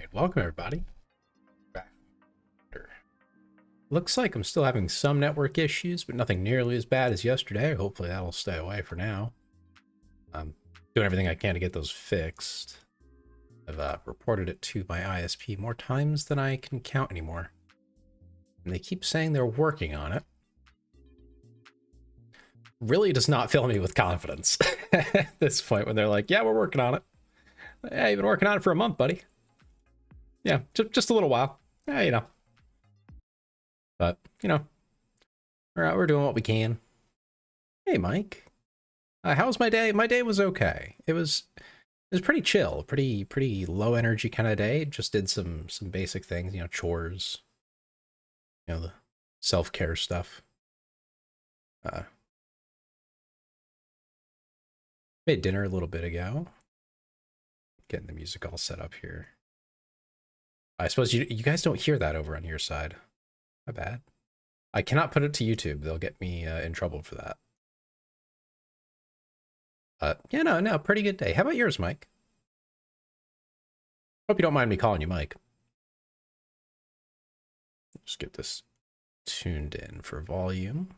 Alright, welcome everybody. Back. Looks like I'm still having some network issues, but nothing nearly as bad as yesterday. Hopefully that'll stay away for now. I'm doing everything I can to get those fixed. I've reported it to my ISP more times than I can count anymore. And they keep saying they're working on it. Really does not fill me with confidence at this point when they're like, yeah, we're working on it. Yeah, you've been working on it for a month, buddy. Yeah, just a little while. Yeah, you know. But, you know, we're doing what we can. Hey, Mike. How was my day? My day was okay. It was pretty chill, pretty low energy kind of day. Just did some basic things, you know, chores, you know, the self-care stuff. Made dinner a little bit ago. Getting the music all set up here. I suppose you guys don't hear that over on your side. My bad. I cannot put it to YouTube. They'll get me in trouble for that. Yeah, no, pretty good day. How about yours, Mike? Hope you don't mind me calling you Mike. Just get this tuned in for volume.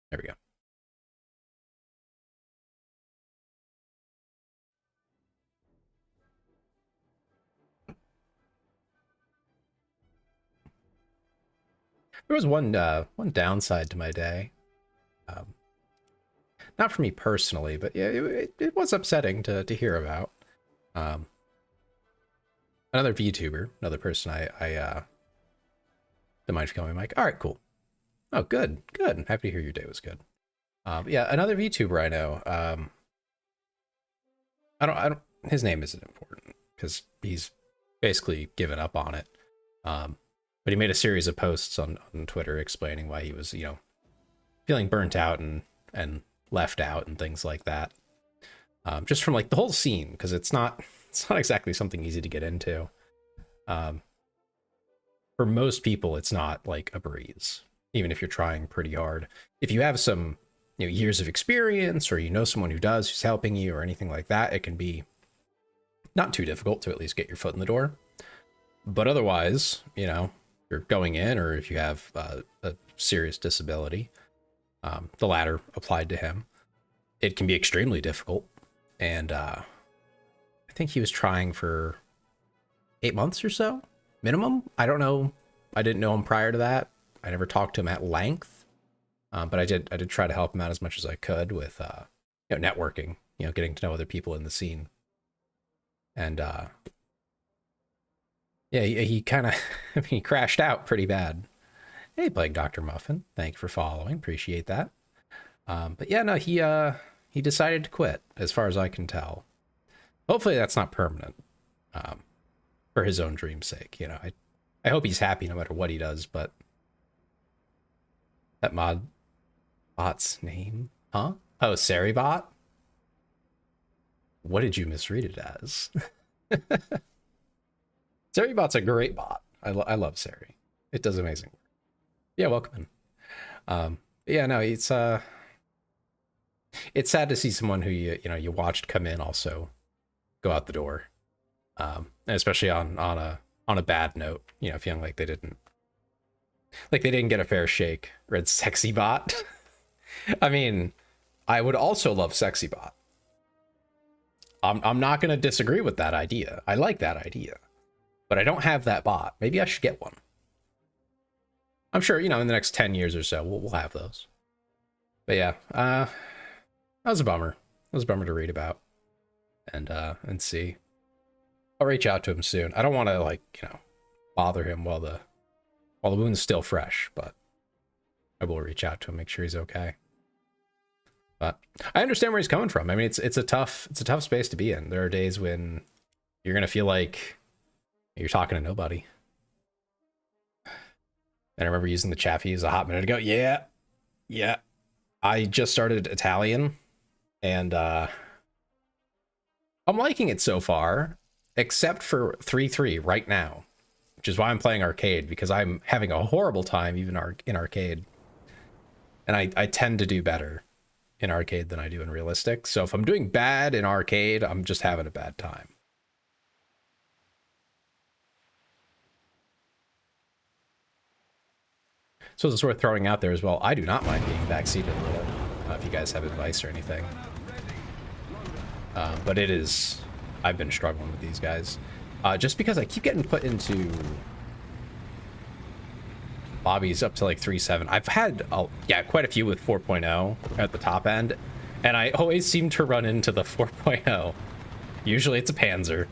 There we go. There was one downside to my day. Not for me personally, but yeah, it was upsetting to hear about. Another VTuber, another person I don't mind if you call me Mike. All right, cool. Oh, good. I'm happy to hear your day was good. Yeah, another VTuber I know. I don't. His name isn't important because he's basically given up on it. But he made a series of posts on Twitter explaining why he was, you know, feeling burnt out and left out and things like that. Just from like the whole scene, because it's not exactly something easy to get into. For most people, it's not like a breeze, even if you're trying pretty hard. If you have some, you know, years of experience, or you know someone who does, who's helping you or anything like that, it can be not too difficult to at least get your foot in the door. But otherwise, you know, you're going in, or if you have a serious disability, the latter applied to him, it can be extremely difficult. And I think he was trying for 8 months or so minimum. I don't know. I didn't know him prior to that. I never talked to him at length, but I did try to help him out as much as I could with you know, networking, you know, getting to know other people in the scene. And yeah, he kind of, I mean, he crashed out pretty bad. Hey, Plague Dr. Muffin, thank you for following. Appreciate that. But yeah, no, he decided to quit, as far as I can tell. Hopefully that's not permanent, for his own dream's sake. You know, I hope he's happy no matter what he does, but that bot's name? Huh? Oh, Saribot? What did you misread it as? Saribot's a great bot. I love Sari. It does amazing work. Yeah, welcome in. Yeah, no, it's sad to see someone who you watched come in also go out the door. And especially on a bad note, you know, feeling like they didn't get a fair shake. Read Sexy Bot. I mean, I would also love Sexy Bot. I'm not going to disagree with that idea. I like that idea, but I don't have that bot. Maybe I should get one. I'm sure, you know, in the next 10 years or so, we'll have those. But yeah, that was a bummer. It was a bummer to read about and see. I'll reach out to him soon. I don't want to, like, you know, bother him while the wound's still fresh, but I will reach out to him, make sure he's okay. But I understand where he's coming from. I mean, it's a tough space to be in. There are days when you're gonna feel like you're talking to nobody. And I remember using the chat fees a hot minute ago. Yeah. I just started Italian, and I'm liking it so far, except for 3-3 right now, which is why I'm playing arcade, because I'm having a horrible time even in arcade. And I tend to do better in arcade than I do in realistic. So if I'm doing bad in arcade, I'm just having a bad time. So it's worth throwing out there as well. I do not mind being backseated a little, if you guys have advice or anything. But it is... I've been struggling with these guys. Just because I keep getting put into lobbies up to like 3.7. I've had, yeah, quite a few with 4.0 at the top end. And I always seem to run into the 4.0. Usually it's a Panzer.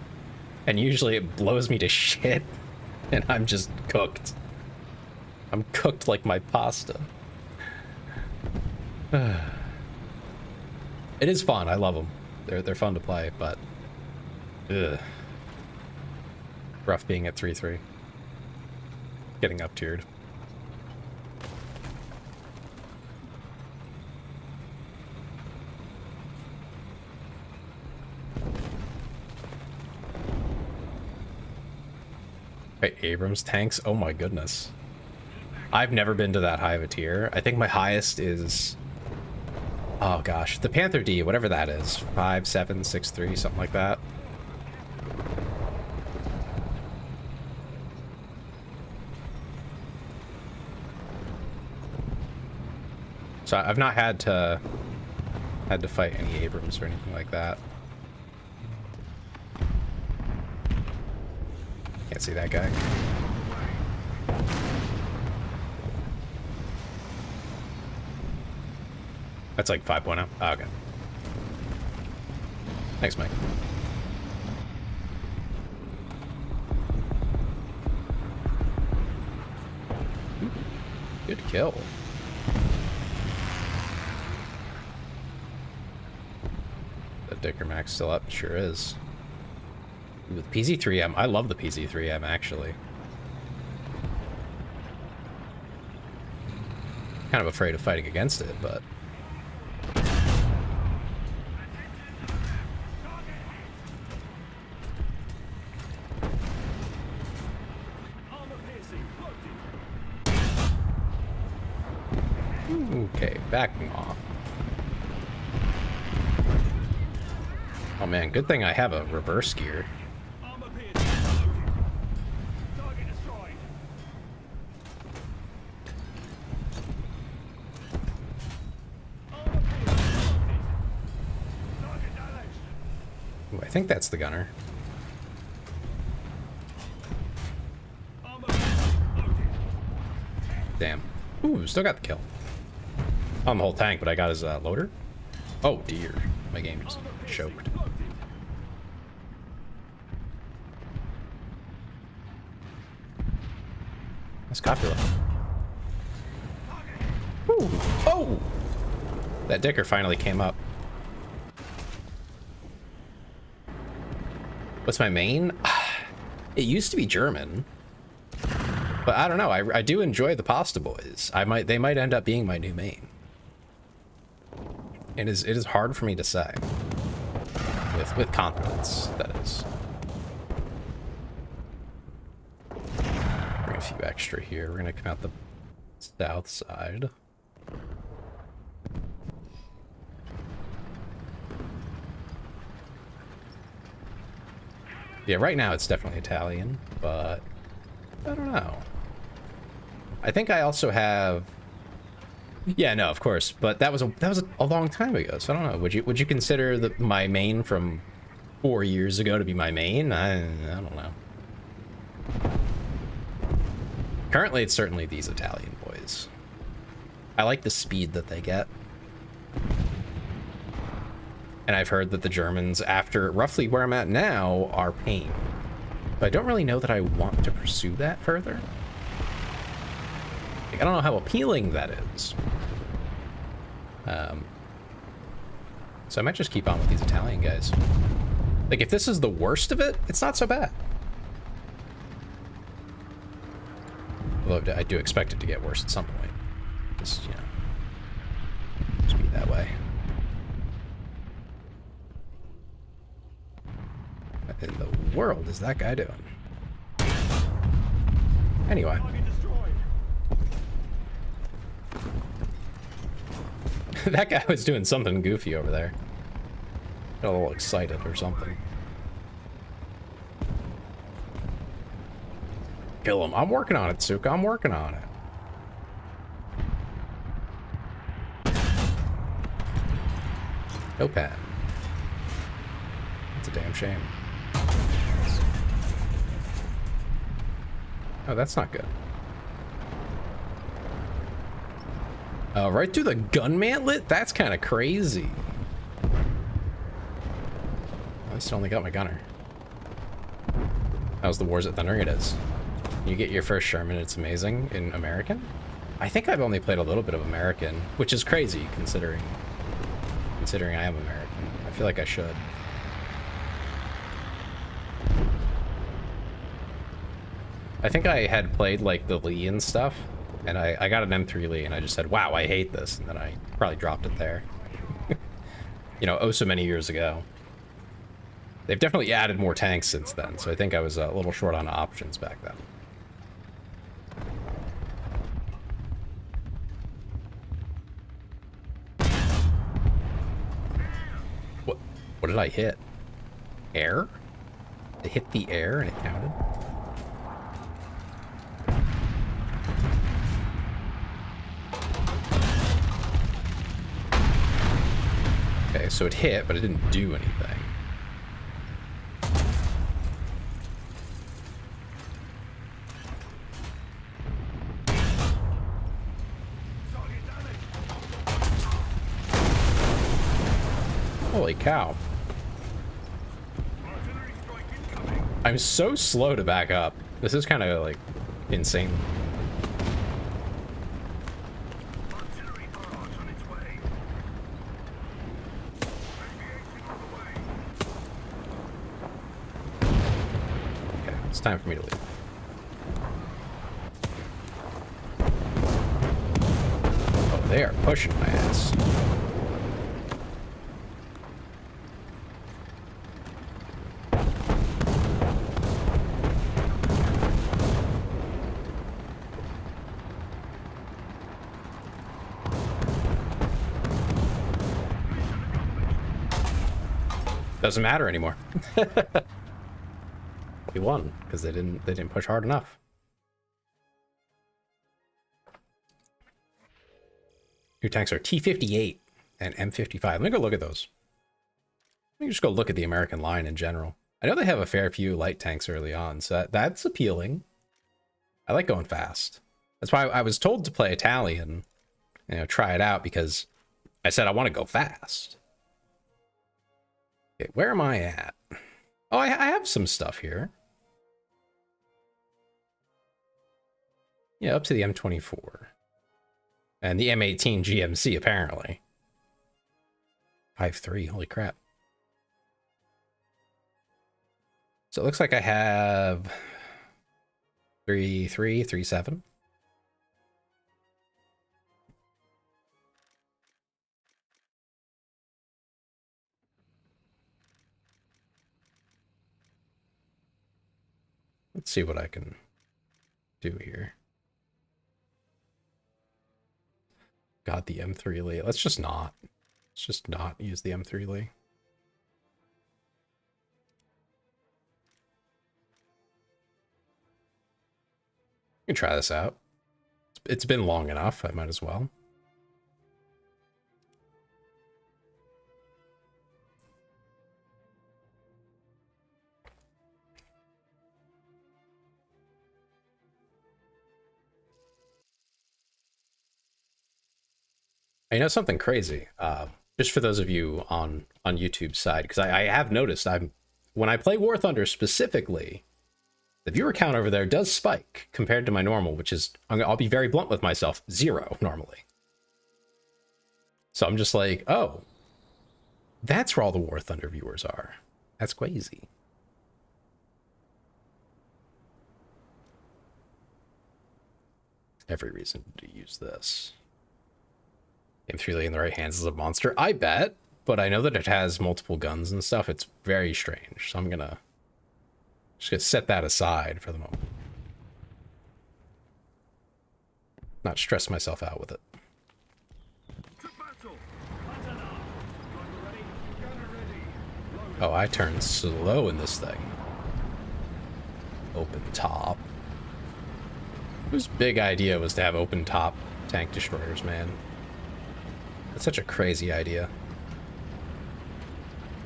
And usually it blows me to shit. And I'm just cooked. I'm cooked like my pasta. It is fun. I love them. They're fun to play, but ugh. Rough being at 3.3. Getting up tiered. Right, Abrams tanks. Oh my goodness. I've never been to that high of a tier. I think my highest is, oh gosh, the Panther D, whatever that is, 5, 7, 6, 3, something like that. So I've not had to fight any Abrams or anything like that. Can't see that guy. That's like 5.0. Oh, okay. Thanks, Mike. Ooh, good kill. The Dicker Max still up? Sure is. With PZ3M, I love the PZ3M actually. Kind of afraid of fighting against it, but okay, backing off. Oh man, good thing I have a reverse gear. Ooh, I think that's the gunner. Damn. Ooh, still got the kill. On the whole tank, but I got his loader. Oh dear, my game just choked. That's copula. Ooh. Oh! That Dicker finally came up. What's my main? It used to be German. But I don't know, I do enjoy the Pasta Boys. They might end up being my new main. It is hard for me to say. With confidence, that is. Bring a few extra here. We're gonna come out the south side. Yeah, right now it's definitely Italian, but I don't know. I think I also have. Yeah, no, of course, but that was a long time ago, so I don't know. Would you consider my main from 4 years ago to be my main? I don't know. Currently, it's certainly these Italian boys. I like the speed that they get. And I've heard that the Germans, after roughly where I'm at now, are pain. But I don't really know that I want to pursue that further. Like, I don't know how appealing that is. So I might just keep on with these Italian guys. Like, if this is the worst of it, it's not so bad. Although I do expect it to get worse at some point. Just, you know, just be that way. What in the world is that guy doing? Anyway. That guy was doing something goofy over there. Got a little excited or something. Kill him. I'm working on it, Suka. I'm working on it. No pen. It's a damn shame. Oh, that's not good. Right through the gun mantlet? That's kind of crazy. I still only got my gunner. How's the Wars at Thundering? It is. You get your first Sherman, it's amazing. In American? I think I've only played a little bit of American, which is crazy considering I am American. I feel like I should. I think I had played like the Lee and stuff, and I got an M3 Lee and I just said, wow, I hate this, and then I probably dropped it there. You know, oh so many years ago. They've definitely added more tanks since then, so I think I was a little short on options back then. What did I hit? Air? It hit the air and it counted? Okay, so it hit, but it didn't do anything. Holy cow. I'm so slow to back up. This is kind of like insane. Okay, it's time for me to leave. Oh, they are pushing my ass. Doesn't matter anymore. We won because they didn't push hard enough. New tanks are T-58 and M55. Let me go look at those. Let me just go look at the American line in general. I know they have a fair few light tanks early on, so that's appealing. I like going fast. That's why I was told to play Italian, you know, try it out, because I said I want to go fast. Okay, where am I at? Oh, I have some stuff here. Yeah, up to the M24. And the M18 GMC, apparently. 5.3, holy crap. So it looks like I have 3.3, 3.7. Let's see what I can do here. Got the M3 Lee. Let's just not use the M3 Lee. You can try this out. It's been long enough. I might as well. You know something crazy? Just for those of you on YouTube's side, because I have noticed when I play War Thunder specifically, the viewer count over there does spike compared to my normal, which is, I'll be very blunt with myself, 0 normally. So I'm just like, oh, that's where all the War Thunder viewers are. That's crazy. Every reason to use this. M3 in the right hands is a monster. I bet, but I know that it has multiple guns and stuff. It's very strange. So I'm just gonna set that aside for the moment. Not stress myself out with it. Oh, I turned slow in this thing. Open top. Whose big idea was to have open top tank destroyers, man? That's such a crazy idea.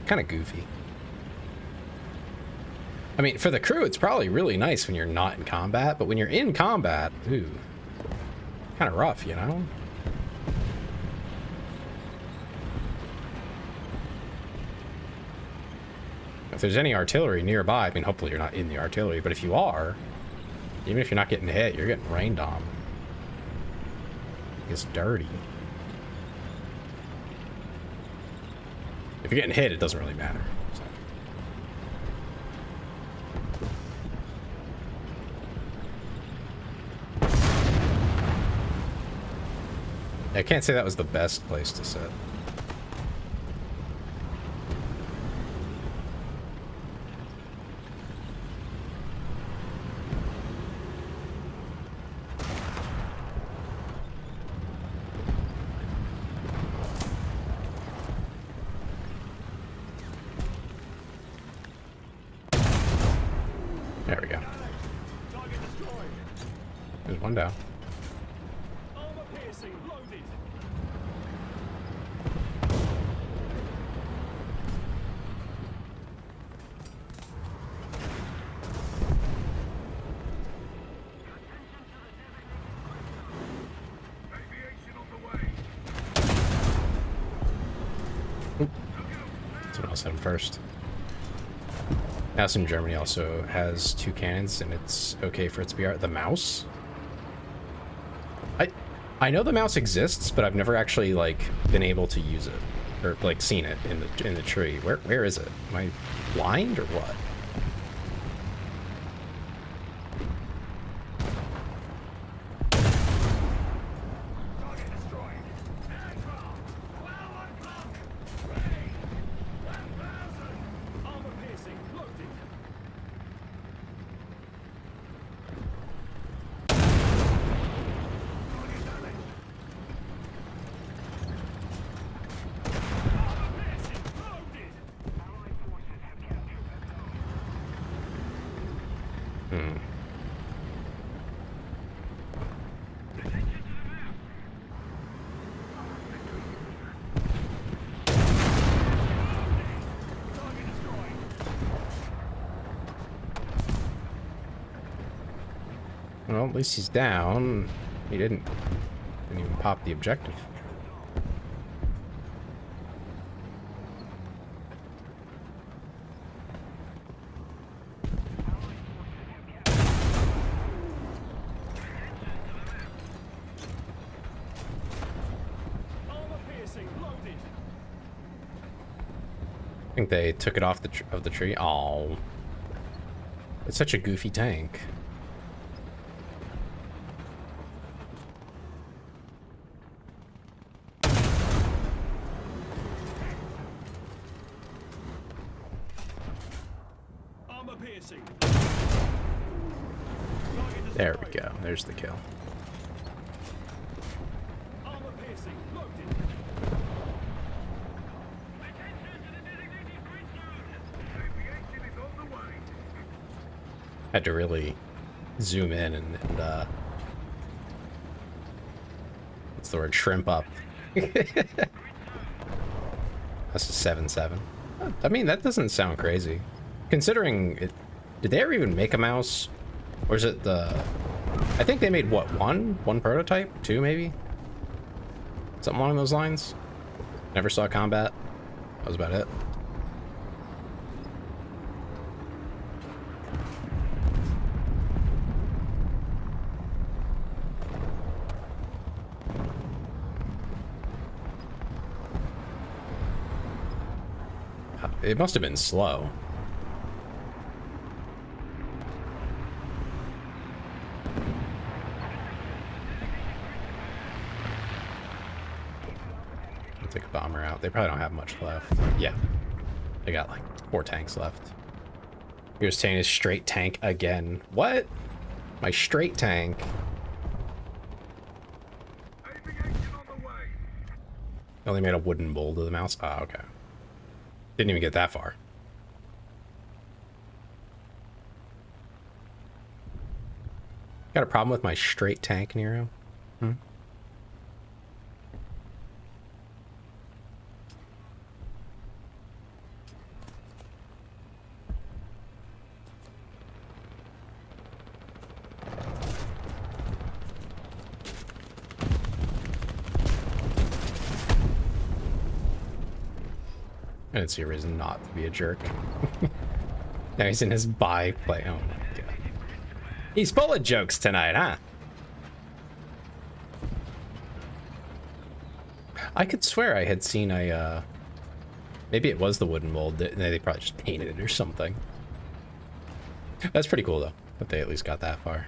kind of goofy. I mean, for the crew, it's probably really nice when you're not in combat, but when you're in combat, ooh, kind of rough, you know? If there's any artillery nearby, I mean, hopefully you're not in the artillery, but if you are, even if you're not getting hit, you're getting rained on. It's dirty. If you're getting hit, it doesn't really matter. So. I can't say that was the best place to sit. There we go. There's one down. Someone else hit him first. House in Germany also has 2 cannons, and it's okay for its BR. The mouse? I know the mouse exists, but I've never actually like been able to use it or like seen it in the tree. Where is it? Am I blind or what? Well, at least he's down. He didn't even pop the objective. I think they took it off the tree. Oh, it's such a goofy tank. There we go. There's the kill. Had to really zoom in and what's the word? Shrimp up. That's a 7.7. I mean, that doesn't sound crazy. Considering it, did they ever even make a mouse? Or is it the... I think they made, what, one prototype? 2, maybe? Something along those lines? Never saw combat. That was about it. It must have been slow. I'll take a bomber out. They probably don't have much left. Yeah. They got like 4 tanks left. You're saying his straight tank again. What? My straight tank. Only made a wooden bowl to the mouse. Oh, okay. Didn't even get that far. Got a problem with my straight tank, Nero? Hmm? I didn't see a reason not to be a jerk. Now he's in his bi-play. Oh my god. He's full of jokes tonight, huh? I could swear I had seen a, maybe it was the wooden mold. They probably just painted it or something. That's pretty cool, though, that they at least got that far.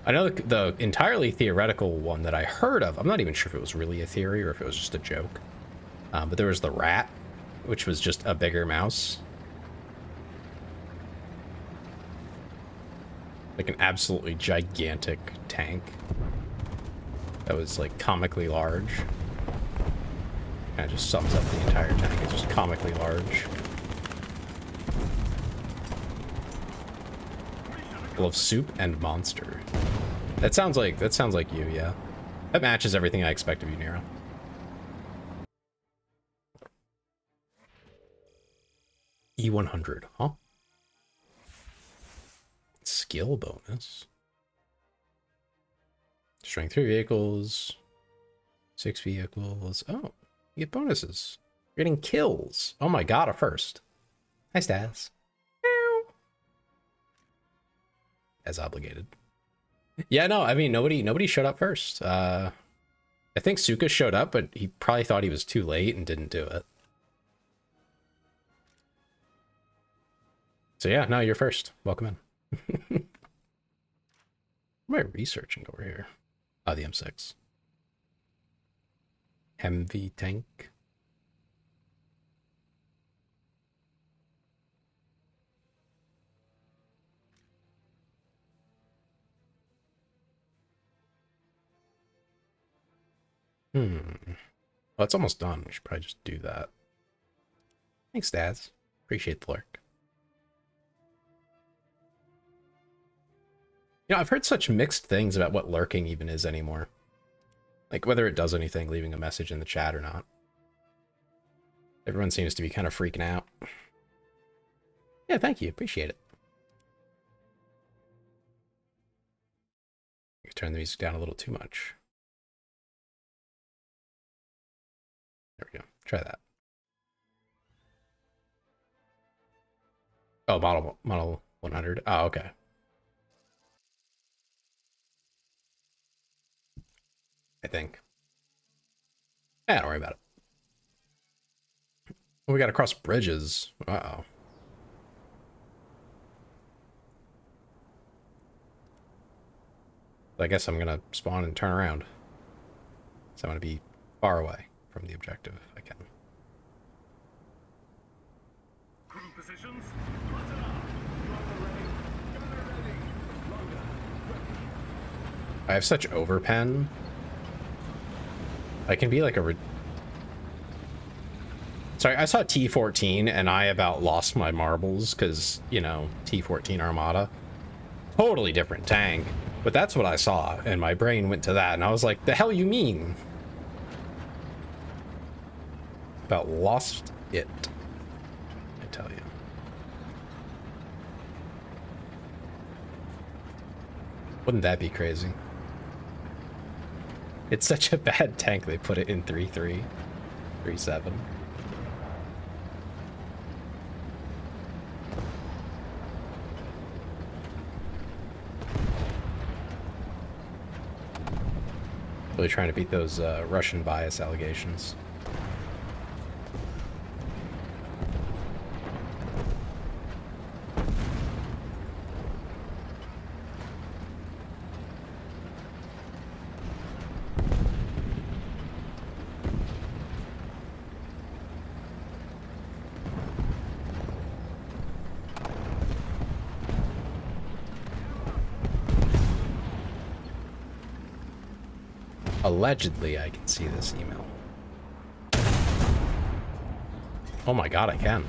I know the entirely theoretical one that I heard of, I'm not even sure if it was really a theory or if it was just a joke. But there was the rat, which was just a bigger mouse. Like an absolutely gigantic tank. That was like comically large. Kind of just sums up the entire tank. It's just comically large. Full of soup and monster. That sounds like you, yeah. That matches everything I expect of you, Nero. E100, huh? Skill bonus. Strength 3 vehicles. 6 vehicles. Oh, you get bonuses. You're getting kills. Oh my god, a first. Hi, Stas. As obligated. Yeah, no, I mean, nobody showed up first. I think Suka showed up, but he probably thought he was too late and didn't do it. So yeah, no, you're first. Welcome in. What am I researching over here? Oh, the M6. Humvee tank. Well, it's almost done. We should probably just do that. Thanks, Daz. Appreciate the lurk. You know, I've heard such mixed things about what lurking even is anymore. Like, whether it does anything, leaving a message in the chat or not. Everyone seems to be kind of freaking out. Yeah, thank you. Appreciate it. You turn the music down a little too much. There we go. Try that. Oh, model 100. Oh, okay. I think. Yeah, don't worry about it. Oh, we gotta cross bridges. Uh-oh. I guess I'm gonna spawn and turn around. So I'm gonna be far away from the objective if I can. Positions. I have such overpen. I can be like a... Sorry, I saw T14 and I about lost my marbles because, you know, T14 Armada. Totally different tank. But that's what I saw and my brain went to that and I was like, the hell you mean? About lost it, I tell you. Wouldn't that be crazy? It's such a bad tank they put it in 3.3, 3.7. Really trying to beat those Russian bias allegations. Allegedly, I can see this email. Oh my god, I can.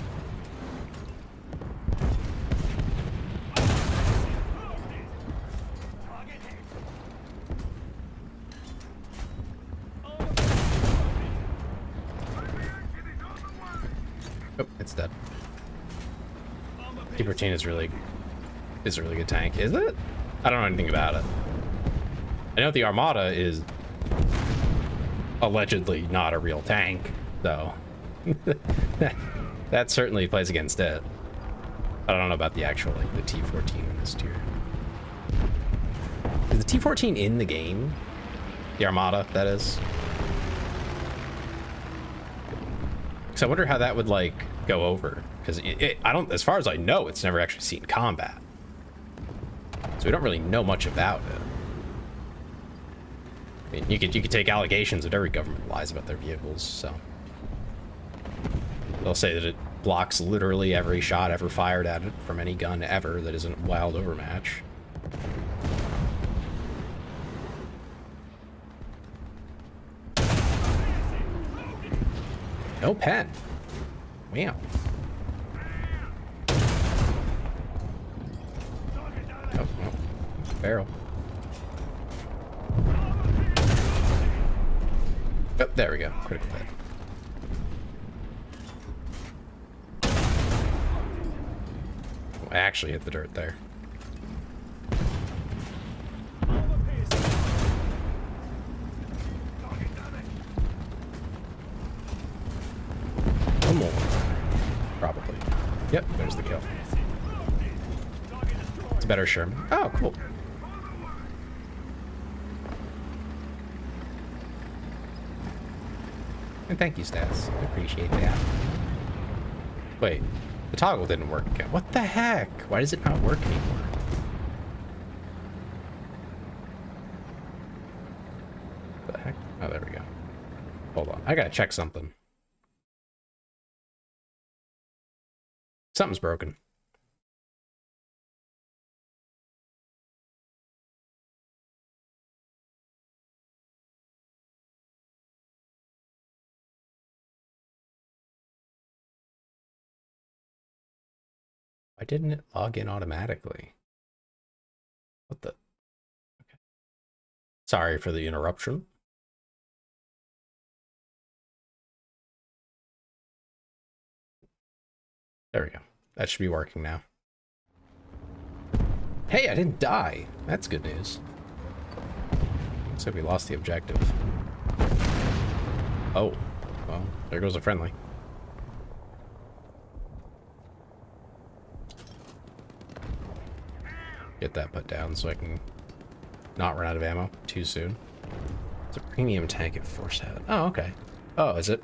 Oh, it's dead. T14 is a really good tank. Is it? I don't know anything about it. I know the Armada is allegedly not a real tank, so that certainly plays against it. I don't know about the actual, like, the T-14 in this tier. Is the T-14 in the game? The Armada, that is. So I wonder how that would, like, go over, because I don't, as far as I know, it's never actually seen combat, so we don't really know much about it. I mean, you could take allegations that every government lies about their vehicles, so they'll say that it blocks literally every shot ever fired at it from any gun ever that isn't wild overmatch. No pen. Wow. Oh, no. Barrel. Oh, there we go. Critical hit. Oh, I actually hit the dirt there. One more. Probably. Yep, there's the kill. It's a better Sherman. Oh, cool. And thank you, Stats. I appreciate that. Wait, the toggle didn't work again. What the heck? Why does it not work anymore? What the heck? Oh, there we go. Hold on. I gotta check something. Something's broken. Why didn't it log in automatically? What the? Okay. Sorry for the interruption. There we go. That should be working now. Hey, I didn't die. That's good news. Looks like we lost the objective. Oh, well, there goes a friendly. Get that put down so I can not run out of ammo too soon. It's a premium tank at Force Head. Oh, okay. Oh, is it?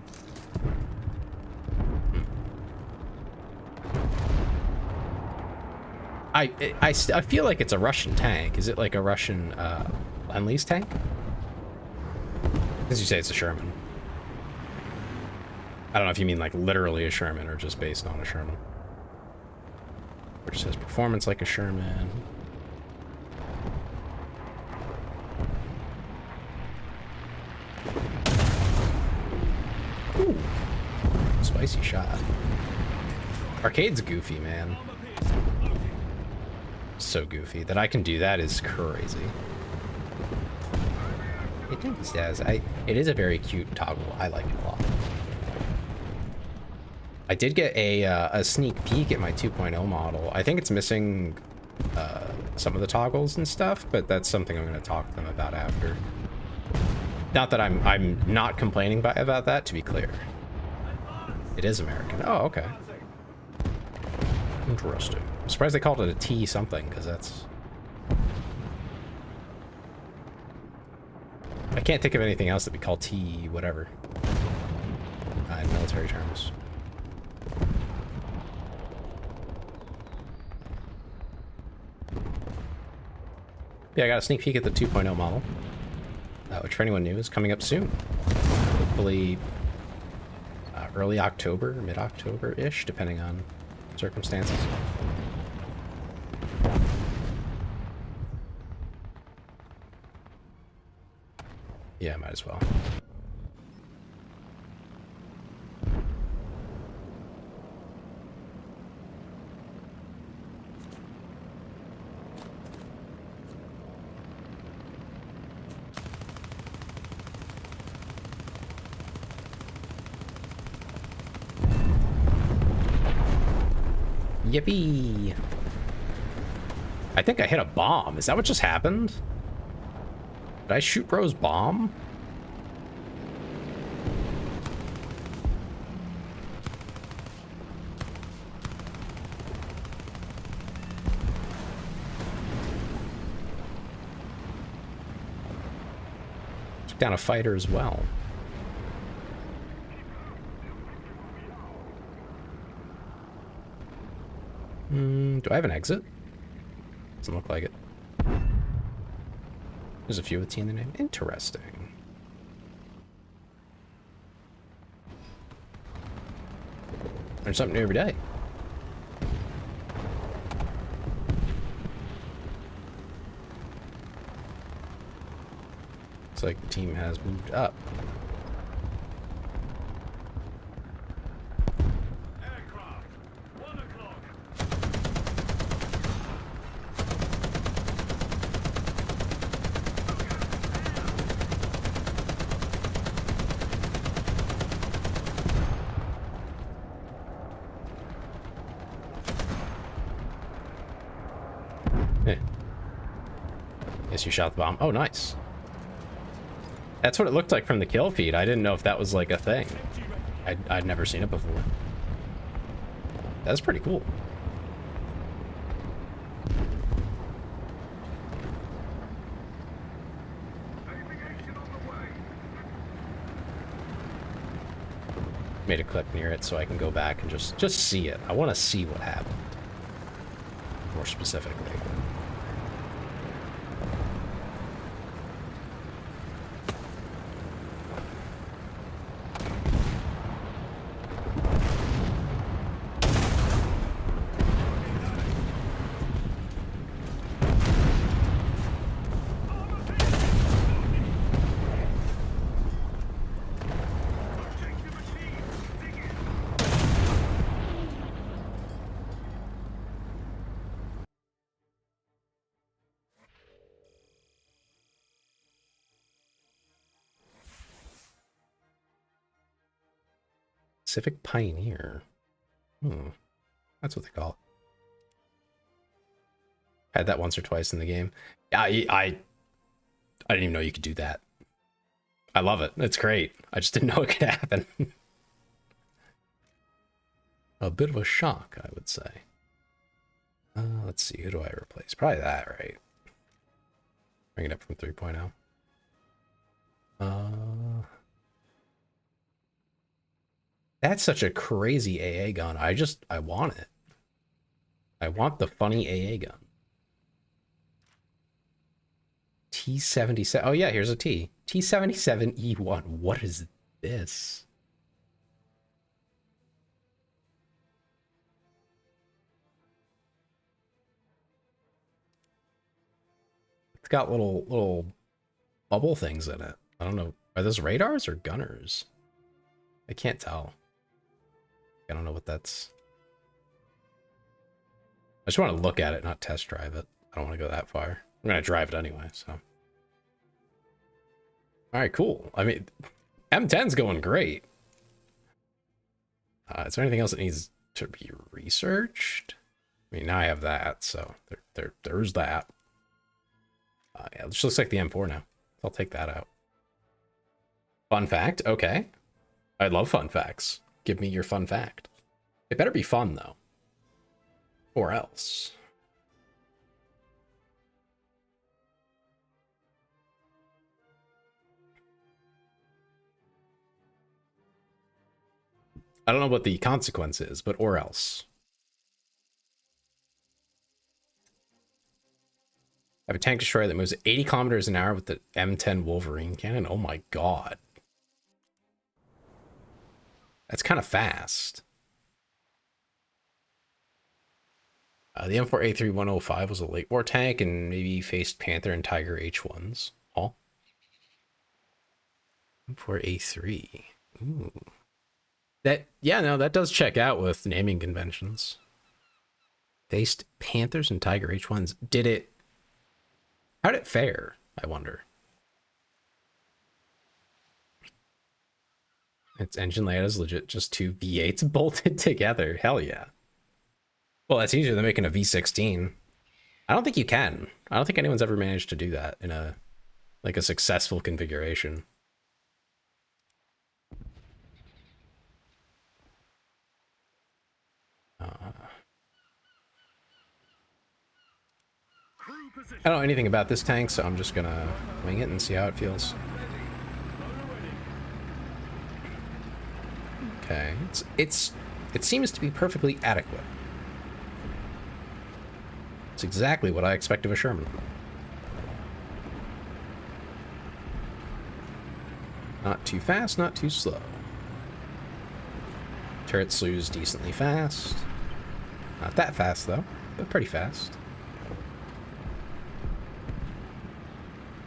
I feel like it's a Russian tank. Is it like a Russian Lend-Lease tank? As you say, it's a Sherman. I don't know if you mean like literally a Sherman or just based on a Sherman. Which says performance like a Sherman. Ooh. Spicy shot. Arcade's goofy, man. So goofy. That I can do that is crazy. It does. It is a very cute toggle. I like it a lot. I did get a sneak peek at my 2.0 model. I think it's missing some of the toggles and stuff, but that's something I'm going to talk to them about after. Not that I'm not complaining about that, to be clear. It is American. Oh, okay. Interesting. I'm surprised they called it a T something, because that's... I can't think of anything else that we call T whatever in military terms. Yeah, I got a sneak peek at the 2.0 model, which for anyone new is coming up soon. Hopefully early October, mid-October-ish, depending on circumstances. Yeah, might as well. Yippee! I think I hit a bomb. Is that what just happened? Did I shoot bro's bomb? down a fighter as well. Do I have an exit? Doesn't look like it. There's a few with T in the name. Interesting. There's something new every day. Looks like the team has moved up. Aircraft. 1 o'clock. Eh. Guess you shot the bomb. Oh, nice. That's what it looked like from the kill feed. I didn't know if that was like a thing. I'd never seen it before. That's pretty cool. Aviation on the way. Made a clip near it so I can go back and just see it. I want to see what happened. More specifically. Pacific Pioneer. That's what they call it. Had that once or twice in the game. I didn't even know you could do that. I love it. It's great. I just didn't know it could happen. A bit of a shock, I would say. Let's see. Who do I replace? Probably that, right? Bring it up from 3.0. That's such a crazy AA gun. I want it. I want the funny AA gun. T77. Oh yeah, here's a T. T77E1. What is this? It's got little bubble things in it. I don't know. Are those radars or gunners? I can't tell. I don't know what that's. I just want to look at it, not test drive it. I don't want to go that far. I'm going to drive it anyway, so. All right, cool. I mean, M10's going great. Is there anything else that needs to be researched? I mean, now I have that, so there's that. Yeah, it just looks like the M4 now. I'll take that out. Fun fact? Okay. I love fun facts. Give me your fun fact. It better be fun, though. Or else. I don't know what the consequence is, but or else. I have a tank destroyer that moves at 80 kilometers an hour with the M10 Wolverine cannon. Oh my god. That's kind of fast. The M4A3105 was a late war tank and maybe faced Panther and Tiger H1s. Oh. M4A3. Ooh. Yeah, no, that does check out with naming conventions. Faced Panthers and Tiger H1s. How'd it fare, I wonder? Its engine layout is legit, just two V8s bolted together. Hell yeah. Well, that's easier than making a V16. I don't think you can. I don't think anyone's ever managed to do that in a successful configuration. I don't know anything about this tank, so I'm just gonna wing it and see how it feels. Okay, it seems to be perfectly adequate. It's exactly what I expect of a Sherman. Not too fast, not too slow. Turret slews decently fast. Not that fast though, but pretty fast.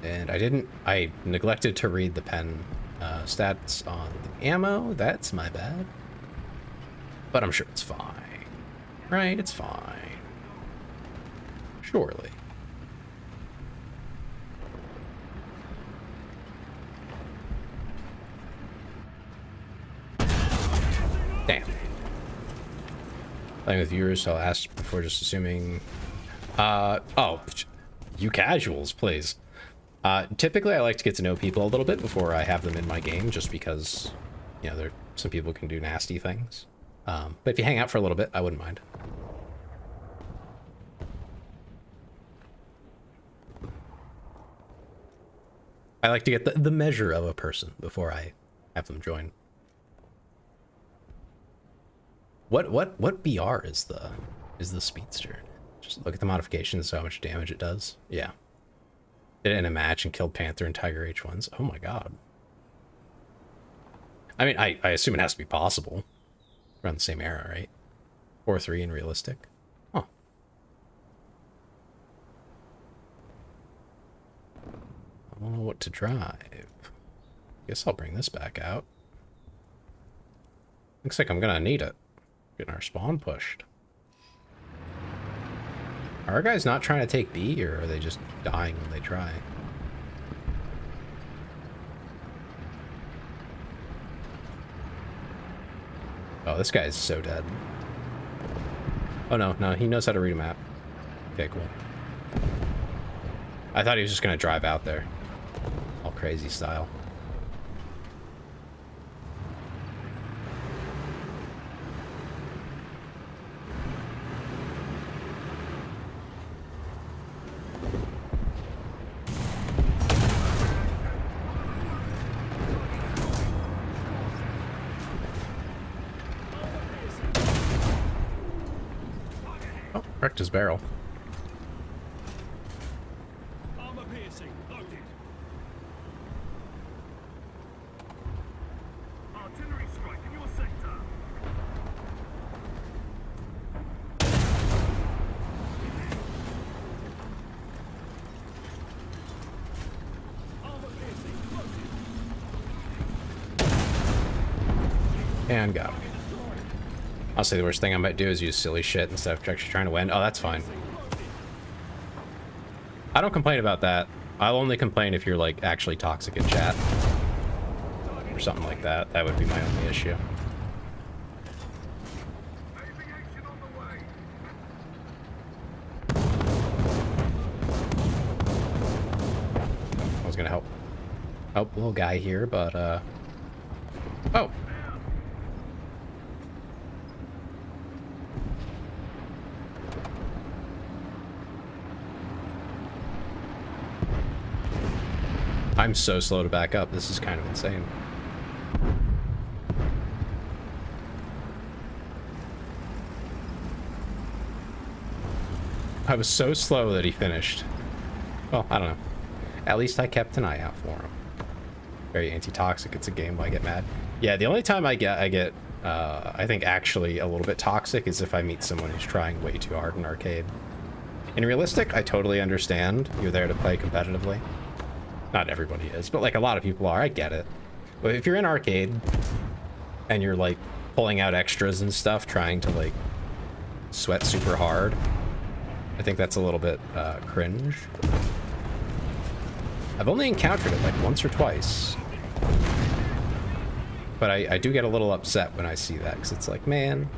And I neglected to read the pen stats on the ammo. That's my bad. But I'm sure it's fine. Right, it's fine. Surely. Damn. Playing with viewers, so I'll ask before just assuming. Oh, you casuals, please. Typically, I like to get to know people a little bit before I have them in my game, just because, you know, some people can do nasty things. But if you hang out for a little bit, I wouldn't mind. I like to get the measure of a person before I have them join. What BR is the speedster? Just look at the modifications, how much damage it does. Yeah. Did it in a match and killed Panther and Tiger H1s. Oh my god. I mean, I assume it has to be possible. Around the same era, right? 4-3 and realistic. Huh. I don't know what to drive. Guess I'll bring this back out. Looks like I'm gonna need it. Getting our spawn pushed. Are our guys not trying to take B, or are they just dying when they try? Oh, this guy's so dead. Oh no, he knows how to read a map. Okay, cool. I thought he was just gonna drive out there. All crazy style. Wrecked his barrel. Armor piercing, loaded. Artillery strike in your sector. Armor piercing, loaded. And got him. Honestly, the worst thing I might do is use silly shit instead of actually trying to win. Oh, that's fine. I don't complain about that. I'll only complain if you're, like, actually toxic in chat. Or something like that. That would be my only issue. Aviation on the way. I was gonna help little guy here, but, oh. I'm so slow to back up. This is kind of insane. I was so slow that he finished. Well, I don't know. At least I kept an eye out for him. Very anti-toxic. It's a game where I get mad. Yeah, the only time I get I think actually a little bit toxic is if I meet someone who's trying way too hard in arcade. In realistic, I totally understand. You're there to play competitively. Not everybody is, but like a lot of people are. I get it. But if you're in arcade and you're like pulling out extras and stuff, trying to like sweat super hard, I think that's a little bit cringe. I've only encountered it like once or twice, but I do get a little upset when I see that, because it's like, man.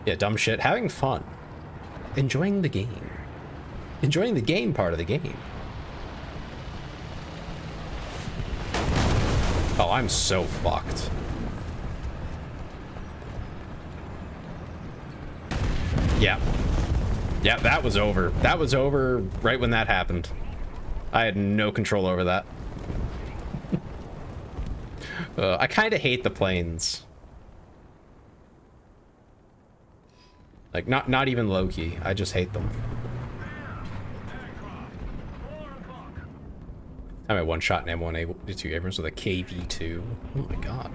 Yeah, dumb shit. Having fun. Enjoying the game. Enjoying the game part of the game. Oh, I'm so fucked. Yeah. Yeah, that was over. That was over right when that happened. I had no control over that. I kind of hate the planes. Like, not even low-key. I just hate them. I'm at one shot in M1A2 Abrams with a KV2. Oh my god.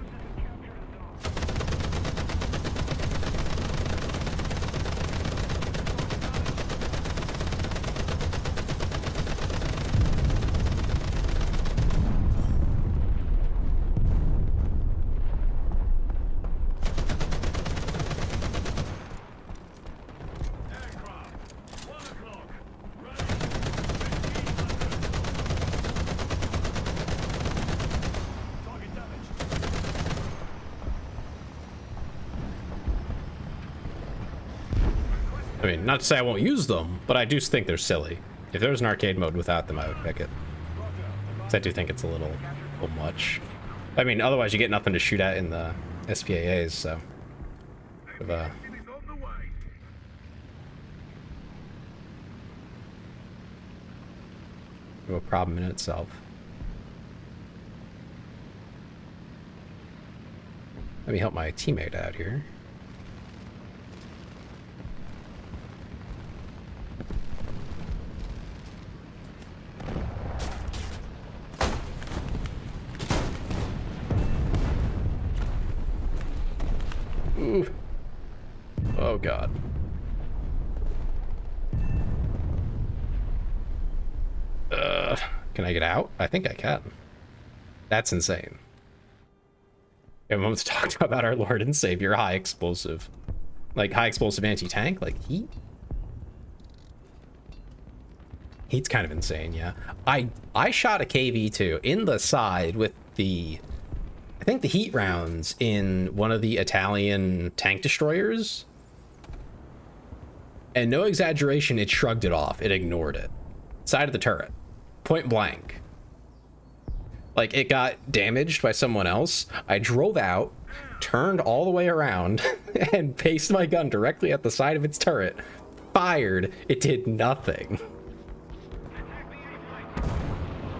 I mean, not to say I won't use them, but I do think they're silly. If there was an arcade mode without them, I would pick it. Because I do think it's a little much. I mean, otherwise you get nothing to shoot at in the SPAAs, so... Of, a problem in itself. Let me help my teammate out here. Ooh. Oh god. Can I get out? I think I can. That's insane. We have a moment to talk about our Lord and Savior, high explosive. Like, high explosive anti-tank? Like, heat? Heat's kind of insane, yeah. I shot a KV-2 in the side with the... I think the heat rounds in one of the Italian tank destroyers. And no exaggeration, it shrugged it off. It ignored it. Side of the turret. Point blank. Like, it got damaged by someone else. I drove out, turned all the way around, and paced my gun directly at the side of its turret. Fired. It did nothing.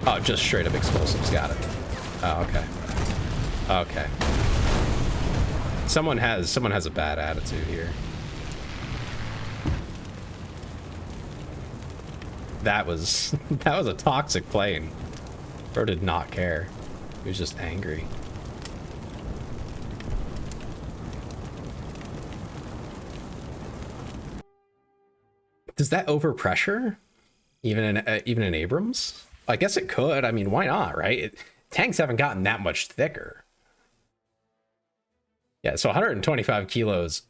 Oh, just straight up explosives. Got it. Oh, okay. Okay. Someone has a bad attitude here. That was a toxic plane. Bro did not care. He was just angry. Does that overpressure? Even in Abrams? I guess it could. I mean, why not, right? Tanks haven't gotten that much thicker. Yeah, so 125 kilos.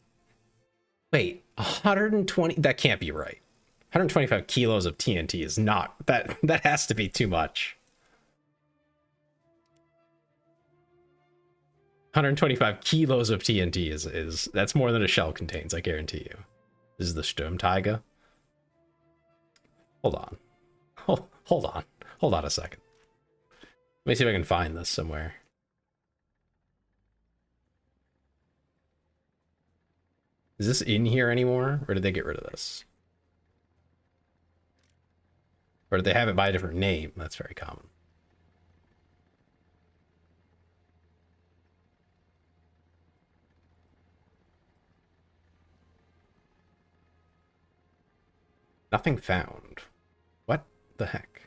Wait, 120? That can't be right. 125 kilos of TNT is not... That has to be too much. 125 kilos of TNT is... That's more than a shell contains, I guarantee you. This is the Sturmtiger. Hold on. Hold on. Hold on a second. Let me see if I can find this somewhere. Is this in here anymore? Or did they get rid of this? Or did they have it by a different name? That's very common. Nothing found. What the heck?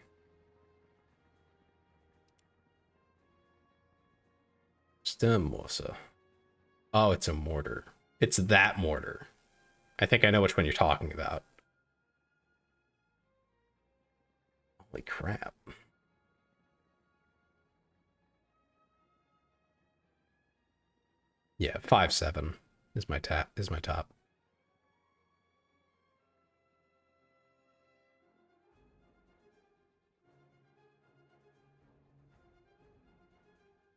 Sturmwasser. Oh, it's a mortar. It's that mortar. I think I know which one you're talking about. Holy crap. Yeah, 5.7 is my top.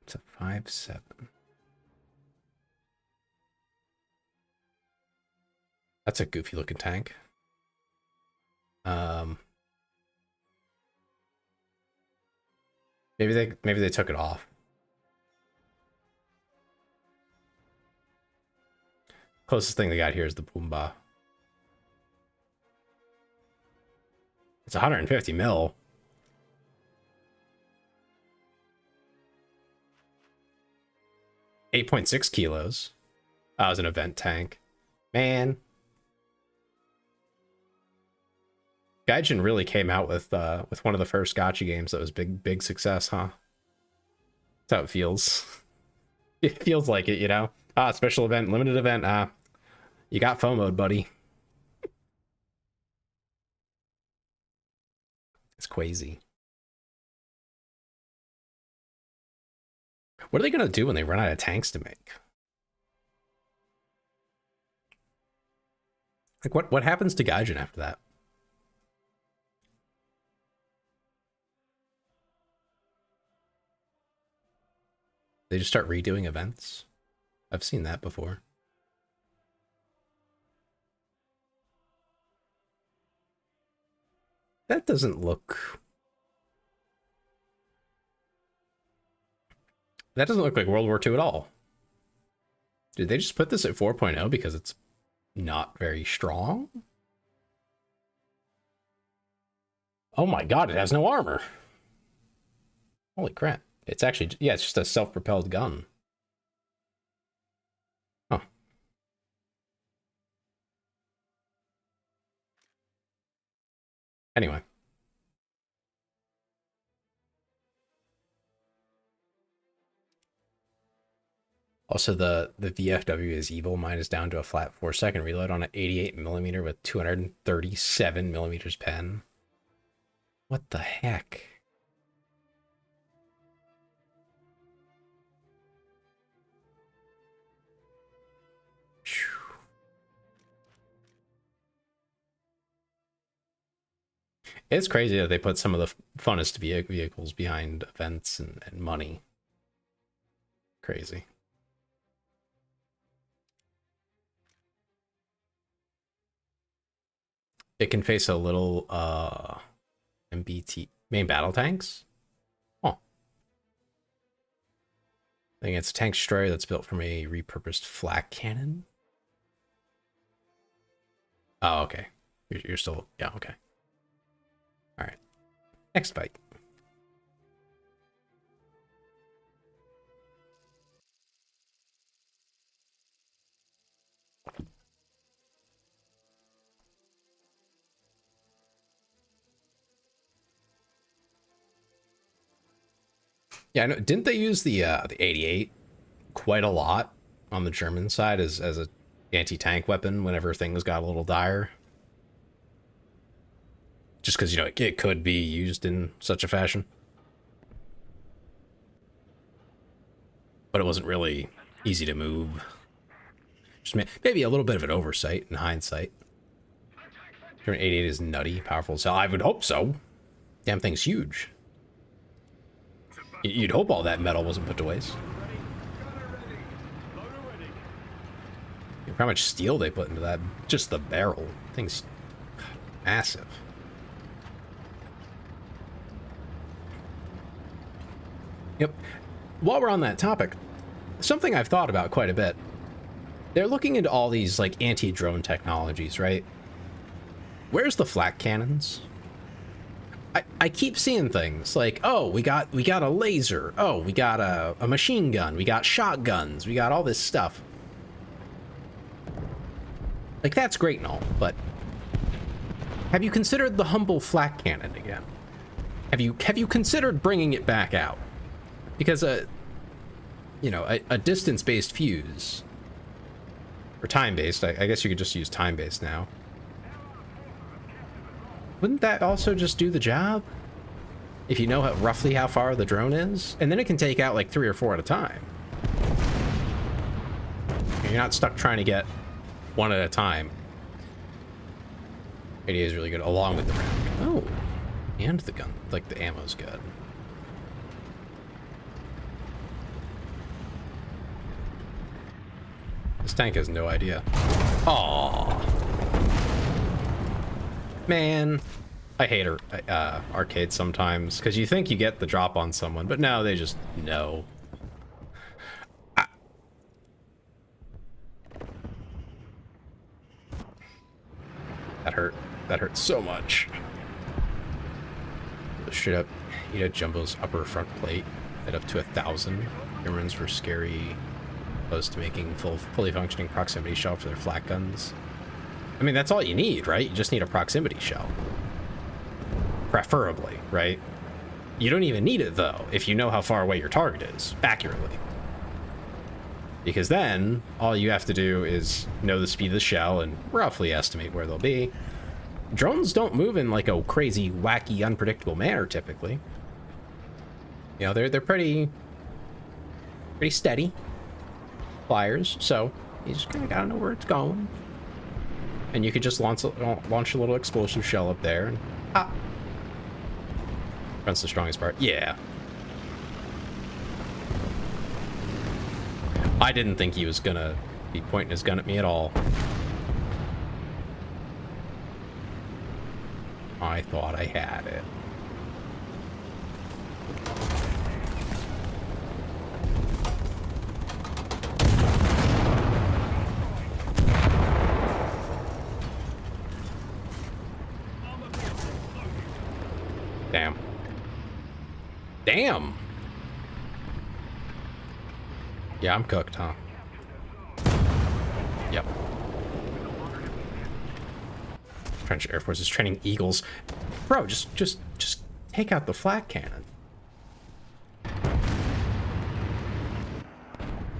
It's a 5.7. That's a goofy looking tank. Maybe they took it off. Closest thing they got here is the Pumbaa. It's 150 mil. 8.6 kilos. That was an event tank. Man. Gaijin really came out with one of the first gacha games that was big success, huh? That's how it feels. It feels like it, you know? Ah, special event, limited event. You got FOMO'd, buddy. It's crazy. What are they gonna do when they run out of tanks to make? Like, what happens to Gaijin after that? They just start redoing events? I've seen that before. That doesn't look... That doesn't look like World War II at all. Did they just put this at 4.0 because it's not very strong? Oh my god, it has no armor. Holy crap. It's actually, yeah, it's just a self-propelled gun. Huh. Anyway. Also, the VFW is evil. Mine is down to a flat 4-second reload on an 88mm with 237mm pen. What the heck? It's crazy that they put some of the funnest vehicles behind events and money. Crazy. It can face a little MBT main battle tanks. Oh, I think it's a tank destroyer that's built from a repurposed flak cannon. Oh, okay. You're still, yeah, okay. All right. Next fight. Yeah, I know. Didn't they use the 88 quite a lot on the German side as a anti-tank weapon whenever things got a little dire? Just because, you know, it could be used in such a fashion. But it wasn't really easy to move. Just maybe a little bit of an oversight in hindsight. German 88 is nutty, powerful as hell. I would hope so. Damn thing's huge. You'd hope all that metal wasn't put to waste. Look how much steel they put into that. Just the barrel. Thing's massive. Yep. While we're on that topic, something I've thought about quite a bit. They're looking into all these like anti-drone technologies, right? Where's the flak cannons? I keep seeing things like, oh, we got a laser. Oh, we got a machine gun. We got shotguns. We got all this stuff. Like, that's great and all, but have you considered the humble flak cannon again? Have you considered bringing it back out? Because you know, a distance-based fuse, or time-based, I guess you could just use time-based now. Wouldn't that also just do the job? If you know roughly how far the drone is? And then it can take out like 3 or 4 at a time. You're not stuck trying to get one at a time. It is really good, along with the round. Oh, and the gun, like the ammo's good. This tank has no idea. Aww. Man, I hate arcades sometimes, because you think you get the drop on someone, but no, they just know. That hurt. That hurt so much. Straight up, you know, Jumbo's upper front plate at up to 1,000. Germans were scary. opposed to making fully functioning proximity shell for their flak guns. I mean, that's all you need, right? You just need a proximity shell. Preferably, right? You don't even need it, though, if you know how far away your target is, accurately. Because then, all you have to do is know the speed of the shell and roughly estimate where they'll be. Drones don't move in like a crazy, wacky, unpredictable manner, typically. You know, they're pretty steady flyers, so you just kind of gotta know where it's going. And you could just launch a little explosive shell up there and pop. That's the strongest part. Yeah. I didn't think he was gonna be pointing his gun at me at all. I thought I had it. Damn. Damn! Yeah, I'm cooked, huh? Yep. French Air Force is training Eagles. Bro, just take out the flak cannon.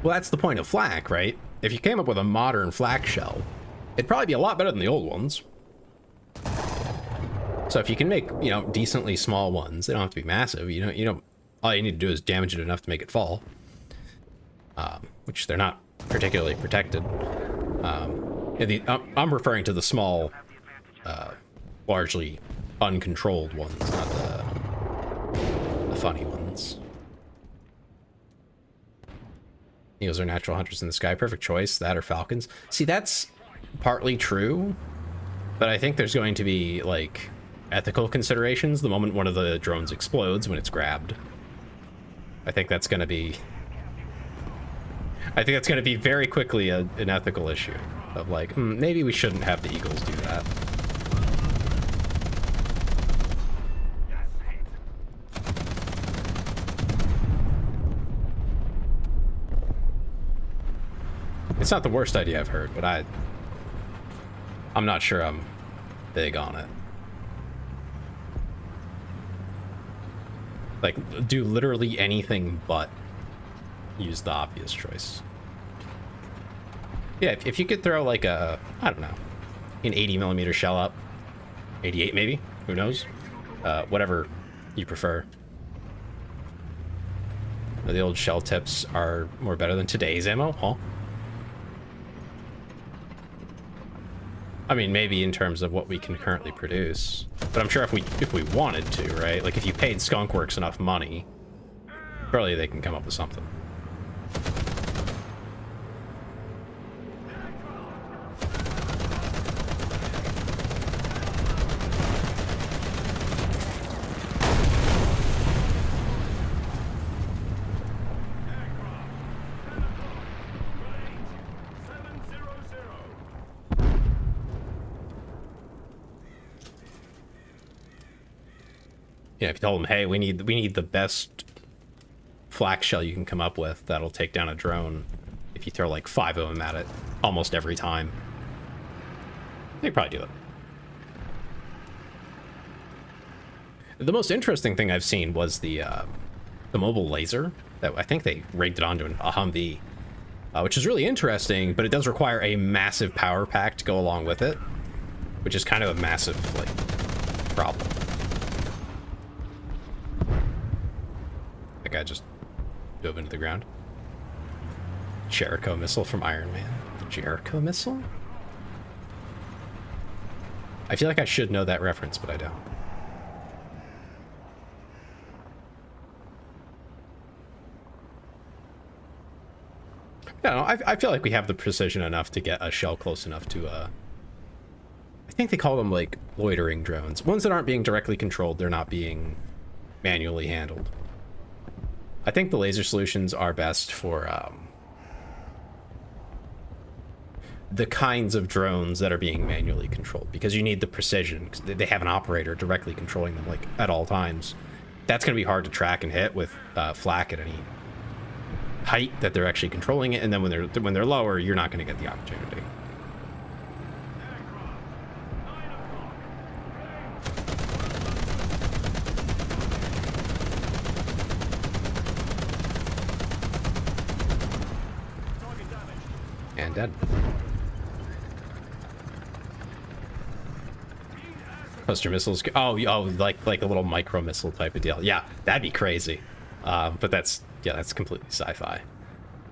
Well, that's the point of flak, right? If you came up with a modern flak shell, it'd probably be a lot better than the old ones. So if you can make, you know, decently small ones, they don't have to be massive. You know, all you need to do is damage it enough to make it fall. Which they're not particularly protected. I'm referring to the small, largely uncontrolled ones, not the funny ones. Eagles are natural hunters in the sky. Perfect choice. That or falcons. See, that's partly true, but I think there's going to be, like, ethical considerations the moment one of the drones explodes when it's grabbed. I think that's going to be very quickly an ethical issue of like, maybe we shouldn't have the Eagles do that. It's not the worst idea I've heard, but I'm not sure I'm big on it. Like, do literally anything but use the obvious choice. Yeah, if you could throw like a, I don't know, an 80mm shell up, 88 maybe, who knows, whatever you prefer. The old shell tips are more better than today's ammo, huh? I mean, maybe in terms of what we can currently produce, but I'm sure if we wanted to, right? Like if you paid Skunkworks enough money, surely they can come up with something. Yeah, if you told them, hey, we need the best flak shell you can come up with that'll take down a drone, if you throw like 5 of them at it almost every time, they'd probably do it. The most interesting thing I've seen was the mobile laser that I think they rigged it onto a Humvee, which is really interesting, but it does require a massive power pack to go along with it, which is kind of a massive like problem. That guy just dove into the ground. Jericho missile from Iron Man. The Jericho missile? I feel like I should know that reference, but I don't. Yeah, I feel like we have the precision enough to get a shell close enough to, I think they call them, like, loitering drones. Ones that aren't being directly controlled, they're not being manually handled. I think the laser solutions are best for, the kinds of drones that are being manually controlled, because you need the precision. They have an operator directly controlling them, like, at all times. That's going to be hard to track and hit with flak at height that they're actually controlling it, and then when they're lower, you're not going to get the opportunity. And dead. Cluster missiles. Oh, like a little micro missile type of deal. Yeah, that'd be crazy. But that's completely sci-fi.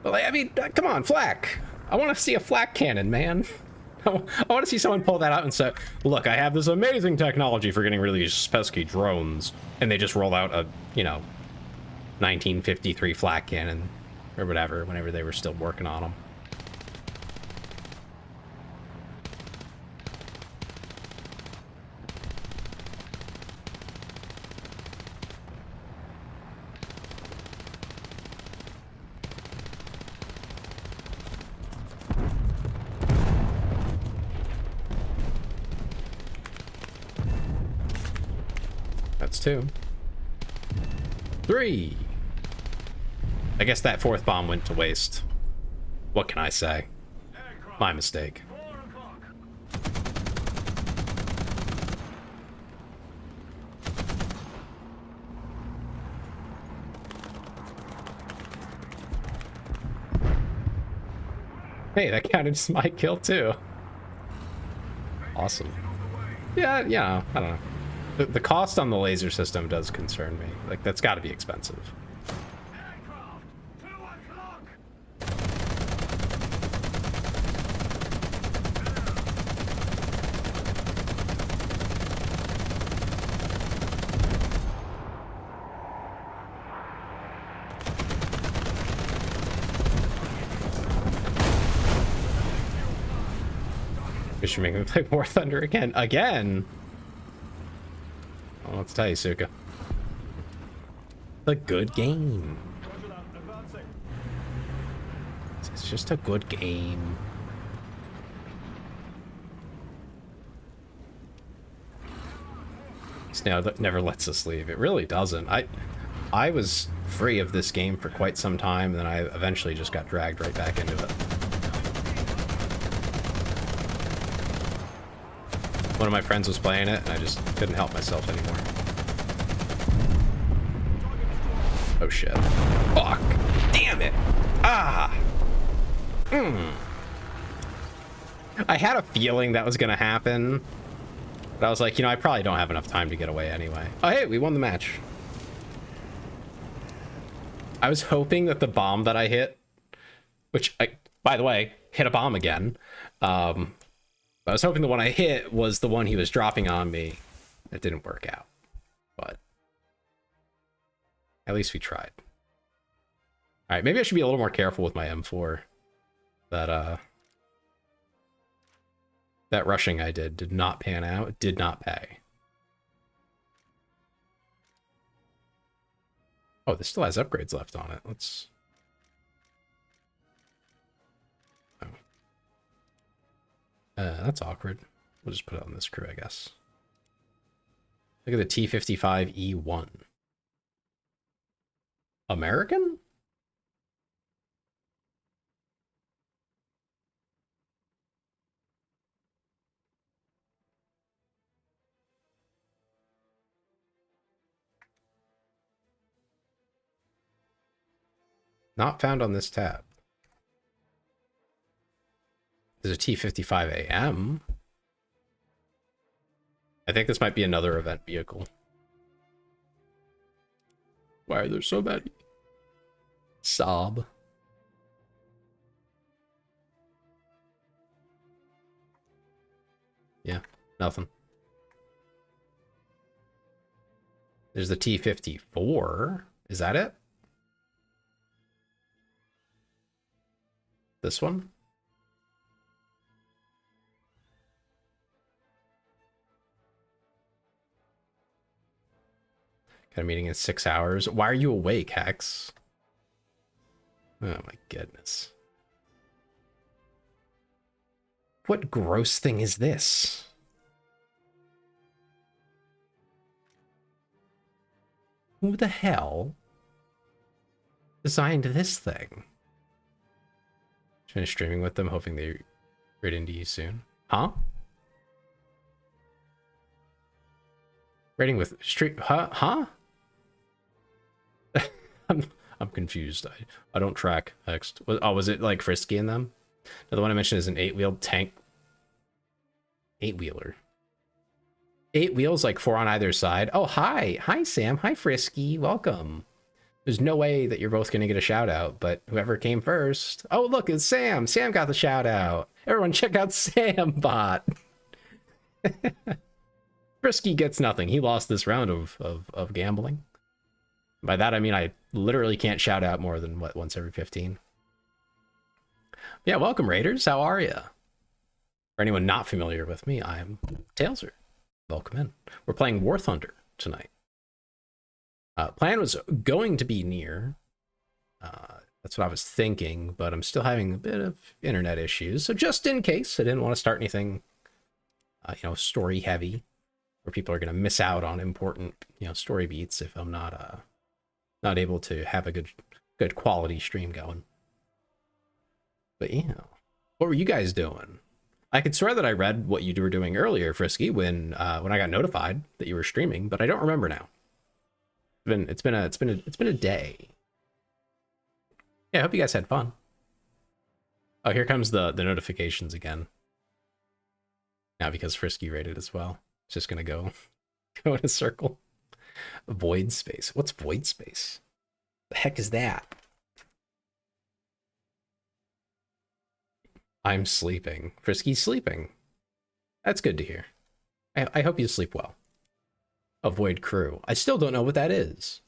But like, I mean, come on, flak. I want to see a flak cannon, man. I want to see someone pull that out and say, "Look, I have this amazing technology for getting rid of these pesky drones," and they just roll out a 1953 flak cannon or whatever, whenever they were still working on them. That's 2. 3. I guess that 4th bomb went to waste. What can I say? My mistake. Hey, that counted as my kill too. Awesome. Yeah, I don't know. The cost on the laser system does concern me. Like, that's got to be expensive. We should make me play War Thunder again. Again? Oh, let's tell you, Suka. A good game. It's just a good game. This now never lets us leave. It really doesn't. I was free of this game for quite some time, and then I eventually just got dragged right back into it. One of my friends was playing it, and I just couldn't help myself anymore. Oh shit. Fuck! Damn it! Ah! I had a feeling that was gonna happen, but I was like, I probably don't have enough time to get away anyway. Oh hey, we won the match. I was hoping that the bomb that I hit, which, by the way, hit a bomb again, I was hoping the one I hit was the one he was dropping on me. That didn't work out, but at least we tried. All right, maybe I should be a little more careful with my M4. That rushing I did not pan out. It did not pay. Oh, this still has upgrades left on it. Let's... that's awkward. We'll just put it on this crew, I guess. Look at the T-55E1. American? Not found on this tab. There's a T-55AM. I think this might be another event vehicle. Why are there so many? Sob. Yeah, nothing. There's the T-54. Is that it? This one? Got a meeting in 6 hours. Why are you awake, Hex? Oh my goodness. What gross thing is this? Who the hell designed this thing? Finish streaming with them, hoping they raid into you soon. Huh? Raiding with street? Huh? I'm confused. I don't track Hext. Oh, was it like Frisky in them? No, the one I mentioned is an 8-wheeled tank. 8-wheeler. 8 wheels, like 4 on either side. Oh, hi. Hi, Sam. Hi, Frisky. Welcome. There's no way that you're both going to get a shout out, but whoever came first. Oh, look, it's Sam. Sam got the shout out. Everyone check out Sam Bot. Frisky gets nothing. He lost this round of gambling. By that, I mean I literally can't shout out more than, what, once every 15. Yeah, welcome, Raiders. How are you? For anyone not familiar with me, I'm Tailser. Welcome in. We're playing War Thunder tonight. Plan was going to be near. That's what I was thinking, but I'm still having a bit of internet issues. So just in case, I didn't want to start anything, story heavy, where people are going to miss out on important, story beats if I'm not able to have a good quality stream going. But yeah, what were you guys doing? I could swear that I read what you were doing earlier, Frisky, when I got notified that you were streaming, but I don't remember now. It's been a day. Yeah, I hope you guys had fun. Oh, here comes the notifications again. Now because Frisky rated as well. It's just gonna go in a circle. Void space. What's void space? The heck is that? I'm sleeping. Frisky's sleeping. That's good to hear. I hope you sleep well. Avoid crew. I still don't know what that is,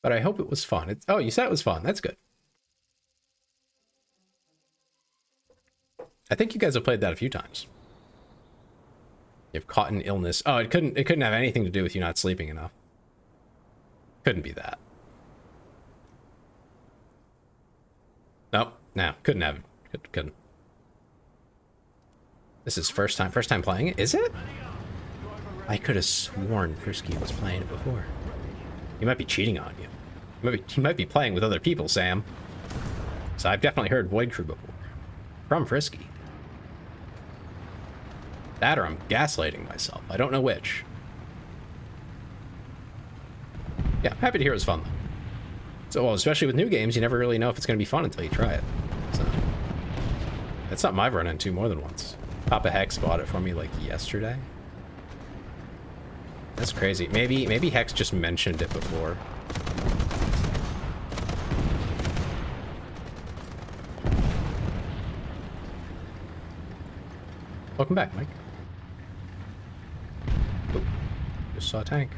but I hope it was fun. Oh, you said it was fun. That's good. I think you guys have played that a few times. You've caught an illness. Oh, it couldn't have anything to do with you not sleeping enough. Couldn't be that. Nope. No, couldn't have. Couldn't. This is first time playing it. Is it? I could have sworn Frisky was playing it before. He might be cheating on you. He might be playing with other people, Sam. So I've definitely heard Void Crew before. From Frisky. That or I'm gaslighting myself. I don't know which. Yeah, happy to hear it was fun, though. So, well, especially with new games, you never really know if it's going to be fun until you try it. So, that's something I've run into more than once. Papa Hex bought it for me, like, yesterday. That's crazy. Maybe Hex just mentioned it before. Welcome back, Mike. Oop, just saw a tank.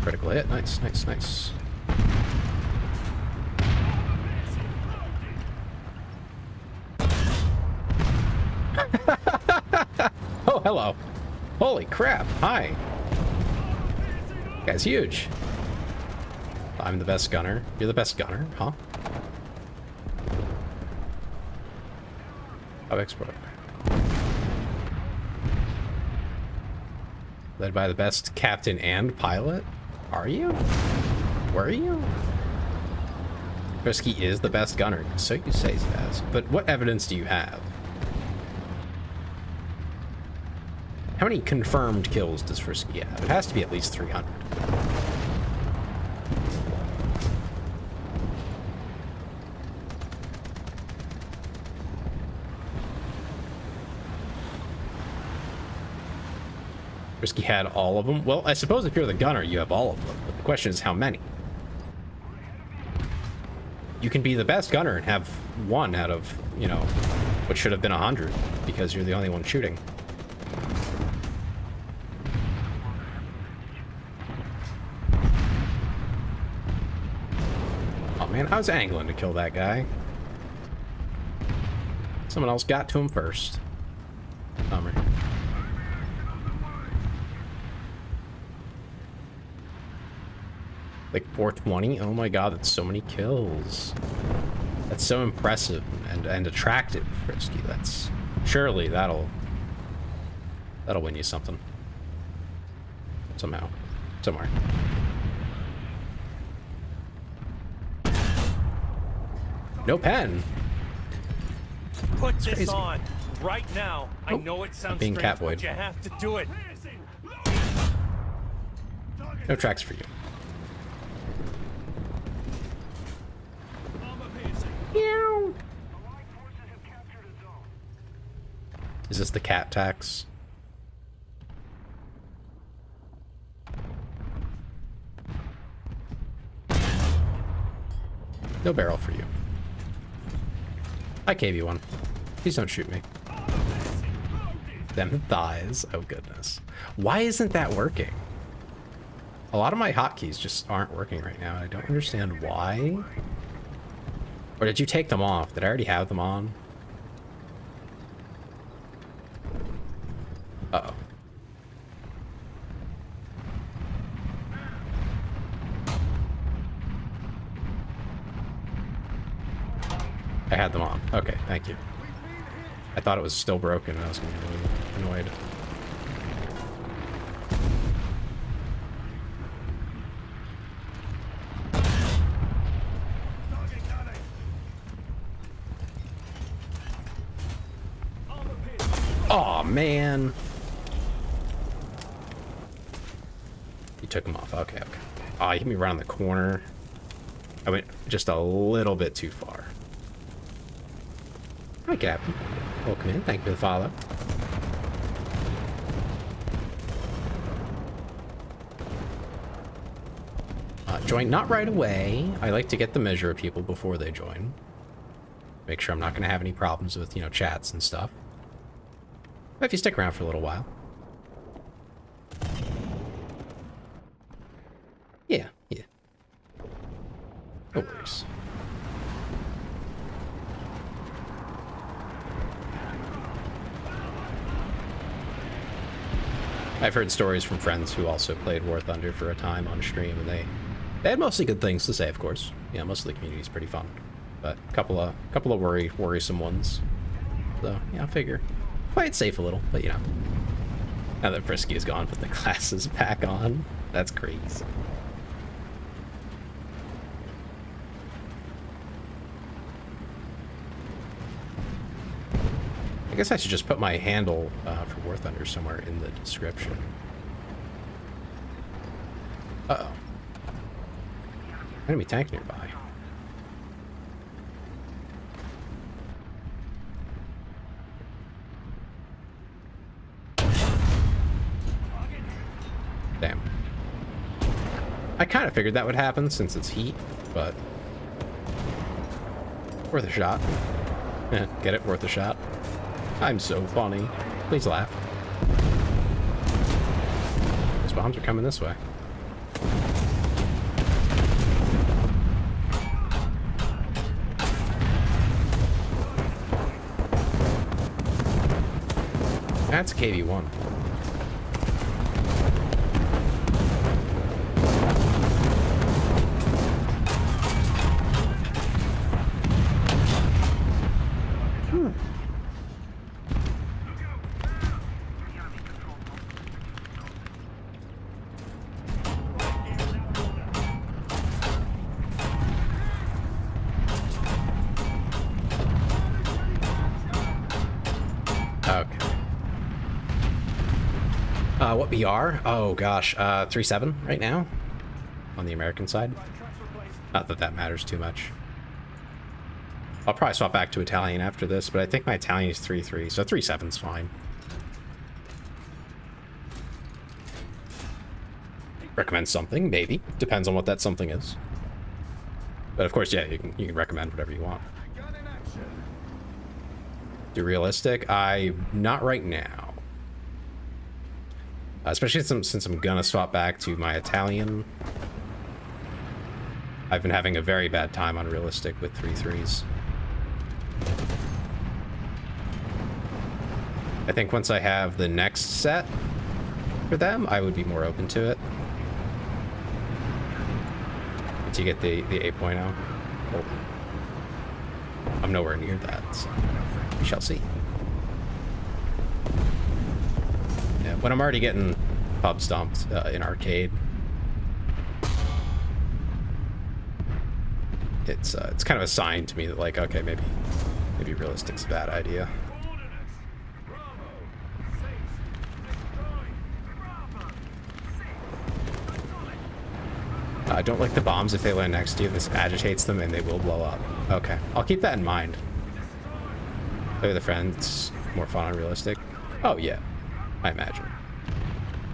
Critical hit. Nice, nice, nice. Oh, hello. Holy crap. Hi. Guy's huge. I'm the best gunner. You're the best gunner, huh? Oh, export. Led by the best captain and pilot? Are you? Were you? Frisky is the best gunner, so you say, Spaz. But what evidence do you have? How many confirmed kills does Frisky have? It has to be at least 300. Frisky had all of them. Well, I suppose if you're the gunner, you have all of them. But the question is how many? You can be the best gunner and have one out of, what should have been 100 because you're the only one shooting. Oh man, I was angling to kill that guy. Someone else got to him first. Bummer. Like 420? Oh my god, that's so many kills. That's so impressive and attractive, Frisky. That's surely that'll win you something. Somehow. somewhere. No pen. Put this crazy. on right now. I know it sounds being strange, Catboyed. but you have to do it. Piercing. Loading. No tracks for you. Armor piercing. Meow. Is this the cat tax? No barrel for you. I gave you one. Please don't shoot me. Them thighs. Oh goodness. Why isn't that working? A lot of my hotkeys just aren't working right now. I don't understand why. Or did you take them off? Did I already have them on? Uh-oh. I had them on. Okay, thank you. I thought it was still broken and I was going to be really annoyed. Target gunning. Armor piercing. Oh man. You took him off. Okay, okay. Oh, you hit me around the corner. I went just a little bit too far. Hi, Captain. Welcome in. Thank you for the follow. Join not right away. I like to get the measure of people before they join. Make sure I'm not going to have any problems with, you know, chats and stuff. But if you stick around for a little while. Yeah, yeah. No worries. I've heard stories from friends who also played War Thunder for a time on stream, and they had mostly good things to say, of course. Yeah, most of the community is pretty fun, but a couple of worrisome ones. So yeah, I'll figure play it safe a little, but you know, now that Frisky is gone, put the glasses back on. That's crazy. I guess I should just put my handle for War Thunder somewhere in the description. Uh-oh. Enemy tank nearby. Damn. I kind of figured that would happen since it's heat, but worth a shot. Get it? Worth a shot. I'm so funny. Please laugh. Those bombs are coming this way. That's a KV-1. What BR? Oh gosh, 3-7 right now on the American side. Not that that matters too much. I'll probably swap back to Italian after this, but I think my Italian is 3-3, so 3-7's fine. Recommend something, maybe. Depends on what that something is. But of course, yeah, you can recommend whatever you want. Gun in action. Do realistic? Not right now. Especially since I'm gonna swap back to my Italian. I've been having a very bad time on realistic with 3-3s. I think once I have the next set for them, I would be more open to it. Once you get the 8.0. Oh. I'm nowhere near that, so we shall see. Yeah, when I'm already getting pub stomped in arcade, it's kind of a sign to me that, like, okay, maybe realistic's a bad idea. Coordinates. Bravo. 6. Destroyed. Bravo. 6. Destroyed. I don't like the bombs if they land next to you. This agitates them and they will blow up. Okay, I'll keep that in mind. Play with a friend, it's more fun on realistic. Oh yeah, I imagine.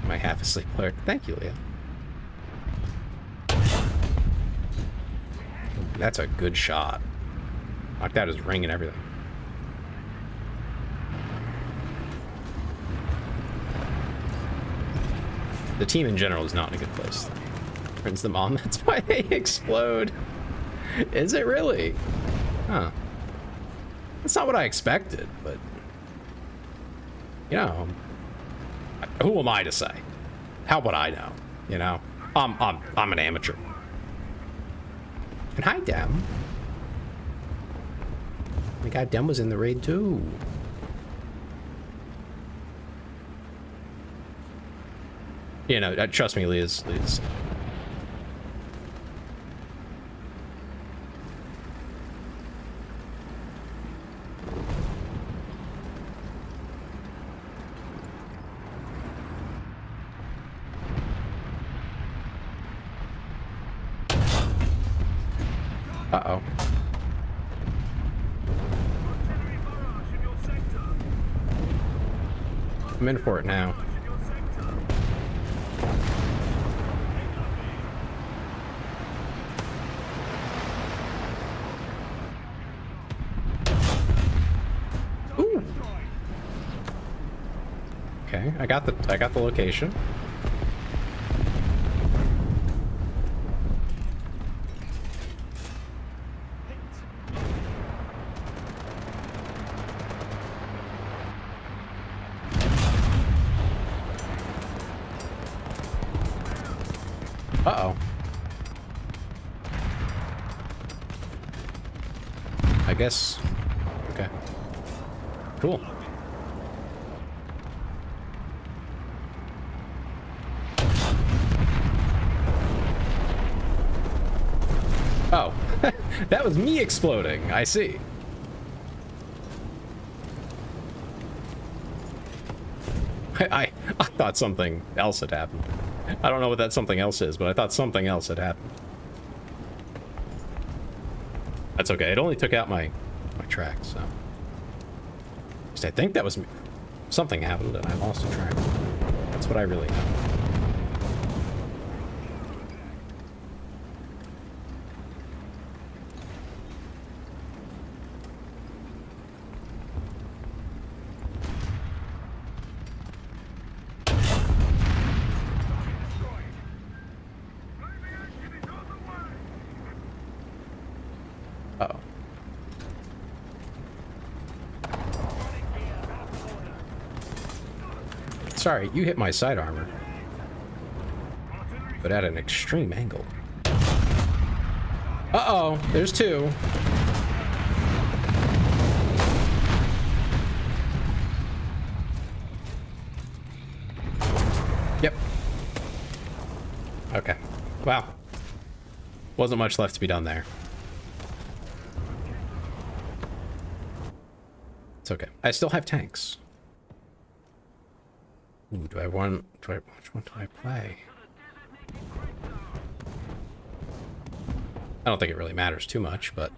My half asleep player. Thank you, Leah. That's a good shot. Knocked out his ring and everything. The team in general is not in a good place. Turns them on, that's why they explode. Is it really? Huh. That's not what I expected, but... You know... Who am I to say? How would I know? You know? I'm an amateur. And hi, Dem. Oh my god, Dem was in the raid too. You know, trust me, Leah's. Uh-oh. Artillery barrage in your sector. I'm in for it now. Barrage in your sector. Ooh. Okay, I got the location. Uh-oh. I guess. Okay. Cool. Oh. That was me exploding. I see. I thought something else had happened. I don't know what that something else is, but I thought something else had happened. That's okay. It only took out my track, so. At least I think that was me. Something happened and I lost the track. That's what I really know. Uh-oh. Sorry, you hit my side armor. But at an extreme angle. Uh-oh, there's two. Yep. Okay. Wow. Wasn't much left to be done there. It's okay. I still have tanks. Ooh, which one do I play? I don't think it really matters too much, but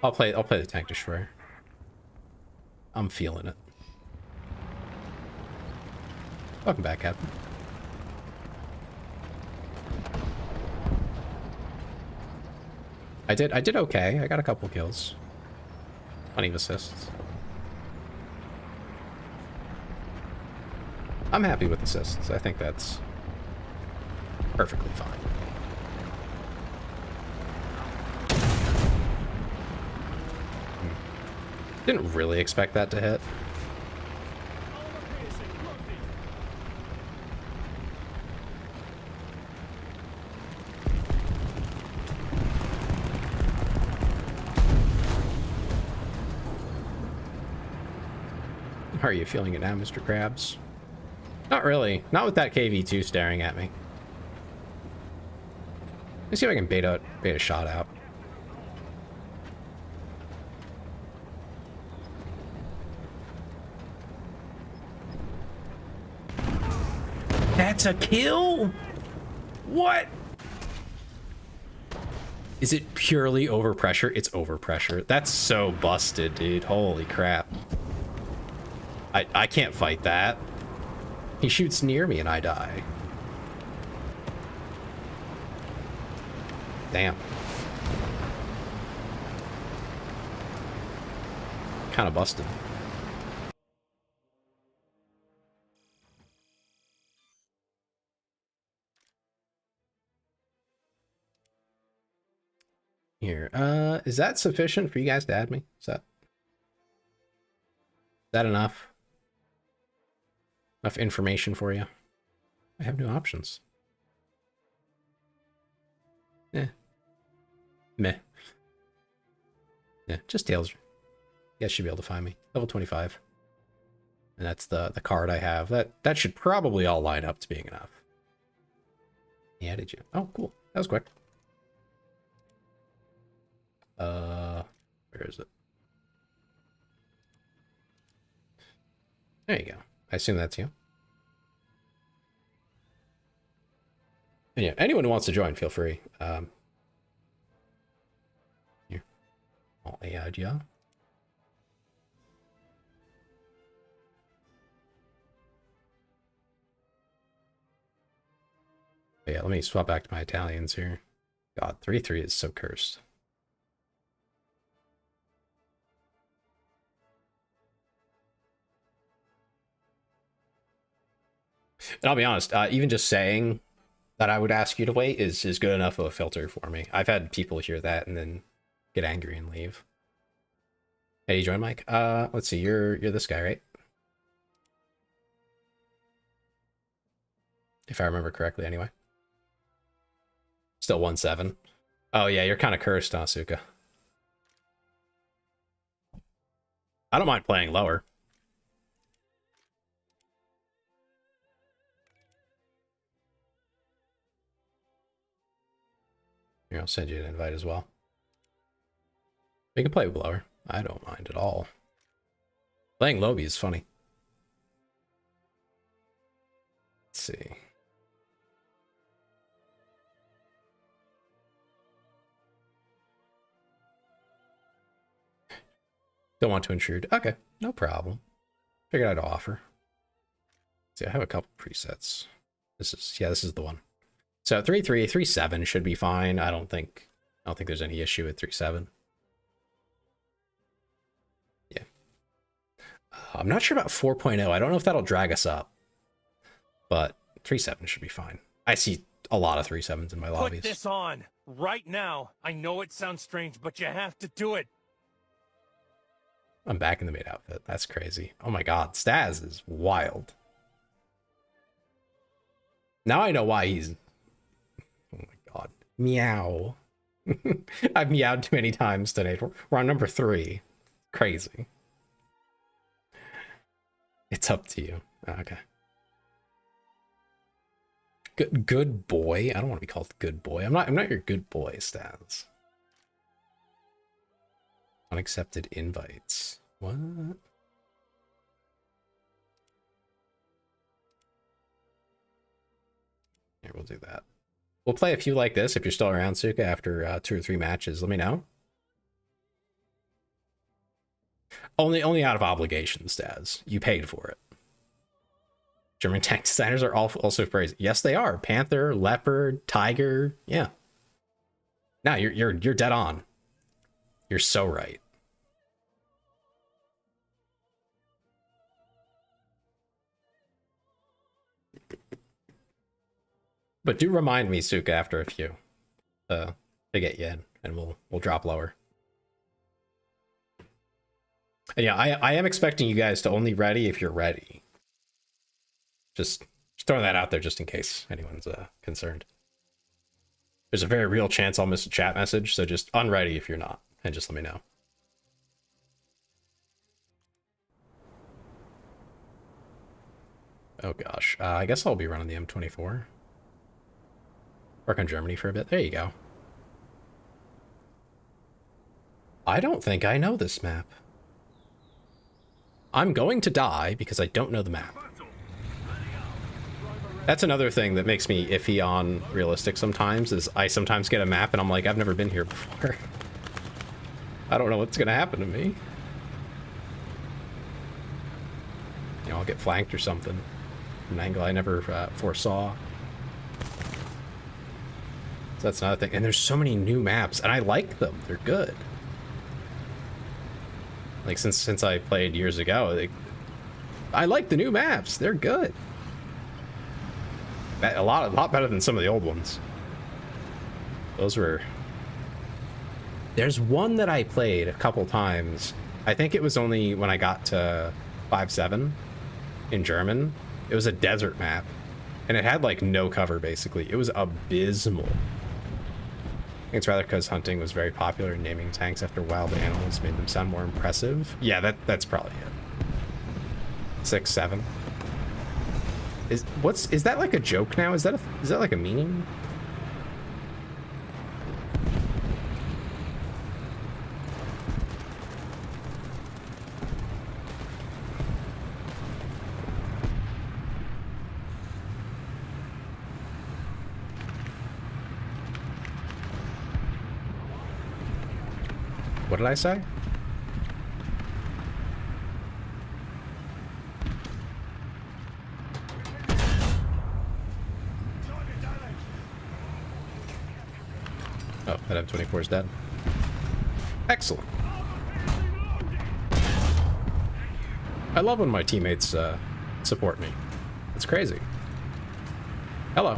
I'll play the tank destroyer. I'm feeling it. Welcome back, Captain. I did okay. I got a couple kills. Plenty of assists. I'm happy with assists. I think that's perfectly fine. Didn't really expect that to hit. How are you feeling it now, Mr. Krabs? Not really. Not with that KV-2 staring at me. Let me see if I can bait a shot out. That's a kill? What? Is it purely overpressure? It's overpressure. That's so busted, dude. Holy crap. I can't fight that. He shoots near me and I die. Damn. Kind of busted. Here, is that sufficient for you guys to add me? Is that enough? Enough information for you? I have new options. Eh. Meh. Yeah, just Tails. You guys should be able to find me. Level 25. And that's the card I have. That should probably all line up to being enough. Yeah, did you? Oh, cool. That was quick. Where is it? There you go. I assume that's you. And yeah, anyone who wants to join, feel free. Here. I'll add ya. Yeah, let me swap back to my Italians here. God, 3-3 is so cursed. And I'll be honest, even just saying that I would ask you to wait is good enough of a filter for me. I've had people hear that and then get angry and leave. Hey, you join, Mike? Let's see, you're this guy, right? If I remember correctly, anyway. Still 1-7. Oh yeah, you're kind of cursed, Asuka. I don't mind playing lower. Here, I'll send you an invite as well. We can play with lower. I don't mind at all. Playing Lobby is funny. Let's see. Don't want to intrude. Okay, no problem. Figured I'd offer. See, I have a couple presets. This is the one. So 3-3, 3-7 should be fine. I don't think there's any issue with 3-7. Yeah. I'm not sure about 4.0. I don't know if that'll drag us up. But 3-7 should be fine. I see a lot of 3-7s in my lobbies. Put this on right now. I know it sounds strange, but you have to do it. I'm back in the maid outfit. That's crazy. Oh my god, Staz is wild. Now I know why he's... Oh my god. Meow. I've meowed too many times today. We're on number 3. Crazy. It's up to you. Okay. Good boy? I don't want to be called good boy. I'm not your good boy, Staz. Unaccepted invites. What? Here, we'll do that. We'll play a few like this if you're still around, Suka, after 2 or 3 matches. Let me know. Only out of obligation, Staz. You paid for it. German tank designers are also crazy. Yes, they are. Panther, leopard, tiger. Yeah. No, you're dead on. You're so right. But do remind me, Suka, after a few, to get you in, and we'll drop lower. And yeah, I am expecting you guys to only ready if you're ready. Just throwing that out there just in case anyone's concerned. There's a very real chance I'll miss a chat message, so just unready if you're not, and just let me know. Oh gosh, I guess I'll be running the M24. Work on Germany for a bit. There you go. I don't think I know this map. I'm going to die because I don't know the map. That's another thing that makes me iffy on realistic sometimes, is I sometimes get a map and I'm like, I've never been here before. I don't know what's gonna happen to me. You know, I'll get flanked or something. An angle I never foresaw. So that's another thing. And there's so many new maps, and I like them. They're good. Like, since I played years ago, I like the new maps. They're good. A lot better than some of the old ones. Those were... There's one that I played a couple times. I think it was only when I got to 5.7 in German. It was a desert map, and it had like no cover basically. It was abysmal. I think it's rather because hunting was very popular and naming tanks after wild animals made them sound more impressive. Yeah, that's probably it. 6.7. Is that like a joke now? Is that like a meaning? What did I say? Oh, that M24 is dead. Excellent. I love when my teammates support me. It's crazy. Hello.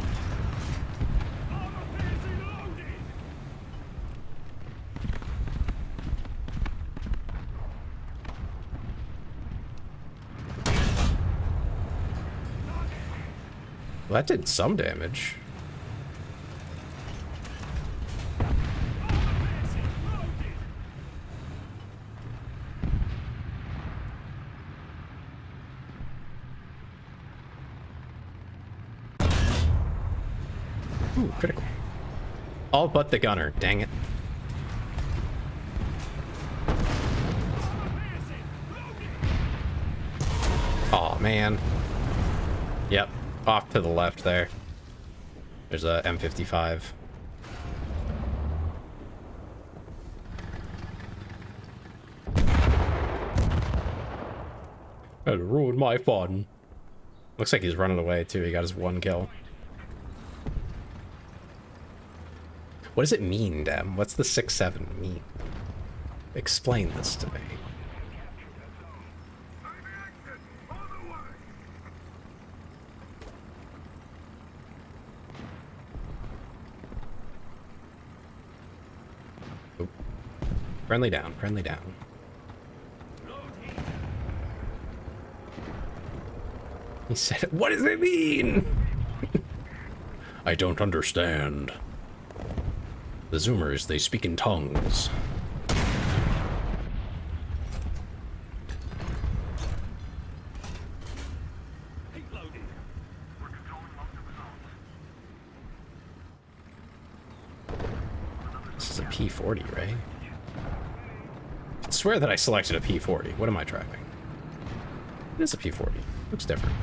Well, that did some damage. Ooh, critical. All but the gunner, dang it. Aw, man. Yep, off to the left there. There's a M55. That ruined my fun. Looks like he's running away too. He got his one kill. What does it mean, Dem? What's the 6.7 mean? Explain this to me. Oop. Friendly down, friendly down. He said, what does it mean? I don't understand. The Zoomers, they speak in tongues. This is a P40, right? I swear that I selected a P40. What am I driving? It is a P40. Looks different.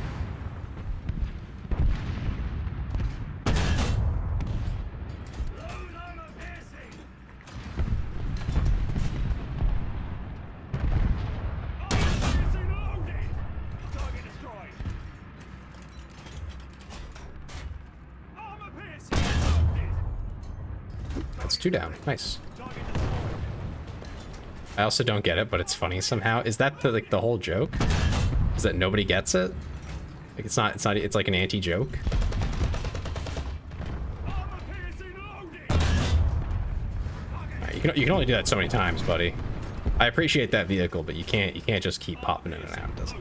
That's 2 down. Nice. I also don't get it, but it's funny somehow. Is that the whole joke? Is that nobody gets it? Like it's not, it's like an anti-joke. Right, you can only do that so many times, buddy. I appreciate that vehicle, but you can't just keep popping in and out, does it?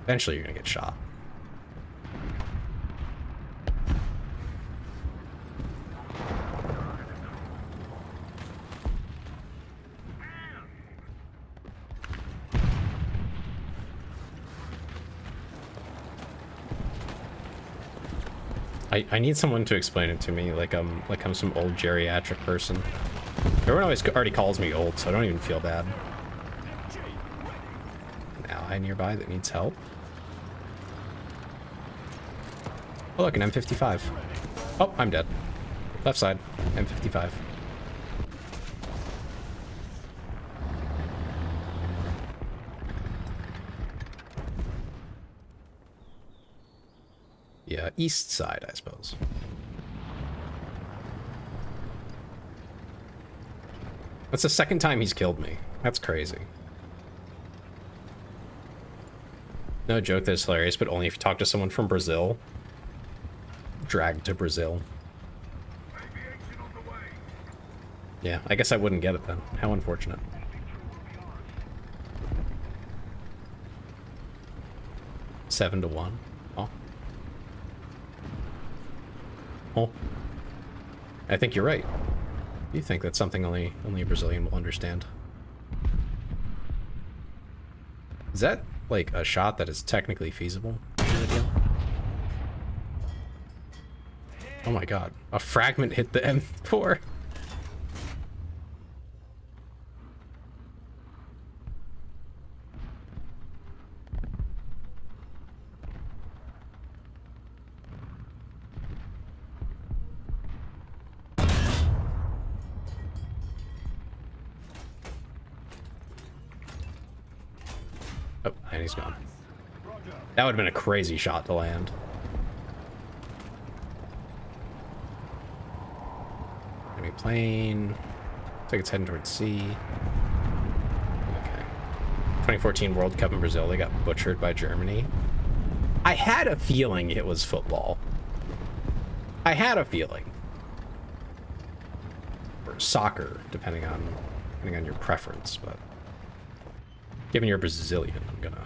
Eventually you're gonna get shot. I need someone to explain it to me, like I'm some old geriatric person. Everyone already calls me old, so I don't even feel bad. An ally nearby that needs help. Oh, look, an M55. Oh, I'm dead. Left side, M55. Yeah, east side, I suppose. That's the second time he's killed me. That's crazy. No joke, that's hilarious, but only if you talk to someone from Brazil. Dragged to Brazil. Aviation on the way. Yeah, I guess I wouldn't get it then. How unfortunate. Victory will be ours. 7-1. Oh. Oh. I think you're right. You think that's something only a Brazilian will understand. Is that like a shot that is technically feasible? Oh my god. A fragment hit the M4. Oh, and he's gone. That would have been a crazy shot to land. Enemy plane. Looks like it's heading towards C. Okay. 2014 World Cup in Brazil. They got butchered by Germany. I had a feeling it was football. I had a feeling. Or soccer, depending on your preference, but given you're Brazilian, I'm gonna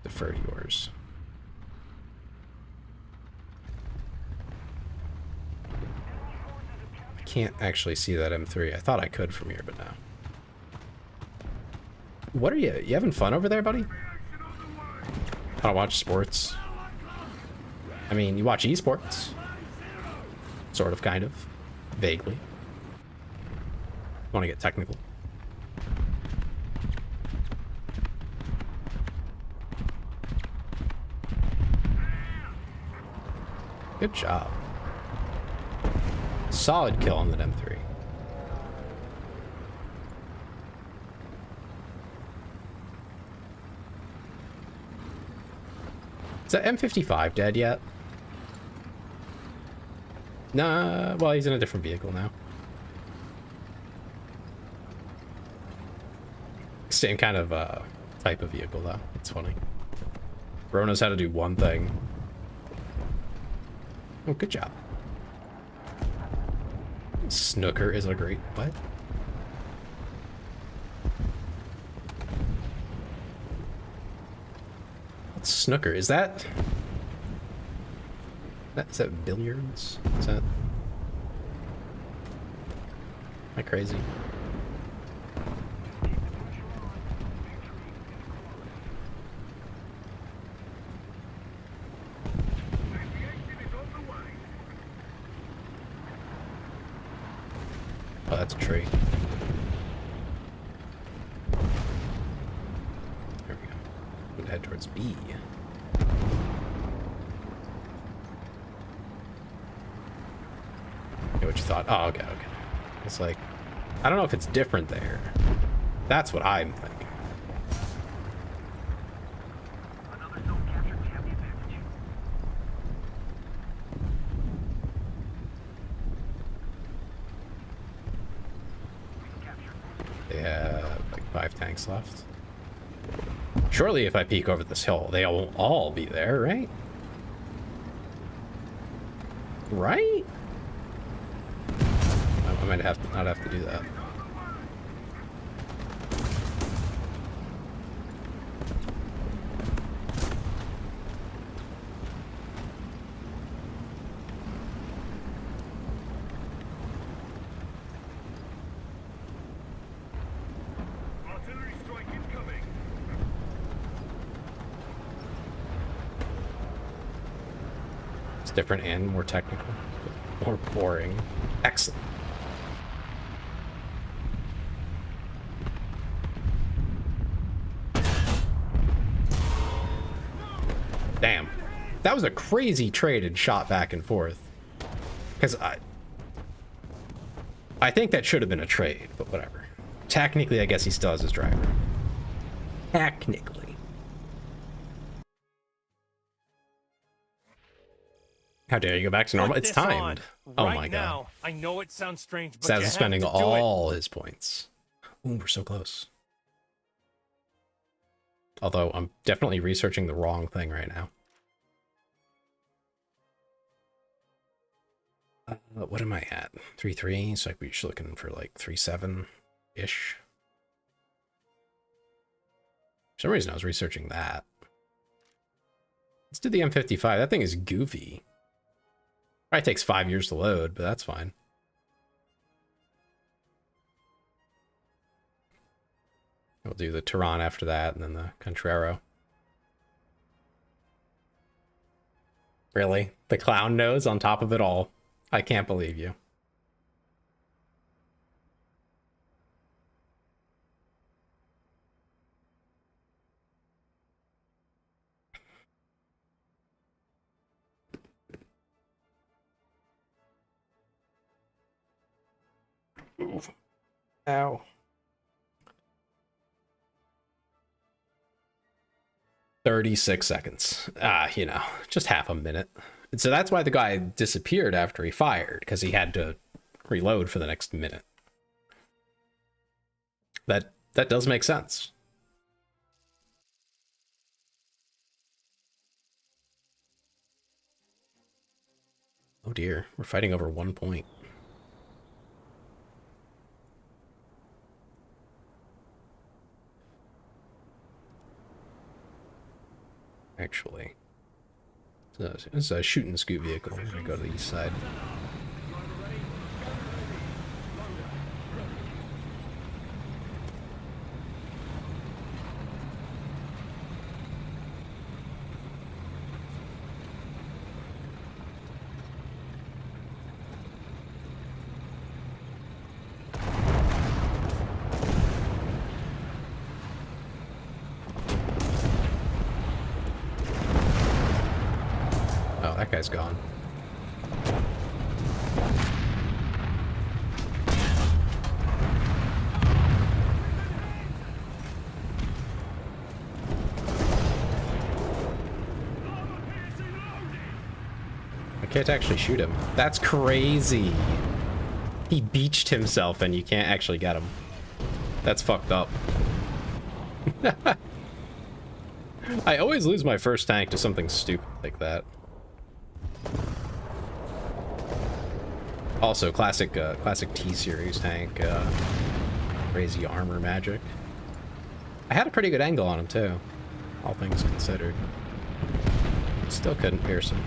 defer to yours. I can't actually see that M3. I thought I could from here, but no. What are you? You having fun over there, buddy? I don't watch sports. I mean, you watch esports. Sort of, kind of. Vaguely. Want to get technical. Good job. Solid kill on that M3. Is that M55 dead yet? Nah, well, he's in a different vehicle now. Same kind of type of vehicle, though. It's funny. Bro knows how to do one thing. Oh, good job. Snooker is a great... What? What's snooker? Is that... Is that billiards? Is that... Am I crazy? Oh, that's a tree. There we go. We'll head towards B. Okay, what you thought? Oh, okay, okay. It's like, I don't know if it's different there. That's what I'm thinking. Another zone captured. We have the advantage. They have like 5 tanks left. Surely if I peek over this hill, they won't all be there, right? Right? I might have to not have to do that. Artillery strike incoming. It's different and more technical, more boring. Excellent. Damn. That was a crazy traded shot back and forth. Because I think that should have been a trade, but whatever. Technically, I guess he still has his driver. Technically. How dare you go back to normal? Put It's this timed. on. Oh Right my god. now. I know it sounds strange, but Saz you is have spending to do all his points. Ooh, we're so close. Although I'm definitely researching the wrong thing right now. What am I at? 3.3, so we should looking for like 3.7-ish. For some reason I was researching that. Let's do the M55. That thing is goofy. Probably takes 5 years to load, but that's fine. We'll do the Tehran after that, and then the Contraro. Really? The clown nose on top of it all? I can't believe you. Oof. Ow. "36 seconds. You know, just half a minute. And so that's why the guy disappeared after he fired, because he had to reload for the next minute. That does make sense. Oh dear, we're fighting over 1 point. Actually, it's a shoot and scoot vehicle. We're gonna go to the east side. Oh, that guy's gone. I can't actually shoot him. That's crazy. He beached himself and you can't actually get him. That's fucked up. I always lose my first tank to something stupid like that. Also, classic T-Series tank, crazy armor magic. I had a pretty good angle on him too, all things considered. Still couldn't pierce him.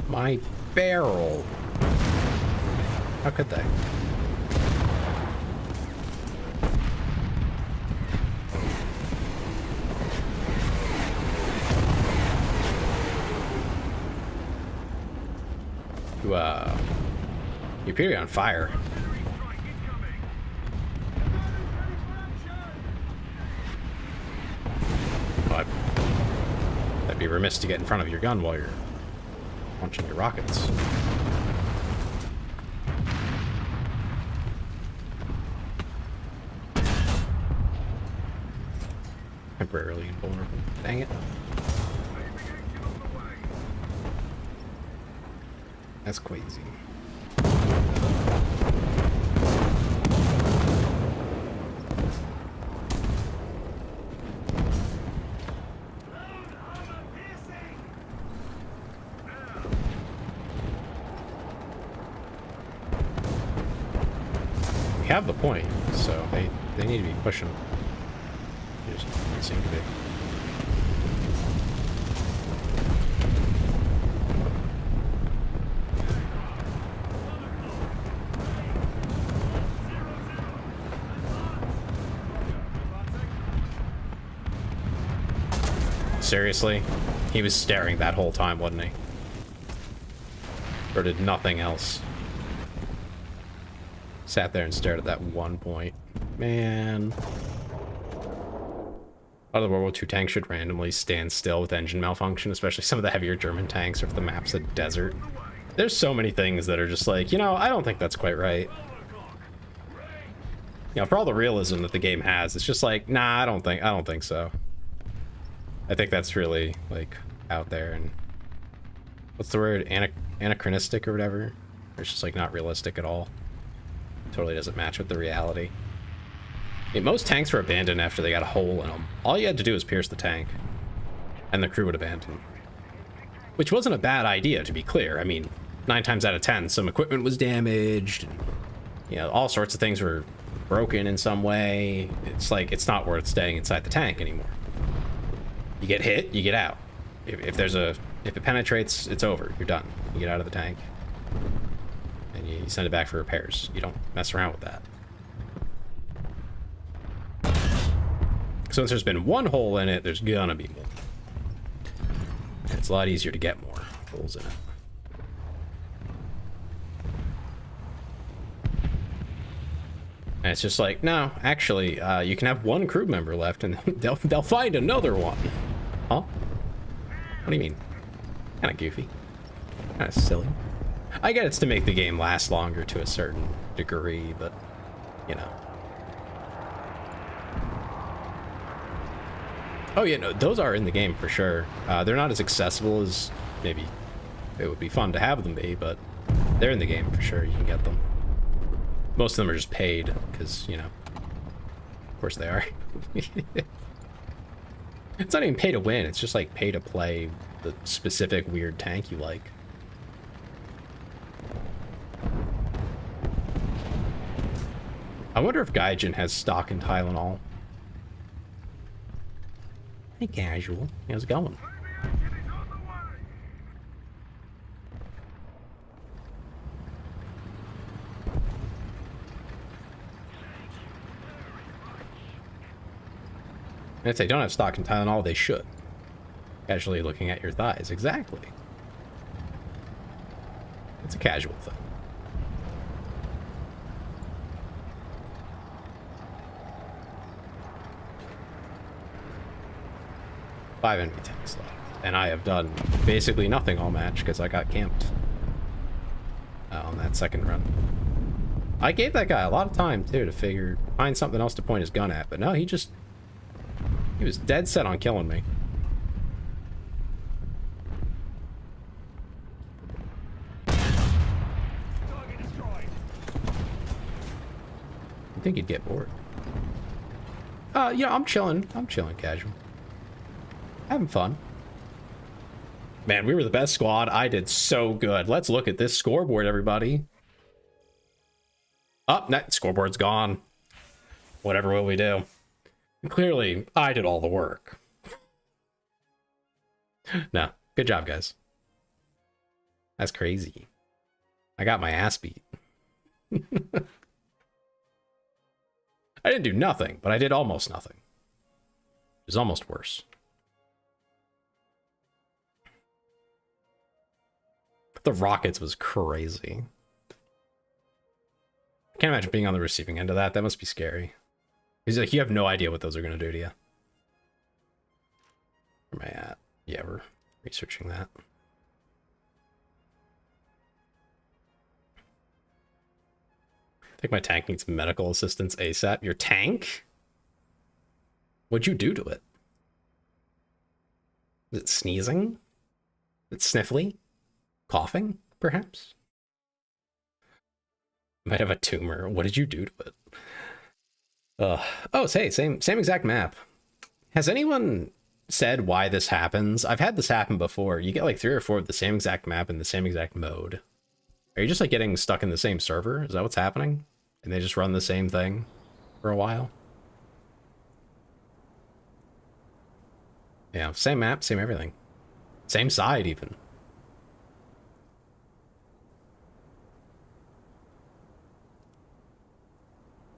My barrel. How could they? You appear to be on fire. But that'd be remiss to get in front of your gun while you're launching your rockets. Temporarily invulnerable. Dang it. That's crazy. We have the point, so they need to be pushing. Just don't seem to be. Seriously? He was staring that whole time, wasn't he? Or did nothing else? Sat there and stared at that one point. Man. Other World War II tanks should randomly stand still with engine malfunction, especially some of the heavier German tanks or if the map's a desert. There's so many things that are just like, you know, I don't think that's quite right. You know, for all the realism that the game has, it's just like, nah, I don't think so. I think that's really, like, out there and... What's the word? Anachronistic or whatever? It's just, like, not realistic at all. Totally doesn't match with the reality. Yeah, most tanks were abandoned after they got a hole in them. All you had to do was pierce the tank. And the crew would abandon. Which wasn't a bad idea, to be clear. I mean, 9 times out of 10, some equipment was damaged. And, you know, all sorts of things were broken in some way. It's like, it's not worth staying inside the tank anymore. You get hit, you get out. If it penetrates, it's over. You're done. You get out of the tank. And you send it back for repairs. You don't mess around with that. Since there's been one hole in it, there's gonna be more. It's a lot easier to get more holes in it. And it's just like, no, actually, you can have one crew member left and they'll find another one. Huh? What do you mean? Kind of goofy. Kind of silly. I get it's to make the game last longer to a certain degree, but, you know. Oh yeah, no, those are in the game for sure. They're not as accessible as maybe it would be fun to have them be, but they're in the game for sure. You can get them. Most of them are just paid, because, you know, of course they are. It's not even pay to win, it's just like pay to play the specific weird tank you like. I wonder if Gaijin has stock in Tylenol. Hey, casual. How's it going? And if they don't have stock in Tylenol, they should. Casually looking at your thighs. Exactly. It's a casual thing. Five enemy tanks left. And I have done basically nothing all match because I got camped on that second run. I gave that guy a lot of time too to find something else to point his gun at, but no, he was dead set on killing me. I think he'd get bored. Yeah, I'm chilling. I'm chilling casual. Having fun. Man, we were the best squad. I did so good. Let's look at this scoreboard, everybody. Oh, that scoreboard's gone. Whatever will we do? Clearly, I did all the work. No, good job, guys. That's crazy. I got my ass beat. I didn't do nothing, but I did almost nothing. It was almost worse. The rockets was crazy. Can't imagine being on the receiving end of that. That must be scary. He's like, you have no idea what those are going to do to you. Where am I at? Yeah, we're researching that. I think my tank needs medical assistance ASAP. Your tank? What'd you do to it? Is it sneezing? Is it sniffly? Coughing, perhaps? Might have a tumor. What did you do to it? Oh, hey, same exact map. Has anyone said why this happens? I've had this happen before. You get like 3 or 4 of the same exact map in the same exact mode. Are you just like getting stuck in the same server? Is that what's happening? And they just run the same thing for a while? Yeah, same map, same everything. Same side, even.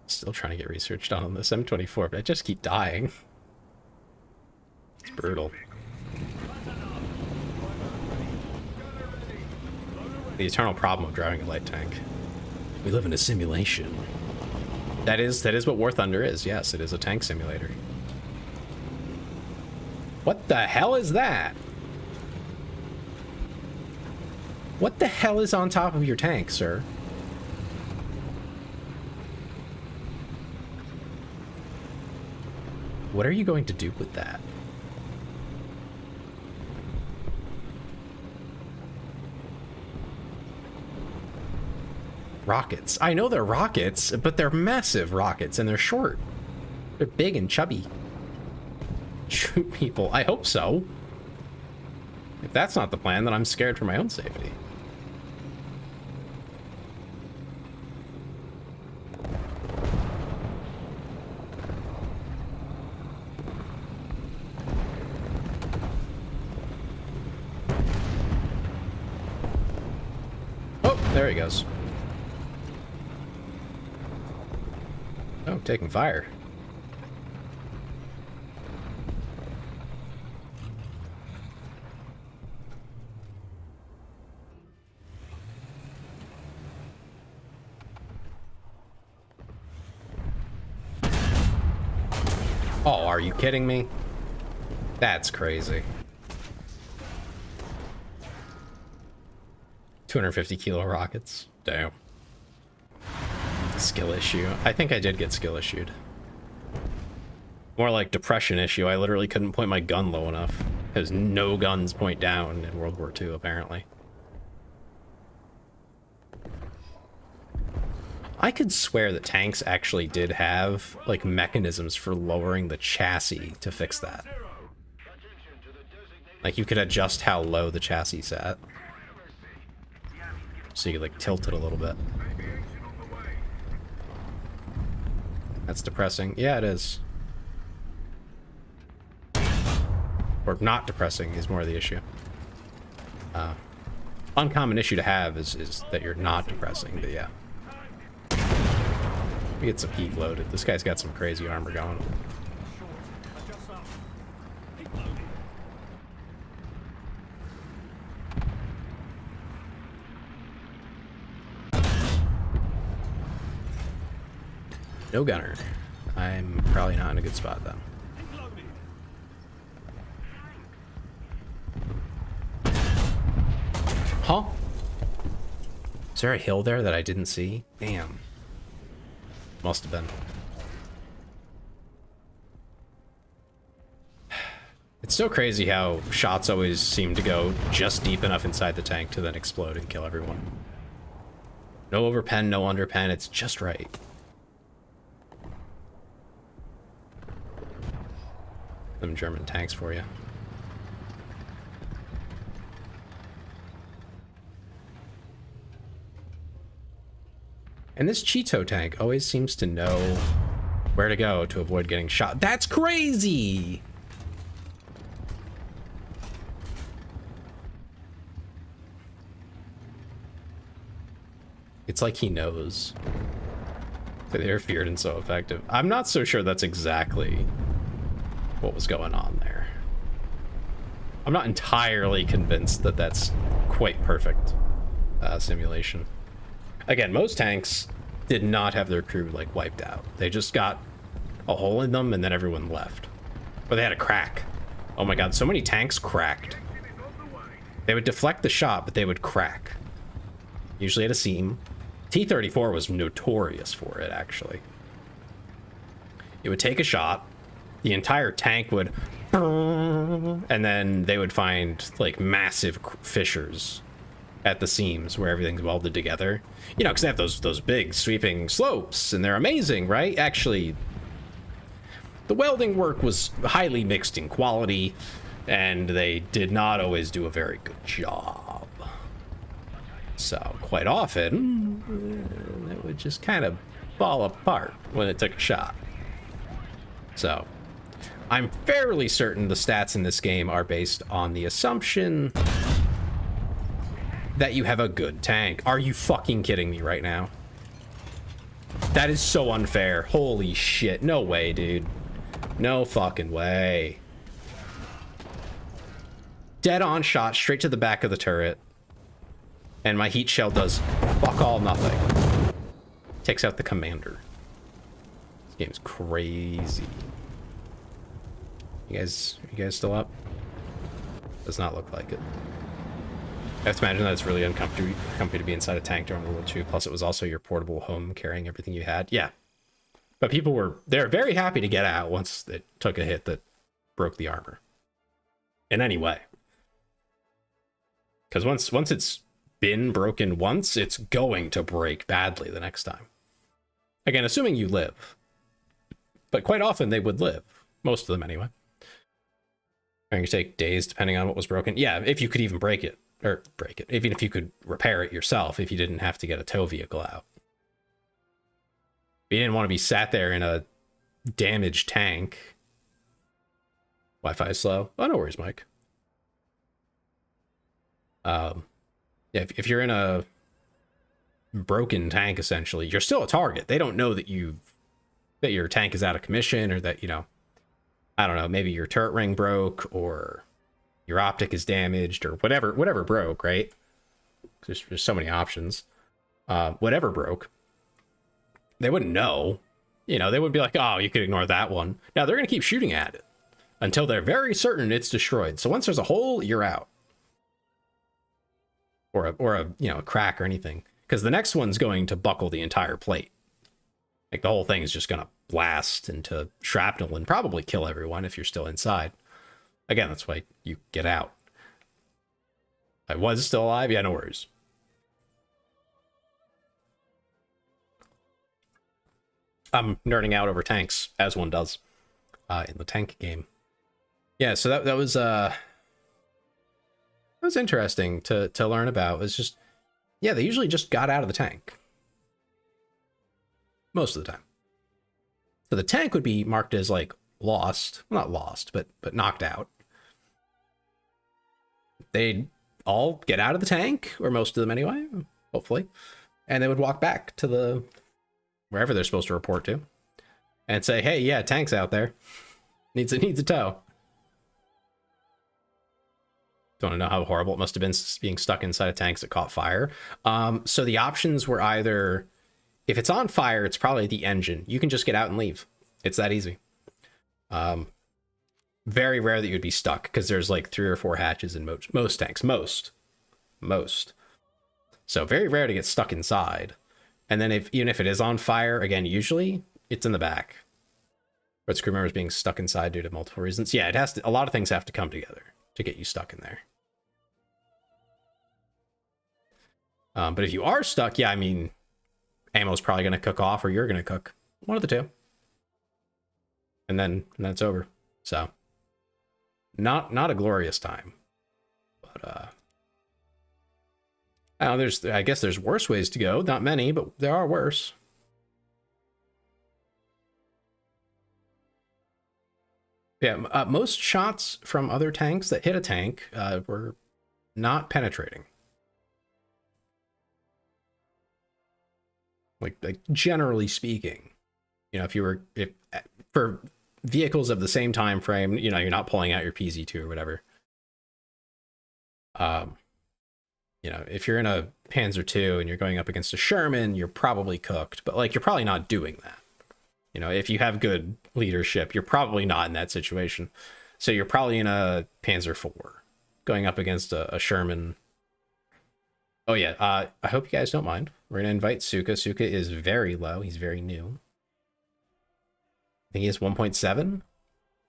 Still trying to get research done on this M24, but I just keep dying. It's brutal. The eternal problem of driving a light tank. We live in a simulation. That is what War Thunder is. Yes, it is a tank simulator. What the hell is that? What the hell is on top of your tank, sir? What are you going to do with that? Rockets. I know they're rockets, but they're massive rockets and they're short. They're big and chubby. Shoot people. I hope so. If that's not the plan, then I'm scared for my own safety. Oh, there he goes. Oh, taking fire. Oh, are you kidding me? That's crazy. 250 kilo rockets. Damn. Skill issue. I think I did get skill issued. More like depression issue. I literally couldn't point my gun low enough. Because no guns point down in World War II, apparently. I could swear that tanks actually did have, like, mechanisms for lowering the chassis to fix that. Like, you could adjust how low the chassis sat. So you could, like, tilt it a little bit. That's depressing. Yeah, it is. Or not depressing is more the issue. Uncommon issue to have is that you're not depressing, but yeah. Let me get some heat loaded. This guy's got some crazy armor going. No gunner. I'm probably not in a good spot then. Huh? Is there a hill there that I didn't see? Damn. Must have been. It's so crazy how shots always seem to go just deep enough inside the tank to then explode and kill everyone. No overpen, no underpen, it's just right. Them German tanks for you. And this Cheeto tank always seems to know where to go to avoid getting shot. That's crazy! It's like he knows. They're feared and so effective. I'm not so sure that's exactly what was going on there. I'm not entirely convinced that that's quite perfect simulation. Again, most tanks did not have their crew like wiped out. They just got a hole in them and then everyone left. Or they had a crack. Oh my god, so many tanks cracked. They would deflect the shot, but they would crack. Usually at a seam. T-34 was notorious for it, actually. It would take a shot, the entire tank would, and then they would find like massive fissures at the seams where everything's welded together. You know, because they have those big sweeping slopes, and they're amazing, right? Actually, the welding work was highly mixed in quality, and they did not always do a very good job. So, quite often, it would just kind of fall apart when it took a shot. So, I'm fairly certain the stats in this game are based on the assumption that you have a good tank. Are you fucking kidding me right now? That is so unfair. Holy shit. No way, dude. No fucking way. Dead on shot straight to the back of the turret. And my heat shell does fuck all nothing. Takes out the commander. This game is crazy. You guys still up? Does not look like it. I have to imagine that it's really uncomfortable to be inside a tank during World War II. Plus, it was also your portable home carrying everything you had. Yeah. But they're very happy to get out once it took a hit that broke the armor. In any way. Because once it's been broken once, it's going to break badly the next time. Again, assuming you live. But quite often they would live. Most of them anyway. It could take days depending on what was broken. Yeah, if you could even break it. Or break it. Even if you could repair it yourself, if you didn't have to get a tow vehicle out. But you didn't want to be sat there in a damaged tank. Wi-Fi is slow. Oh, no worries, Mike. Yeah, if you're in a broken tank, essentially, you're still a target. They don't know that your tank is out of commission, or that, I don't know, maybe your turret ring broke, or your optic is damaged, or whatever broke, right? There's so many options. Whatever broke, they wouldn't know. They would be like, oh, you could ignore that one. Now they're going to keep shooting at it until they're very certain it's destroyed. So once there's a hole, you're out. Or a crack or anything. Because the next one's going to buckle the entire plate. Like, the whole thing is just going to blast into shrapnel and probably kill everyone if you're still inside. Again, that's why you get out. I was still alive? Yeah, no worries. I'm nerding out over tanks, as one does, in the tank game. Yeah, so that was interesting to learn about. It's just, yeah, they usually just got out of the tank. Most of the time. So the tank would be marked as, like, lost. Well, not lost, but knocked out. They'd all get out of the tank, or most of them anyway, hopefully. And they would walk back to wherever they're supposed to report to. And say, hey, yeah, tank's out there. Needs a tow. Don't want to know how horrible it must have been being stuck inside of tanks that caught fire. So the options were either, if it's on fire, it's probably the engine. You can just get out and leave. It's that easy. Very rare that you would be stuck, because there's like 3 or 4 hatches in most tanks. Most. So very rare to get stuck inside. And then even if it is on fire, again, usually it's in the back. But crew members being stuck inside due to multiple reasons. Yeah, a lot of things have to come together to get you stuck in there. But if you are stuck, yeah, I mean, ammo's probably going to cook off, or you're going to cook. One of the two. And then it's over. So, not a glorious time. But, I guess there's worse ways to go. Not many, but there are worse. Yeah, most shots from other tanks that hit a tank were not penetrating. Like generally speaking, if for vehicles of the same time frame, you're not pulling out your PZ2 or whatever. If you're in a Panzer II and you're going up against a Sherman, you're probably cooked, but like, you're probably not doing that. If you have good leadership, you're probably not in that situation. So you're probably in a Panzer IV going up against a Sherman. Oh yeah, I hope you guys don't mind. We're going to invite Suka. Suka is very low. He's very new. I think he has 1.7.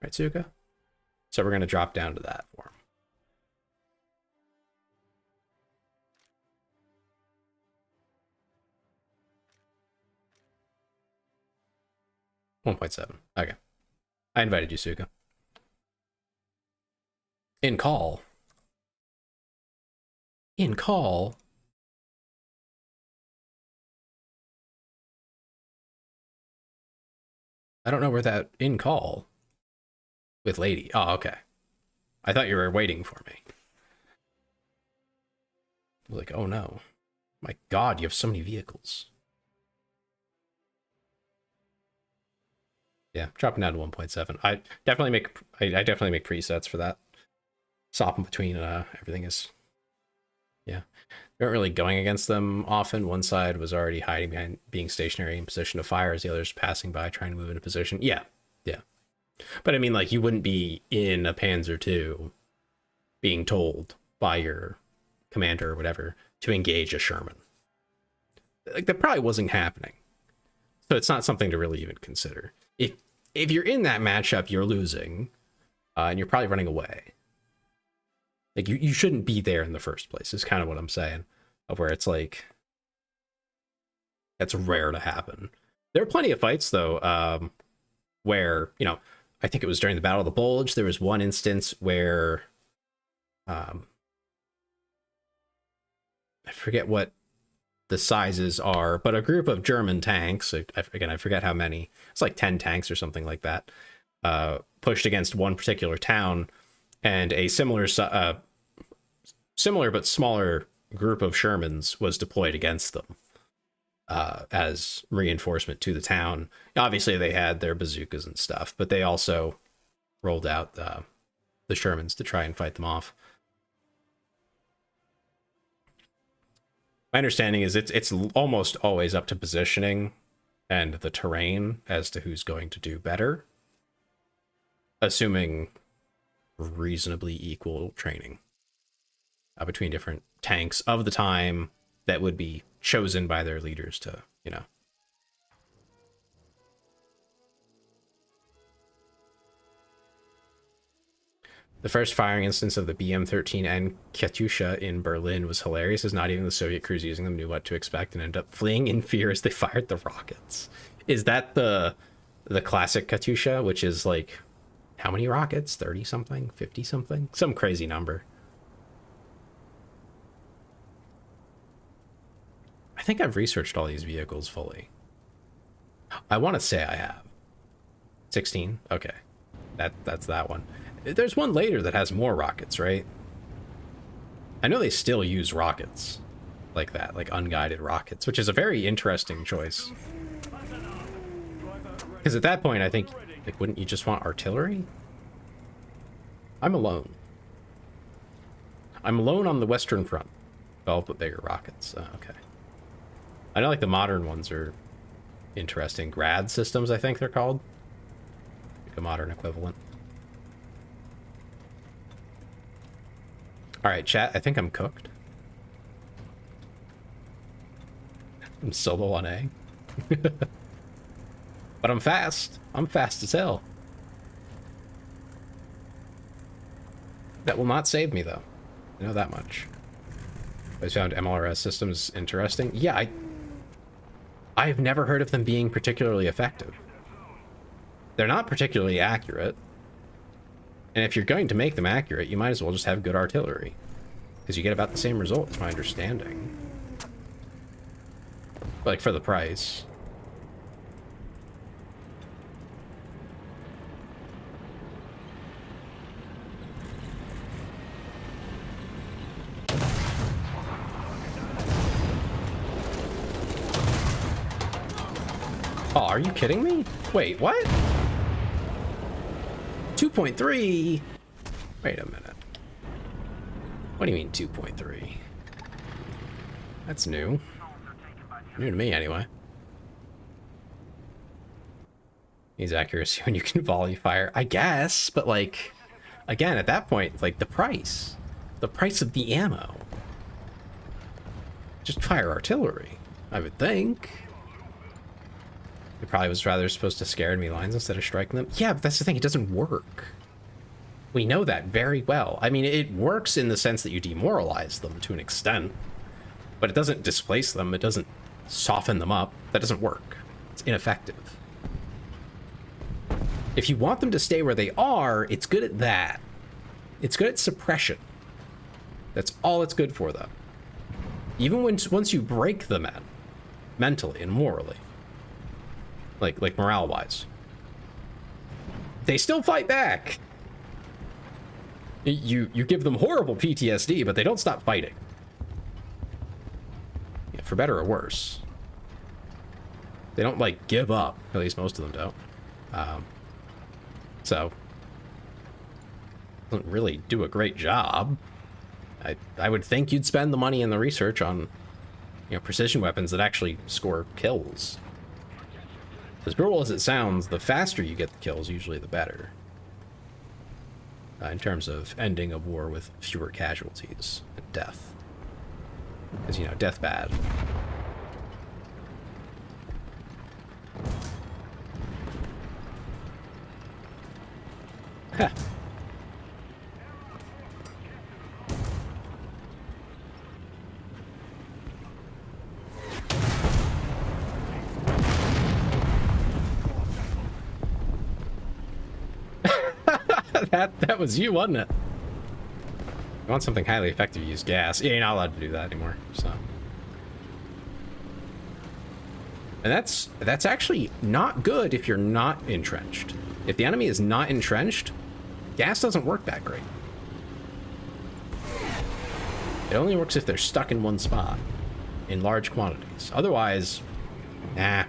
Right, Suka? So we're going to drop down to that for him. 1.7. Okay. I invited you, Suka. In call. I don't know where that in call. With Lady. Oh, okay. I thought you were waiting for me. I was like, oh no. My god, you have so many vehicles. Yeah, dropping down to 1.7. I definitely make presets for that. Swapping between everything is, yeah. We weren't really going against them often. One side was already hiding behind being stationary in position to fire as the other's passing by trying to move into position. Yeah. Yeah. But I mean, like, you wouldn't be in a Panzer II being told by your commander or whatever to engage a Sherman. Like, that probably wasn't happening. So it's not something to really even consider. If you're in that matchup, you're losing, and you're probably running away. Like, you shouldn't be there in the first place, is kind of what I'm saying. Of where it's like, that's rare to happen. There are plenty of fights, though, where, you know, I think it was during the Battle of the Bulge, there was one instance where, I forget what the sizes are, but a group of German tanks, again, I forget how many, it's like 10 tanks or something like that, pushed against one particular town, and a similar but smaller group of Shermans was deployed against them as reinforcement to the town. Obviously, they had their bazookas and stuff, but they also rolled out the Shermans to try and fight them off. My understanding is it's almost always up to positioning and the terrain as to who's going to do better, assuming reasonably equal training between different tanks of the time that would be chosen by their leaders to, you know. The first firing instance of the BM-13N Katyusha in Berlin was hilarious, as not even the Soviet crews using them knew what to expect and ended up fleeing in fear as they fired the rockets. Is that the classic Katyusha, which is like, how many rockets? 30-something? 50-something? Some crazy number. I think I've researched all these vehicles fully. I want to say I have. 16? Okay. That's that one. There's one later that has more rockets, right? I know they still use rockets like that, like unguided rockets, which is a very interesting choice. Because at that point, I think, like, wouldn't you just want artillery? I'm alone. I'm alone on the Western Front. 12 but bigger rockets. Okay. I know, like, the modern ones are interesting. Grad systems, I think they're called. Like a modern equivalent. All right, chat, I think I'm cooked. I'm solo on A. But I'm fast. I'm fast as hell. That will not save me, though. I know that much. I found MLRS systems interesting. Yeah, I've never heard of them being particularly effective. They're not particularly accurate. And if you're going to make them accurate, you might as well just have good artillery. Because you get about the same result, is my understanding. Like, for the price. Oh, are you kidding me? Wait, what? 2.3? Wait a minute. What do you mean 2.3? That's new. New to me, anyway. Needs accuracy when you can volley fire. I guess, but, like, again, at that point, like, the price. The price of the ammo. Just fire artillery, I would think. It probably was rather supposed to scare enemy lines instead of striking them. Yeah, but that's the thing, it doesn't work. We know that very well. I mean, it works in the sense that you demoralize them to an extent, but it doesn't displace them. It doesn't soften them up. That doesn't work. It's ineffective. If you want them to stay where they are, it's good at that. It's good at suppression. That's all it's good for, though. Even once you break them mentally and morally, like morale-wise, they still fight back. You give them horrible PTSD, but they don't stop fighting. Yeah, for better or worse. They don't, like, give up. At least most of them don't. So, doesn't really do a great job. I would think you'd spend the money and the research on, you know, precision weapons that actually score kills. As brutal as it sounds, the faster you get the kills, usually the better. In terms of ending a war with fewer casualties and death. Because, you know, death bad. Huh. That was you, wasn't it? You want something highly effective, use gas. Yeah, you're not allowed to do that anymore, so. And that's actually not good if you're not entrenched. If the enemy is not entrenched, gas doesn't work that great. It only works if they're stuck in one spot in large quantities. Otherwise, nah,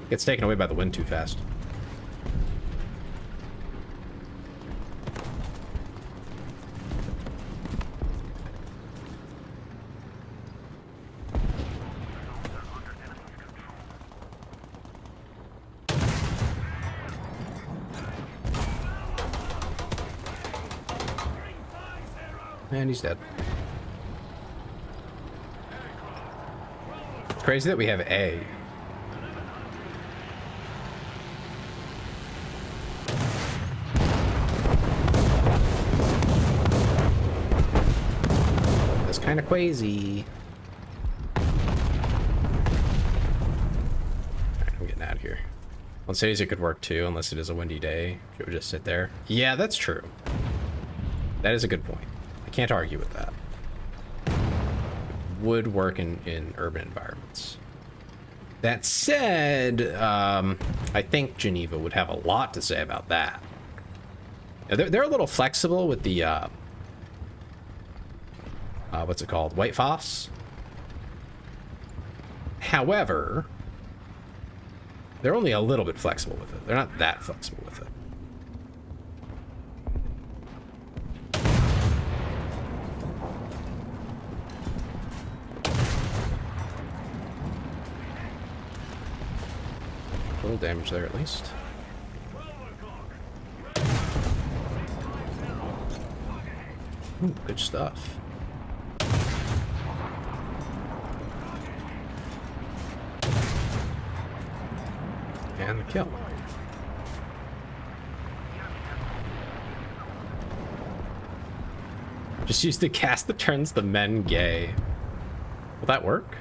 gets taken away by the wind too fast. And he's dead. It's crazy that we have A. That's kind of crazy. Alright, I'm getting out of here. On cities it could work too, unless it is a windy day. It would just sit there. Yeah, that's true. That is a good point. Can't argue with that. It would work in urban environments. That said, I think Geneva would have a lot to say about that. They're a little flexible with the what's it called? White Foss. However, they're only a little bit flexible with it. They're not that flexible with it. Damage there at least. Ooh, good stuff. And the kill. Just use the cast that turns the men gay. Will that work?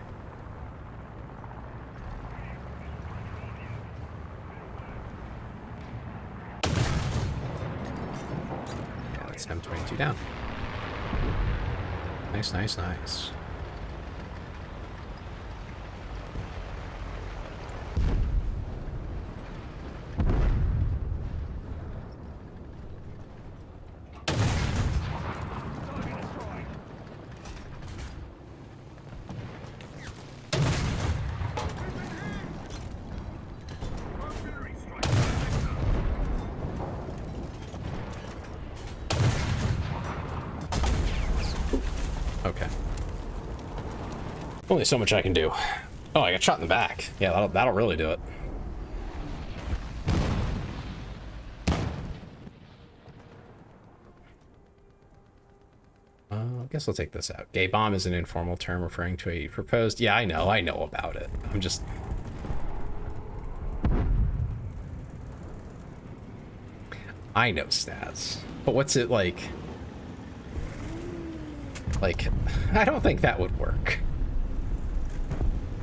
M22 down. Nice, nice, nice. Okay. Only so much I can do. Oh, I got shot in the back. Yeah, that'll really do it. I guess I'll take this out. Gay bomb is an informal term referring to a proposed... Yeah, I know about it. I'm just... I know Stas. But what's it like? Like, I don't think that would work.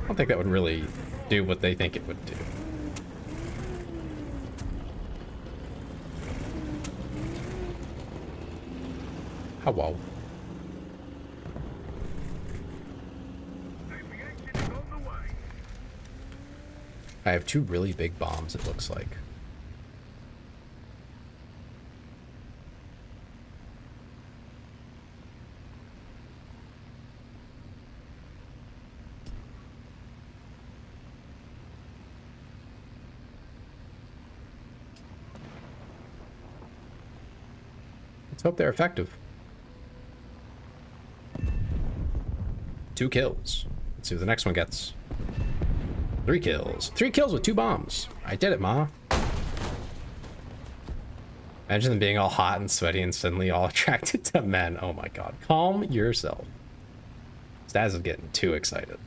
I don't think that would really do what they think it would do. How well? I have two really big bombs, it looks like. Let's hope they're effective. 2 kills. Let's see what the next one gets. 3 kills. 3 kills with 2 bombs. I did it, Ma. Imagine them being all hot and sweaty and suddenly all attracted to men. Oh my god. Calm yourself. Staz is getting too excited.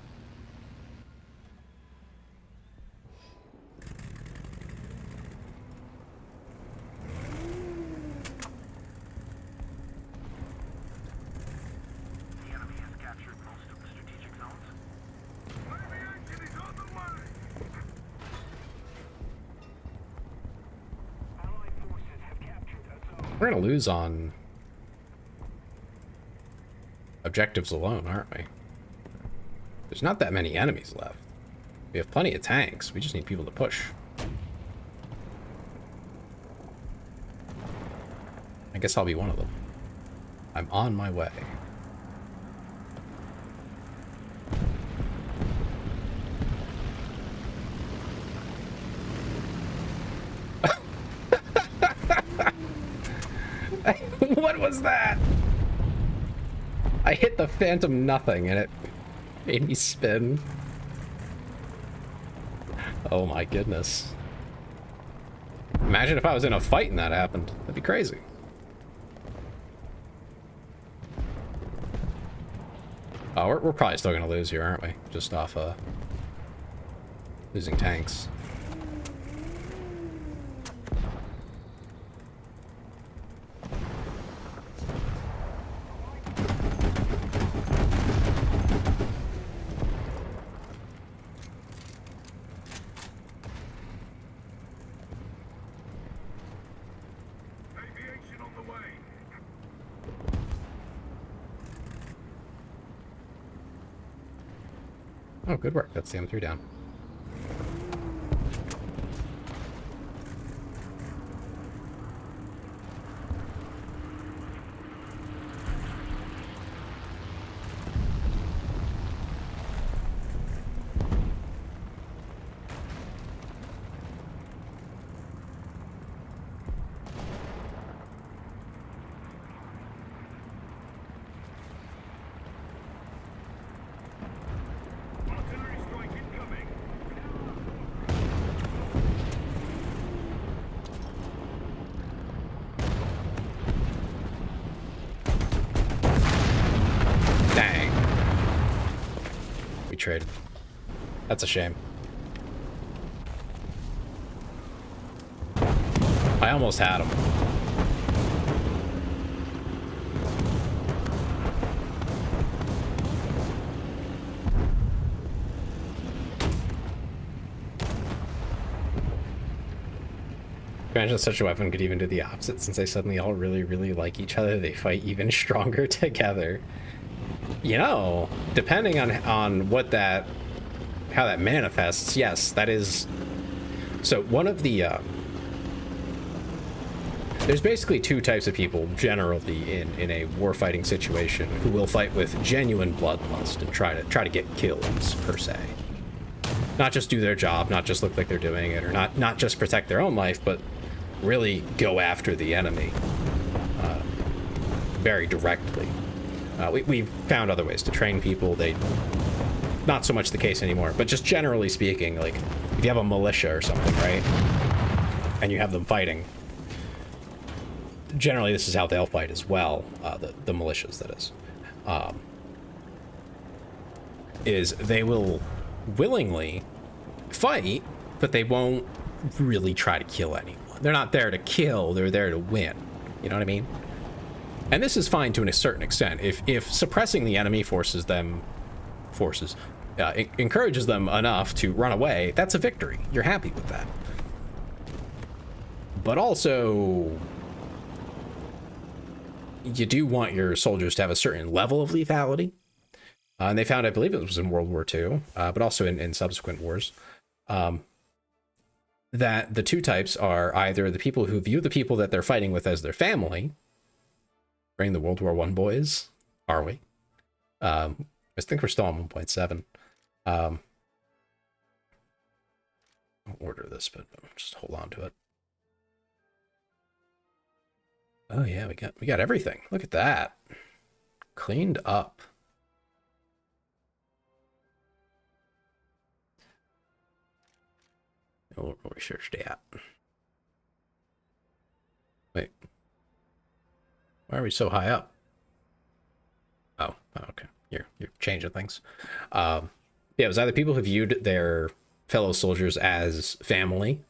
The enemy has captured most of the strategic zones. Aviation is on the way! Allied forces have captured a zone. We're gonna lose on objectives alone, aren't we? There's not that many enemies left. We have plenty of tanks. We just need people to push. I guess I'll be one of them. I'm on my way. What was that? I hit the phantom nothing and it made me spin. Oh my goodness. Imagine if I was in a fight and that happened. That'd be crazy. Oh, we're probably still gonna lose here, aren't we? Just off losing tanks. Aviation on the way! Oh, good work. That's the M3 down. Artillery strike incoming! Dang. We traded. That's a shame. I almost had him. Imagine such a weapon could even do the opposite, since they suddenly all really, really like each other. They fight even stronger together. You know, depending on what that, how that manifests, yes, that is. So one of the, there's basically 2 types of people generally in a warfighting situation who will fight with genuine bloodlust and try to get kills per se. Not just do their job, not just look like they're doing it, or not just protect their own life, but really go after the enemy very directly. We've found other ways to train people. They, not so much the case anymore, but just generally speaking, like if you have a militia or something, right, and you have them fighting, generally this is how they'll fight as well. The militias, that is they will willingly fight, but they won't really try to kill anyone. They're not there to kill, they're there to win. You know what I mean? And this is fine to a certain extent. If suppressing the enemy encourages them enough to run away, that's a victory. You're happy with that. But also, you do want your soldiers to have a certain level of lethality. And they found, I believe it was in World War II, but also in subsequent wars, that the 2 types are either the people who view the people that they're fighting with as their family. Bring the World War I boys, are we? I think we're still on 1.7. I'll order this, but just hold on to Oh yeah, we got everything. Look at that. Cleaned up. We'll research that. Wait. Why are we so high up? Oh, okay. You're changing things. Yeah, it was either people who viewed their fellow soldiers as family.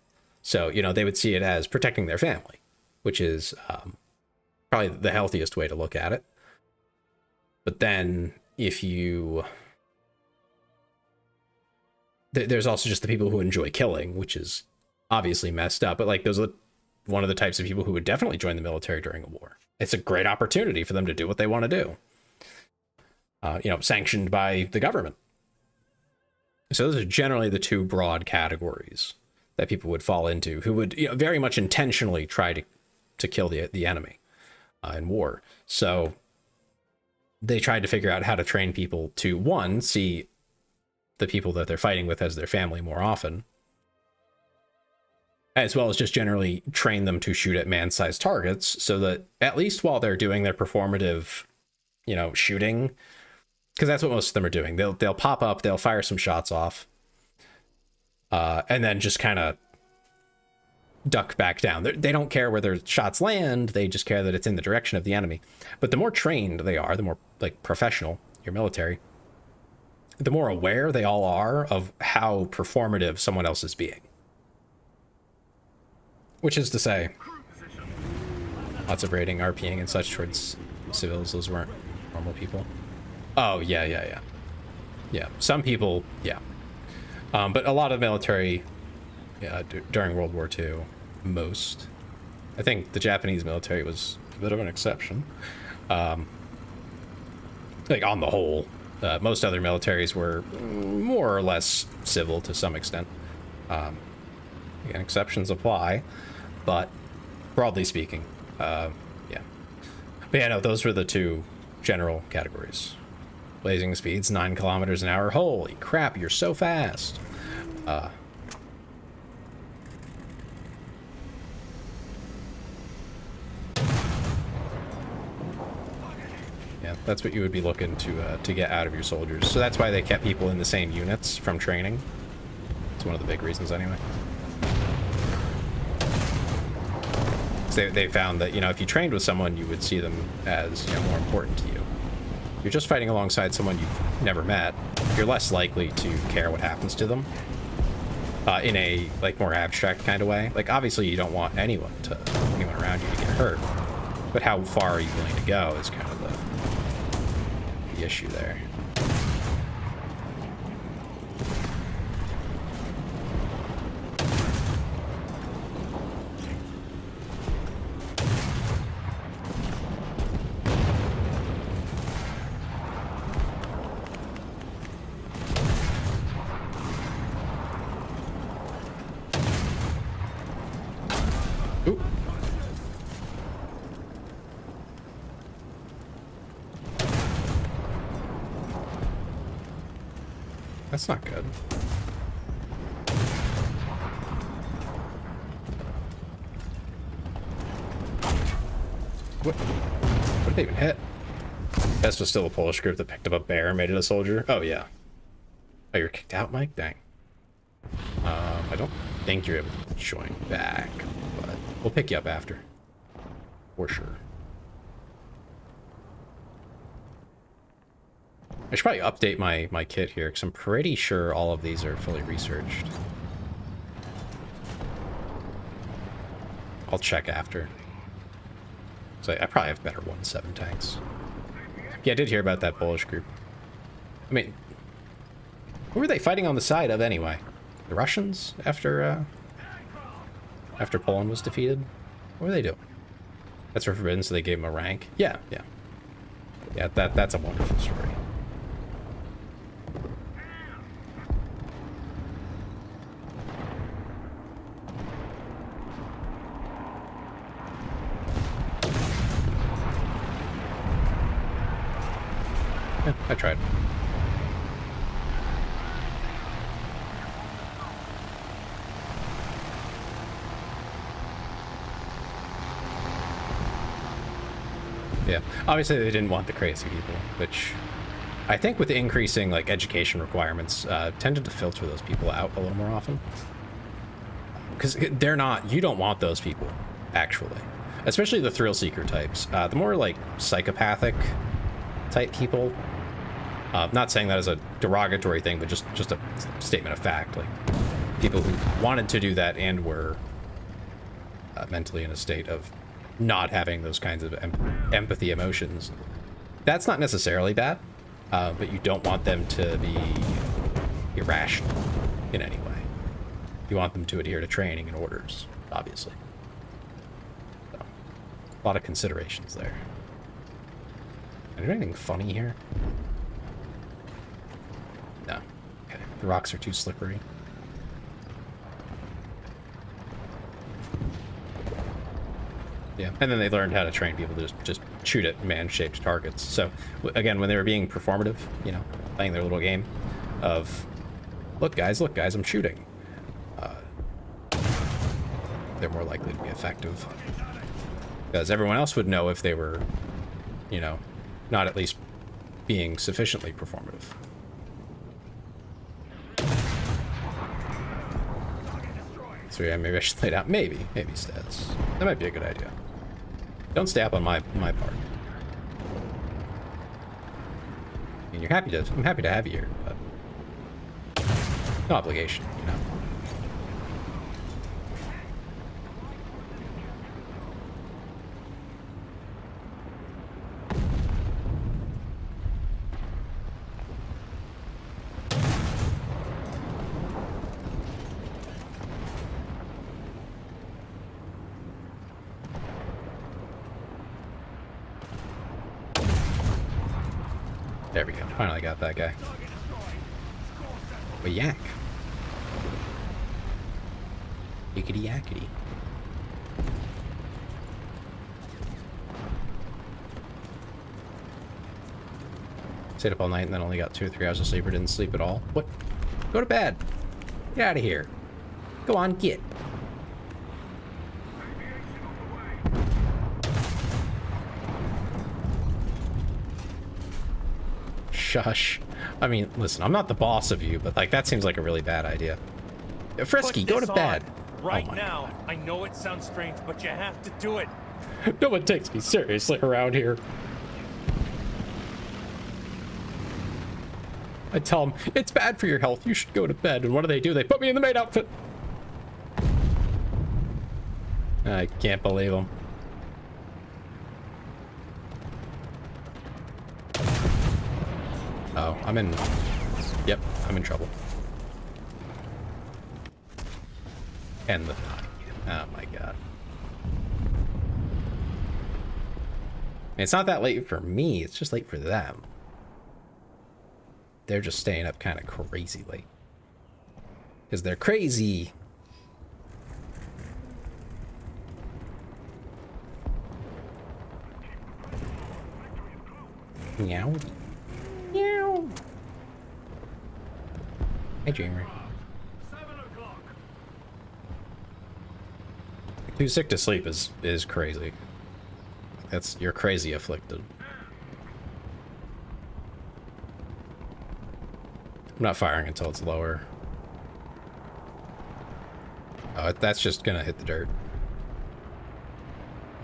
So, you know, they would see it as protecting their family, which is probably the healthiest way to look at it. But then if you... There's also just the people who enjoy killing, which is obviously messed up. But like those are one of the types of people who would definitely join the military during a war. It's a great opportunity for them to do what they want to do. You know, sanctioned by the government. So those are generally the two broad categories that people would fall into, who would, you know, very much intentionally try to kill the enemy in war. So they tried to figure out how to train people to, one, see the people that they're fighting with as their family more often, as well as just generally train them to shoot at man-sized targets, so that at least while they're doing their performative, you know, shooting, because that's what most of them are doing. They'll pop up, they'll fire some shots off, and then just kind of duck back down. They don't care where their shots land, they just care that it's in the direction of the enemy. But the more trained they are, the more like professional your military, the more aware they all are of how performative someone else is being. Which is to say, lots of raiding, RPing, and such towards civils. Those weren't normal people. Oh, yeah. Yeah, some people, yeah. But a lot of military, during World War II, most. I think the Japanese military was a bit of an exception. Like, on the whole, most other militaries were more or less civil to some extent. Again, exceptions apply, but broadly speaking, yeah. But yeah, no, those were the two general categories. Blazing speeds, 9 kilometers an hour. Holy crap, you're so fast. Yeah, that's what you would be looking to get out of your soldiers. So that's why they kept people in the same units from training. It's one of the big reasons anyway. So they found that, you know, if you trained with someone, you would see them as, you know, more important to you. If you're just fighting alongside someone you've never met, you're less likely to care what happens to them in a, like, more abstract kind of way. Like, obviously you don't want anyone around you to get hurt, but how far are you willing to go is kind of the issue there. Ooh. That's not good. What did they even hit? This was still a Polish group that picked up a bear and made it a soldier. Oh, yeah. Oh, you're kicked out, Mike? Dang. I don't think you're able to join back, but we'll pick you up after. For sure. I should probably update my kit here, because I'm pretty sure all of these are fully researched. I'll check after. So I probably have better 1-7 tanks. Yeah, I did hear about that Polish group. I mean, who were they fighting on the side of anyway? The Russians after Poland was defeated? What were they doing? That's forbidden, so they gave him a rank. Yeah. Yeah, that's a wonderful story. Yeah, I tried. Yeah, obviously they didn't want the crazy people, which I think with the increasing like education requirements tended to filter those people out a little more often. Because they're not, you don't want those people, actually. Especially the thrill seeker types. The more like psychopathic type people, not saying that as a derogatory thing, but just a statement of fact. Like people who wanted to do that and were mentally in a state of not having those kinds of empathy emotions. That's not necessarily bad, but you don't want them to be irrational in any way. You want them to adhere to training and orders, obviously. So, a lot of considerations there. Is there anything funny here? No. Okay. The rocks are too slippery. Yeah, and then they learned how to train people to just shoot at man-shaped targets. So, again, when they were being performative, you know, playing their little game of, look guys, I'm shooting. They're more likely to be effective. Because everyone else would know if they were, you know, not at least being sufficiently performative. So yeah, maybe I should lay down. Maybe stats. That might be a good idea. Don't stay up on my part. I mean, I'm happy to have you here, but no obligation, you know. There we go. Finally got that guy. A yak. Yickety yakety. Stayed up all night and then only got 2 or 3 hours of sleep or didn't sleep at all. What? Go to bed. Get out of here. Go on, get. Shush. I mean, listen, I'm not the boss of you, but like that seems like a really bad idea. Frisky, go to bed. Right oh now. God. I know it sounds strange, but you have to do it. No one takes me seriously around here. I tell them, it's bad for your health, you should go to bed. And what do? They put me in the maid outfit. I can't believe them. Oh, I'm in trouble. And the thigh. Oh my God. It's not that late for me, it's just late for them. They're just staying up kind of crazy late. Because they're crazy. Meow. Meow. Hey, Dreamer. 7 o'clock. Too sick to sleep is crazy. You're crazy afflicted. I'm not firing until it's lower. Oh, that's just gonna hit the dirt.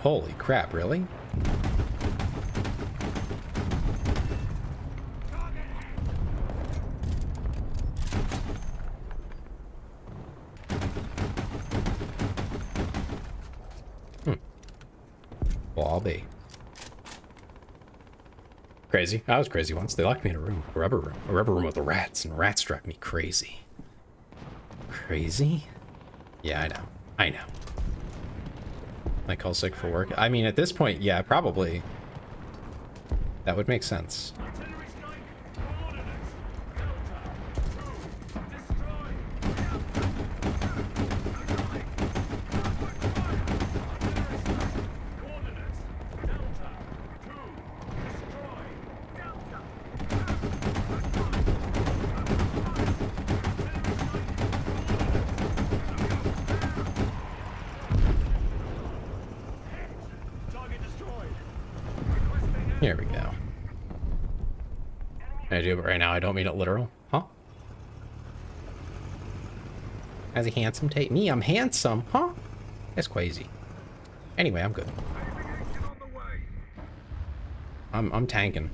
Holy crap, really? Well, I'll be. Crazy. I was crazy once. They locked me in a room. A rubber room with the rats, and rats drive me crazy. Crazy? Yeah, I know. I call sick for work. I mean, at this point, yeah, probably. That would make sense. Artillery strike. Coordinates. Delta. 2. Destroy. Coordinates. Delta. 2. Destroy. Delta. Target destroyed. Requesting I do, but right now I don't mean it literal. Huh? As a handsome tape. Me, I'm handsome. Huh? That's crazy. Anyway, I'm good. Aviation on the way. I'm tanking.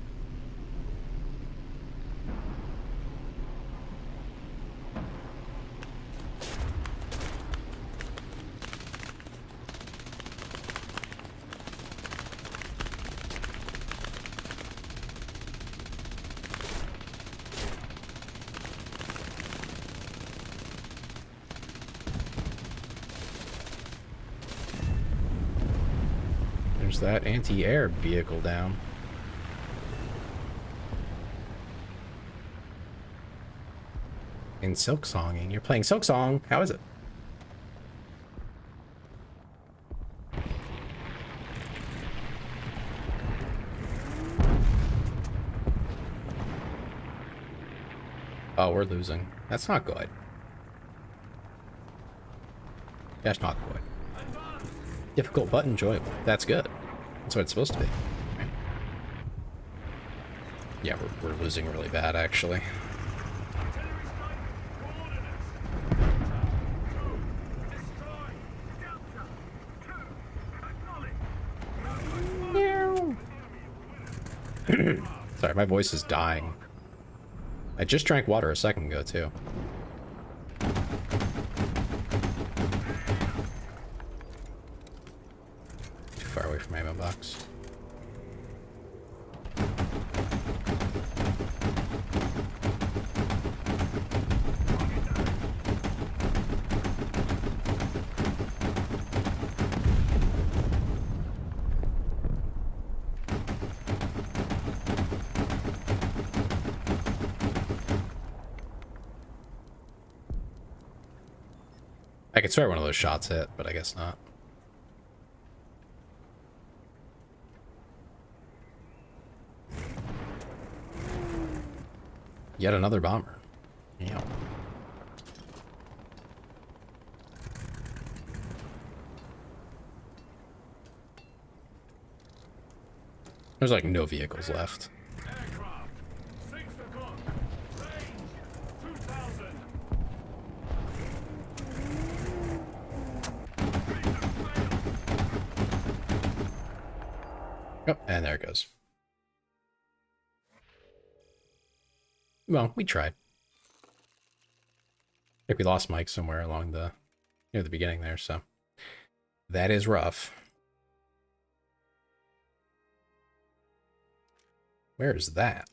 There's that anti-air vehicle down. In Silk Songing. You're playing Silk Song. How is it? Oh, we're losing. That's not good. That's not good. Difficult but enjoyable. That's good. That's what it's supposed to be. Yeah, we're losing really bad, actually. Artillery strike. Coordinates. Destroy. Delta. 2. Acknowledge. Sorry, my voice is dying. I just drank water a second ago, too. Too far away from my ammo box. I could swear one of those shots hit, but I guess not. Yet another bomber. Yeah. There's like no vehicles left. Aircraft. 6 o'clock. Range. 2,000. Oh, and there it goes. Well, we tried. I think we lost Mike somewhere along the near the beginning there, so that is rough. Where is that?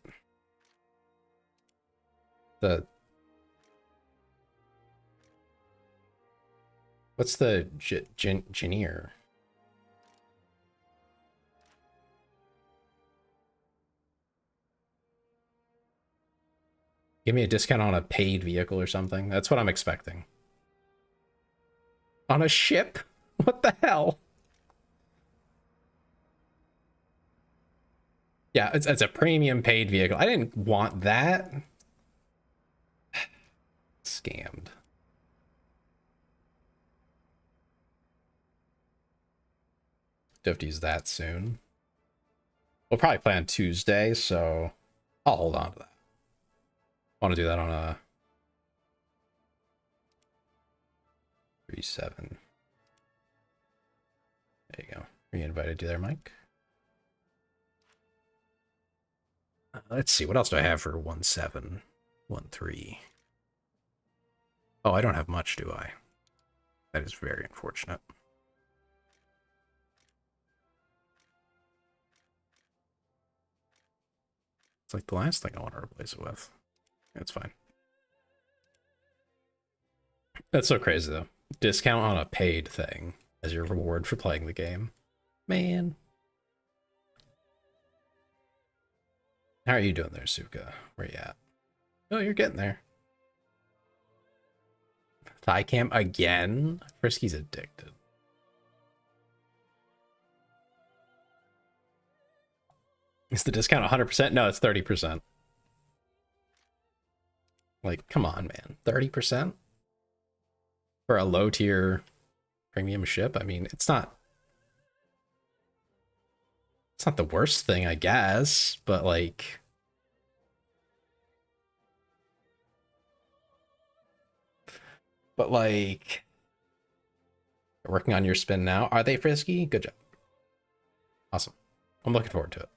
What's the engineer? Give me a discount on a paid vehicle or something. That's what I'm expecting. On a ship? What the hell? Yeah, it's a premium paid vehicle. I didn't want that. Scammed. Do have to use that soon. We'll probably play on Tuesday, so I'll hold on to that. I want to do that on a 3-7. There you go. Re-invited you there, Mike. Let's see, what else do I have for 1-7, 1-3? Oh, I don't have much, do I? That is very unfortunate. It's like the last thing I want to replace it with. It's fine. That's so crazy, though. Discount on a paid thing as your reward for playing the game. Man. How are you doing there, Suka? Where you at? Oh, you're getting there. Thigh cam again? Frisky's addicted. Is the discount 100%? No, it's 30%. Like, come on, man. 30%? For a low tier premium ship? I mean, it's not the worst thing, I guess, but like But like, working on your spin now. Are they frisky? Good job. Awesome. I'm looking forward to it.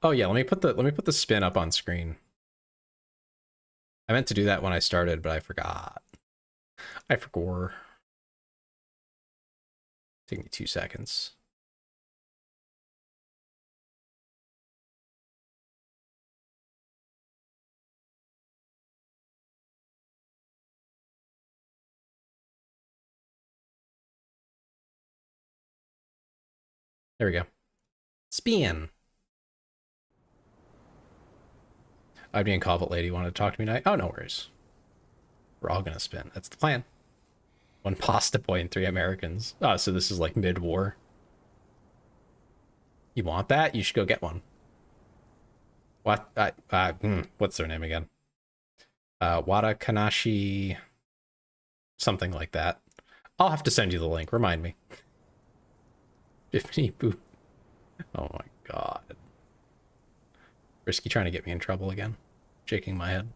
Oh yeah, let me put the spin up on screen. I meant to do that when I started, but I forgot. I forgot. Take me 2 seconds. There we go. Spin. I'd be in Cobblet Lady wanted to talk to me tonight. Oh, no worries. We're all gonna spin. That's the plan. 1 pasta boy and 3 Americans. Oh, so this is like mid-war. You want that? You should go get one. What? What's their name again? Wada Kanashi, something like that. I'll have to send you the link. Remind me. 50 boop. Oh my god. Risky trying to get me in trouble again. Shaking my head.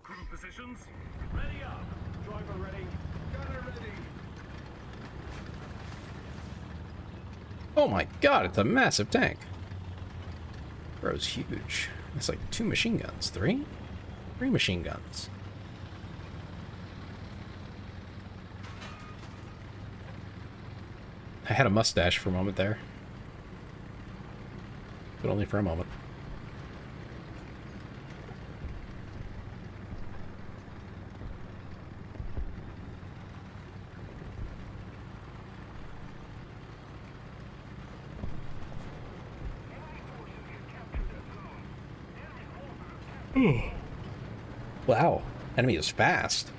Crew positions. Ready up. Driver ready. Gunner ready. Oh my god, it's a massive tank. Bro's huge. It's like 2 machine guns. 3? 3 machine guns. I had a mustache for a moment there. But only for a moment. Wow, enemy is fast.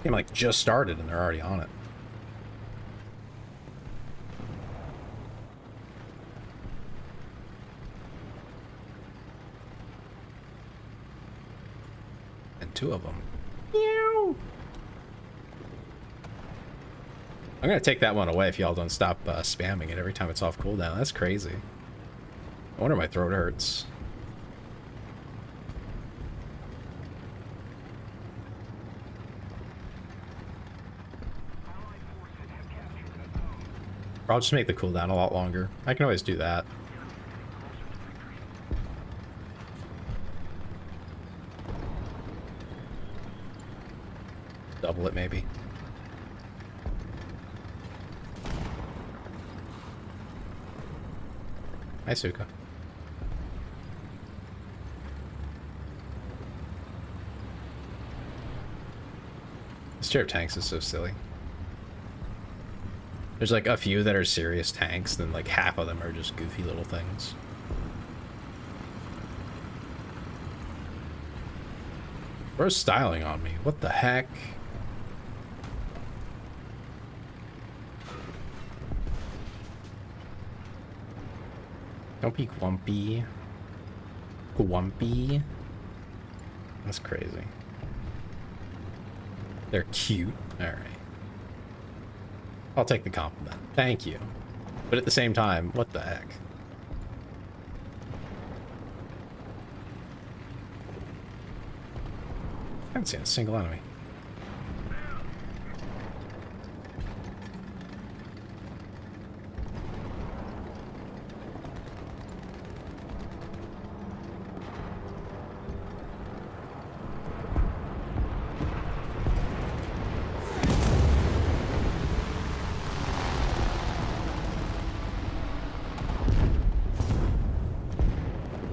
Game like just started and they're already on it. And 2 of them. Meow. I'm gonna take that one away if y'all don't stop spamming it every time it's off cooldown. That's crazy. I wonder my throat hurts. Or I'll just make the cooldown a lot longer. I can always do that. Double it, maybe. Hi, Suka. This chair of tanks is so silly. There's like a few that are serious tanks, then like half of them are just goofy little things. Bro's styling on me. What the heck? Don't be grumpy. Grumpy. That's crazy. They're cute. Alright. I'll take the compliment. Thank you. But at the same time, what the heck? I haven't seen a single enemy.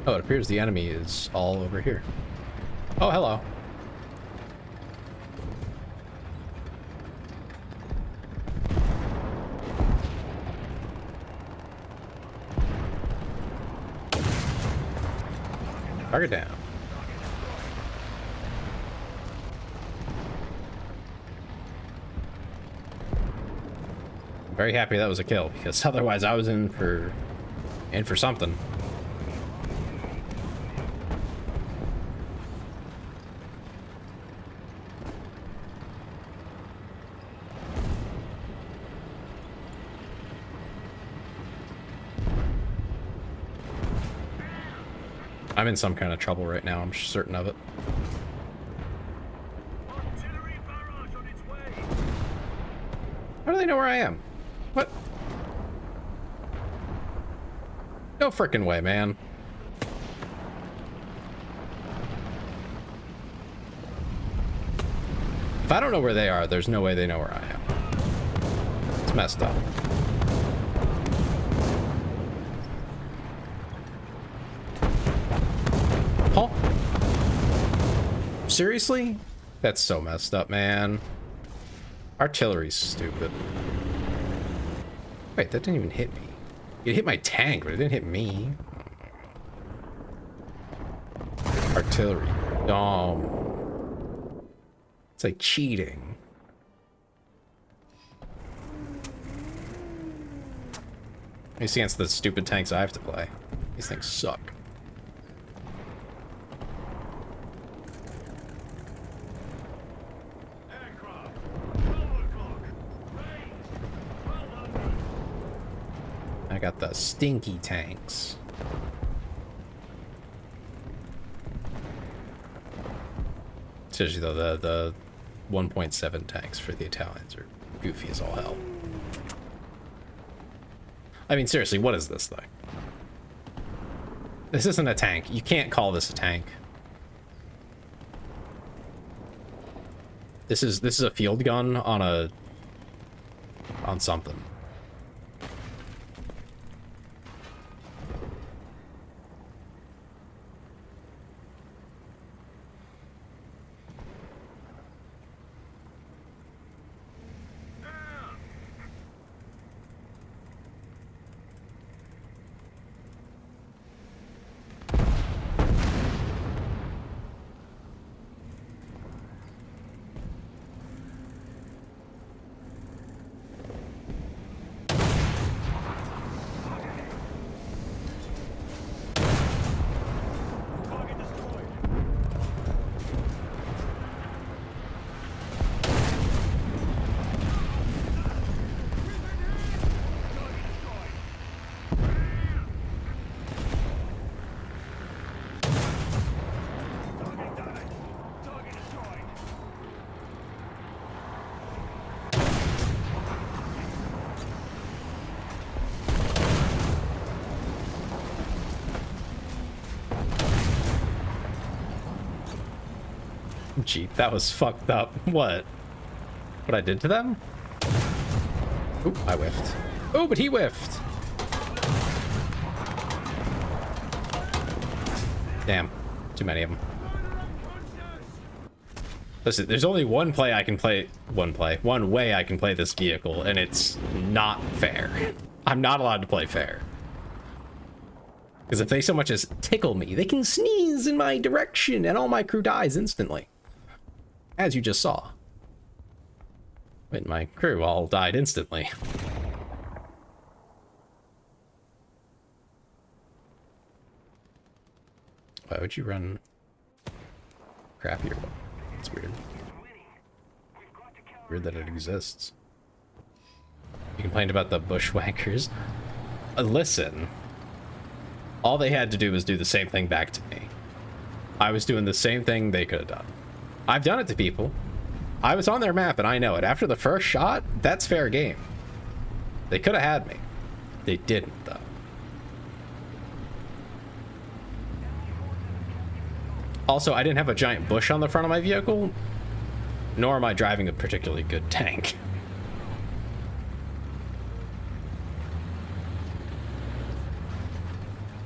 Oh, it appears the enemy is all over here. Oh, hello. Target down. I'm very happy that was a kill, because otherwise I was in for something. I'm in some kind of trouble right now, I'm certain of it. Artillery barrage on its way. How do they know where I am? What? No frickin' way, man. If I don't know where they are, there's no way they know where I am. It's messed up. Huh? Seriously? That's so messed up, man. Artillery's stupid. Wait, that didn't even hit me. It hit my tank, but it didn't hit me. Artillery. Dumb. It's like cheating. It's against the stupid tanks I have to play. These things suck. Aircraft. 12 o'clock. Range. 1200. I got the stinky tanks. Seriously though, the 1.7 tanks for the Italians are goofy as all hell. I mean, seriously, what is this thing? This isn't a tank. You can't call this a tank. This is a field gun on something. Target destroyed. Target damaged. Target destroyed. Gee, that was fucked up. What? What I did to them? Oop, I whiffed. Oh, but he whiffed. Damn, too many of them. Listen, there's only one way I can play this vehicle, and it's not fair. I'm not allowed to play fair. Because if they so much as tickle me, they can sneeze in my direction, and all my crew dies instantly. As you just saw. Wait, my crew all died instantly. Why would you run crappier? It's weird. Weird that it exists. You complained about the bushwhackers. Listen. All they had to do was do the same thing back to me. I was doing the same thing they could have done. I've done it to people. I was on their map and I know it. After the first shot, that's fair game. They could have had me. They didn't, though. Also, I didn't have a giant bush on the front of my vehicle, nor am I driving a particularly good tank.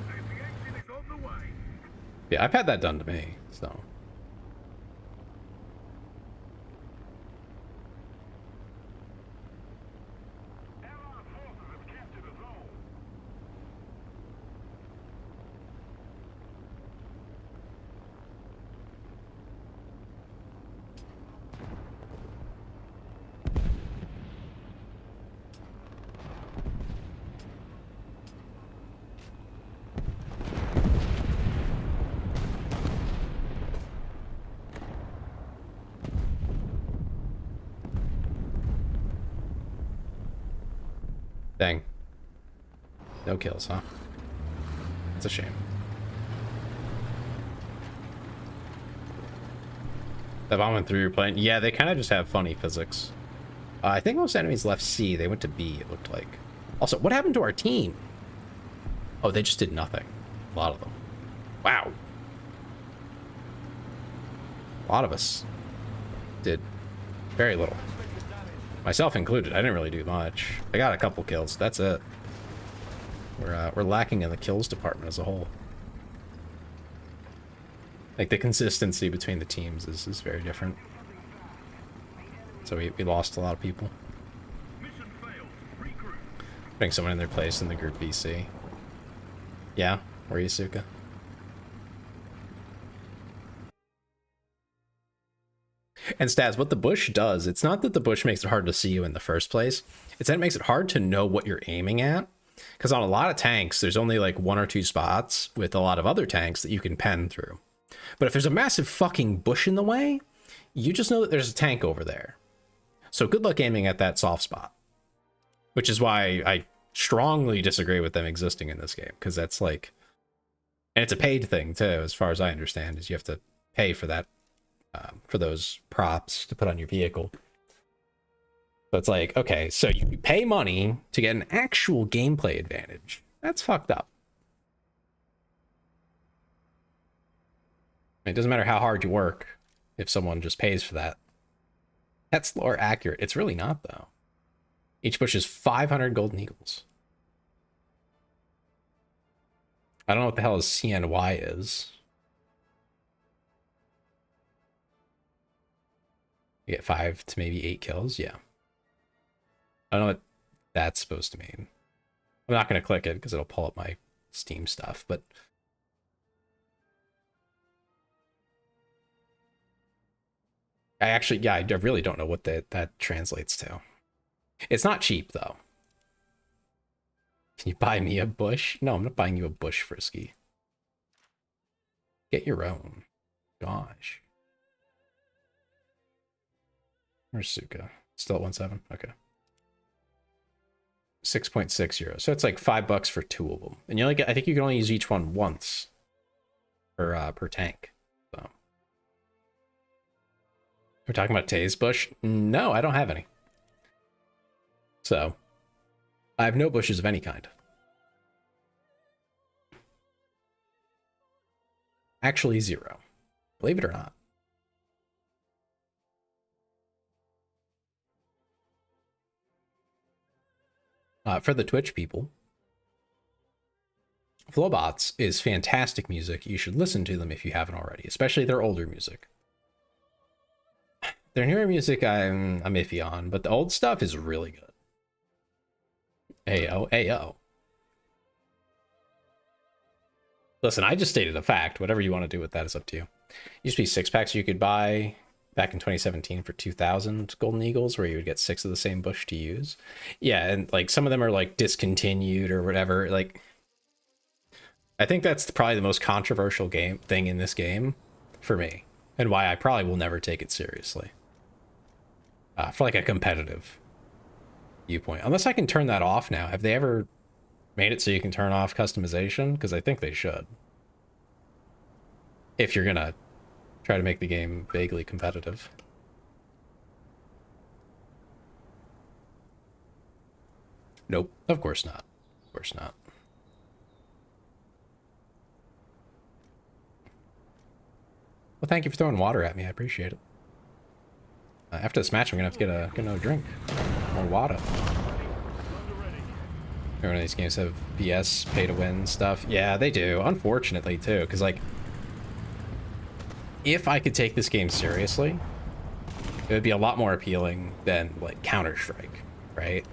Aviation is on the way. Yeah, I've had that done to me, so. Allied forces have captured a zone. Dang. No kills, huh? It's a shame. The bomb went through your plane. Yeah, they kind of just have funny physics. I think most enemies left C. They went to B, it looked like. Also, what happened to our team? Oh, they just did nothing. A lot of them. Wow. A lot of us did very little. Myself included. I didn't really do much. I got a couple kills. That's it. We're lacking in the kills department as a whole. Like, the consistency between the teams is very different. So we lost a lot of people. Mission failed. Regroup. Putting someone in their place in the group VC. Yeah? Where are you, Suka? And Stas, what the bush does, it's not that the bush makes it hard to see you in the first place. It's that it makes it hard to know what you're aiming at. Because on a lot of tanks, there's only like 1 or 2 spots with a lot of other tanks that you can pen through. But if there's a massive fucking bush in the way, you just know that there's a tank over there. So good luck aiming at that soft spot. Which is why I strongly disagree with them existing in this game. Because that's like... And it's a paid thing too, as far as I understand, is you have to pay for that. For those props to put on your vehicle. So it's like, okay, so you pay money to get an actual gameplay advantage. That's fucked up. It doesn't matter how hard you work if someone just pays for that. That's lore accurate. It's really not, though. Each bush is 500 golden eagles. I don't know what the hell a CNY is. You get 5 to maybe 8 kills. Yeah. I don't know what that's supposed to mean. I'm not going to click it because it'll pull up my Steam stuff, but I actually, yeah, I really don't know what that translates to. It's not cheap, though. Can you buy me a bush? No, I'm not buying you a bush, Frisky. Get your own. Gosh. Where's Suka? Still at 1.7? Okay. 6.6 euros. So it's like $5 for 2 of them. And you only get, I think you can only use each one once per tank. So we're talking about Tay's bush? No, I don't have any. So I have no bushes of any kind. Actually 0. Believe it or not. For the Twitch people, Flowbots is fantastic music. You should listen to them if you haven't already, especially their older music. Their newer music I'm iffy on, but the old stuff is really good. Ayo, ayo. Listen, I just stated a fact. Whatever you want to do with that is up to you. Used to be 6-packs you could buy back in 2017 for 2,000 golden eagles, where you would get 6 of the same bush to use. Yeah, and like some of them are like discontinued or whatever. Like, I think that's probably the most controversial thing in this game for me, and why I probably will never take it seriously. For like a competitive viewpoint, unless I can turn that off now. Have they ever made it so you can turn off customization? Because I think they should. If you're gonna try to make the game vaguely competitive. Nope, of course not. Of course not. Well, thank you for throwing water at me. I appreciate it. After this match, I'm gonna have to get another drink. More water. One of these games have BS pay to win stuff. Yeah, they do. Unfortunately, too, because like, if I could take this game seriously, it would be a lot more appealing than like Counter-Strike, right?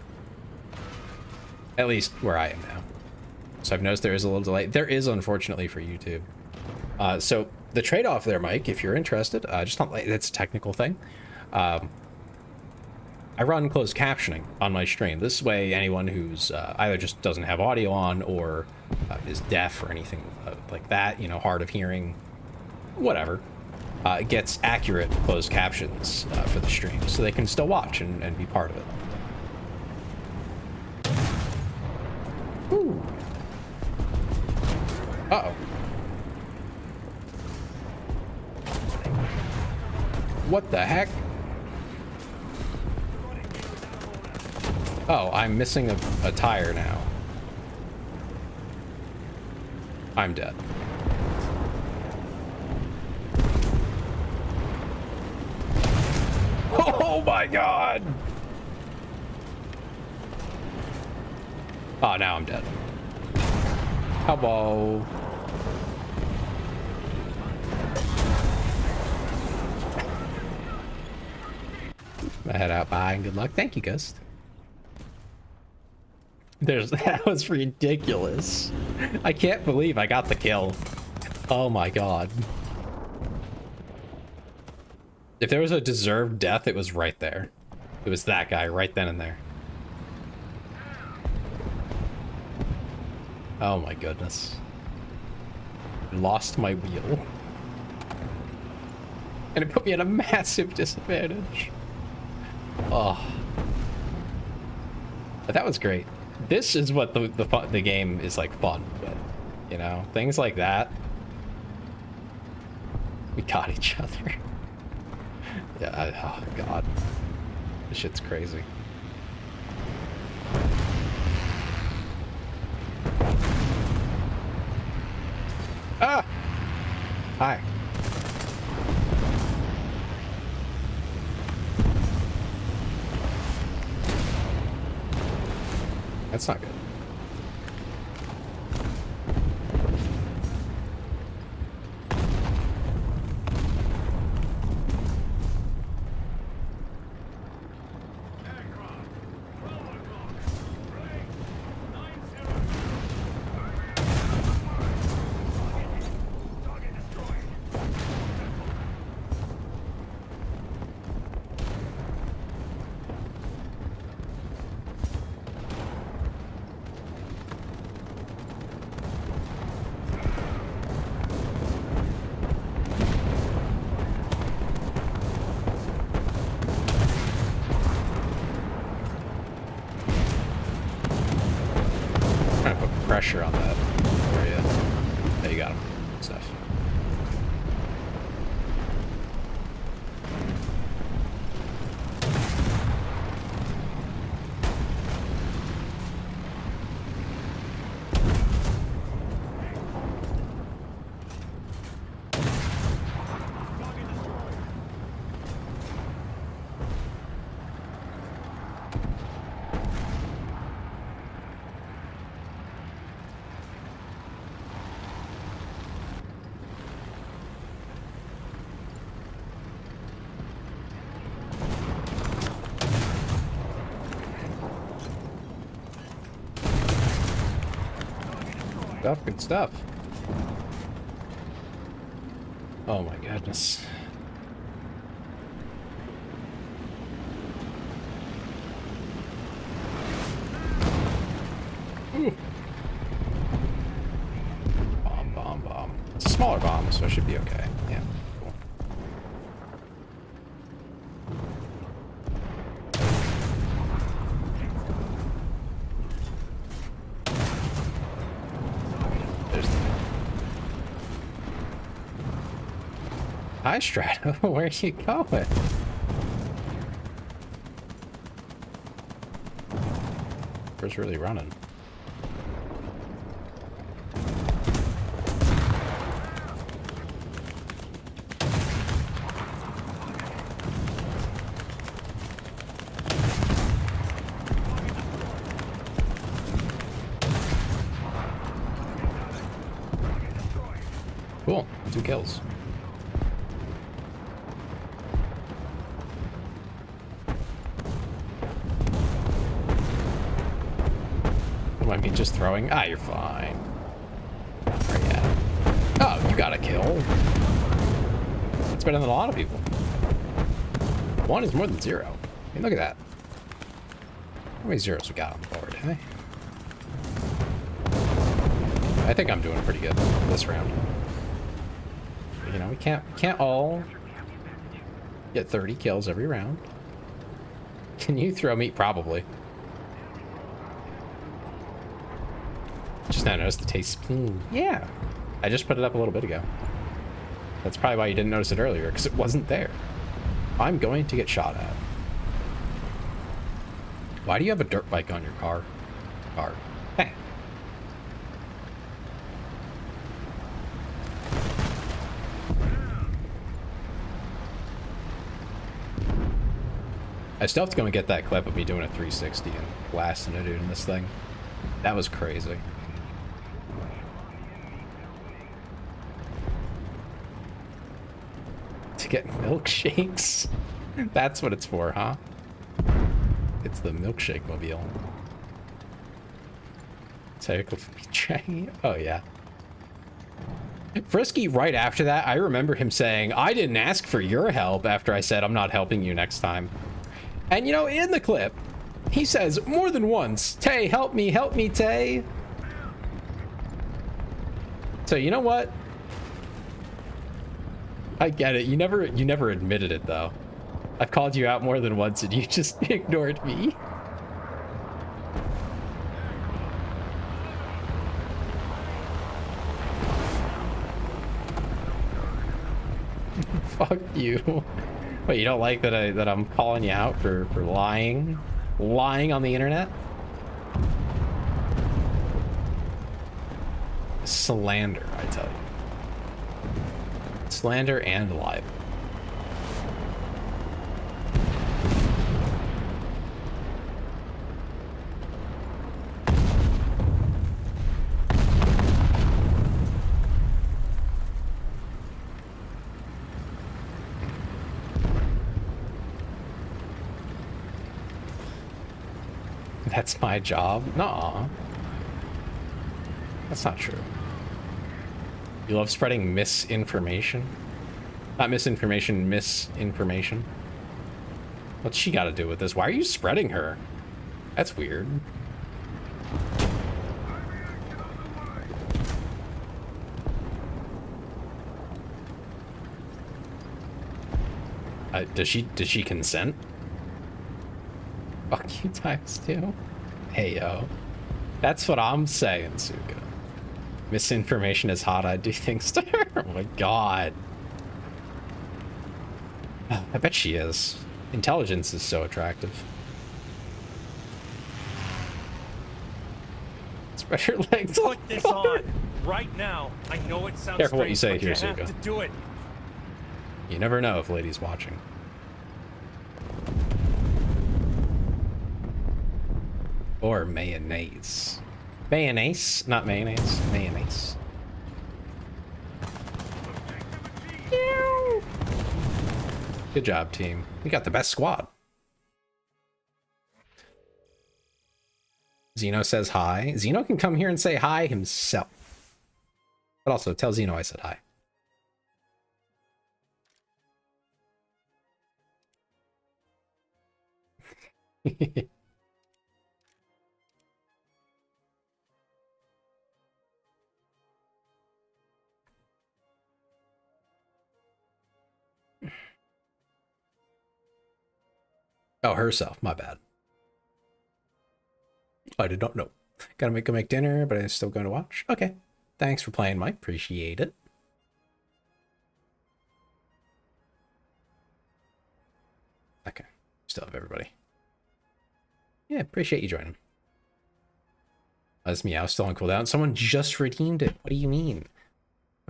At least where I am now. So I've noticed there is a little delay. There is, unfortunately, for YouTube. So the trade-off there, Mike, if you're interested, just not like it's a technical thing. I run closed captioning on my stream. This way, anyone who's either just doesn't have audio on or is deaf or anything like that, you know, hard of hearing, whatever, gets accurate closed captions for the stream, so they can still watch and be part of it. Ooh. Uh-oh. What the heck? Oh, I'm missing a tire now. I'm dead. Oh my god! Oh, now I'm dead. Hello. I head out. Bye and good luck. Thank you, Ghost. That was ridiculous. I can't believe I got the kill. Oh my god. If there was a deserved death, it was right there. It was that guy right then and there. Oh my goodness. Lost my wheel. And it put me at a massive disadvantage. Oh. But that was great. This is what the game is like fun with, you know? Things like that. We got each other. Yeah, oh god. This shit's crazy. Ah! Hi. That's not good. Pressure on that area. There you got him. Stuff. Good stuff. Oh my goodness. Ooh. Bomb. It's a smaller bomb, so it should be okay. Yeah. Cool. Hi, Strato. Where are you going? Where's really running? Cool. 2 kills. I mean, just throwing. Ah, you're fine. Where you at? Oh, you got a kill. It's better than a lot of people. 1 is more than 0. I mean, look at that. How many zeros we got on the board, hey? I think I'm doing pretty good this round. But, you know, we can't all get 30 kills every round. Can you throw meat? Probably. Just now noticed the taste. Yeah. I just put it up a little bit ago. That's probably why you didn't notice it earlier, because it wasn't there. I'm going to get shot at. Why do you have a dirt bike on your car? Hey. I still have to go and get that clip of me doing a 360 and blasting a dude in this thing. That was crazy. To get milkshakes? That's what it's for, huh? It's the milkshake mobile. Oh, yeah. Frisky, right after that, I remember him saying, I didn't ask for your help after I said I'm not helping you next time. And, you know, in the clip, he says more than once, Tay, help me, Tay. So, you know what? I get it. You never admitted it, though. I've called you out more than once and you just ignored me. Fuck you. Wait, you don't like that I'm calling you out for lying on the internet? Slander, I tell you. Slander and libel. That's my job? Nuh-uh. That's not true. You love spreading misinformation? Not misinformation, misinformation. What's she got to do with this? Why are you spreading her? That's weird. Does she consent? Fuck you times two. Hey yo. That's what I'm saying, Suka. Misinformation is hot, I do things to her. Oh my god. I bet she is. Intelligence is so attractive. Spread your legs. Put this on right now. I know it sounds Careful what you say strange, here, but you have Suka. to do it. You never know if lady's watching. Or mayonnaise. Mayonnaise, not mayonnaise. Mayonnaise. Good job, team. We got the best squad. Zeno says hi. Zeno can come here and say hi himself. But also tell Zeno I said hi. Oh, herself. My bad. I did not know. Gotta go make dinner, but I'm still going to watch. Okay. Thanks for playing, Mike. Appreciate it. Okay. Still have everybody. Yeah, appreciate you joining. This meow still on cooldown. Someone just redeemed it. What do you mean?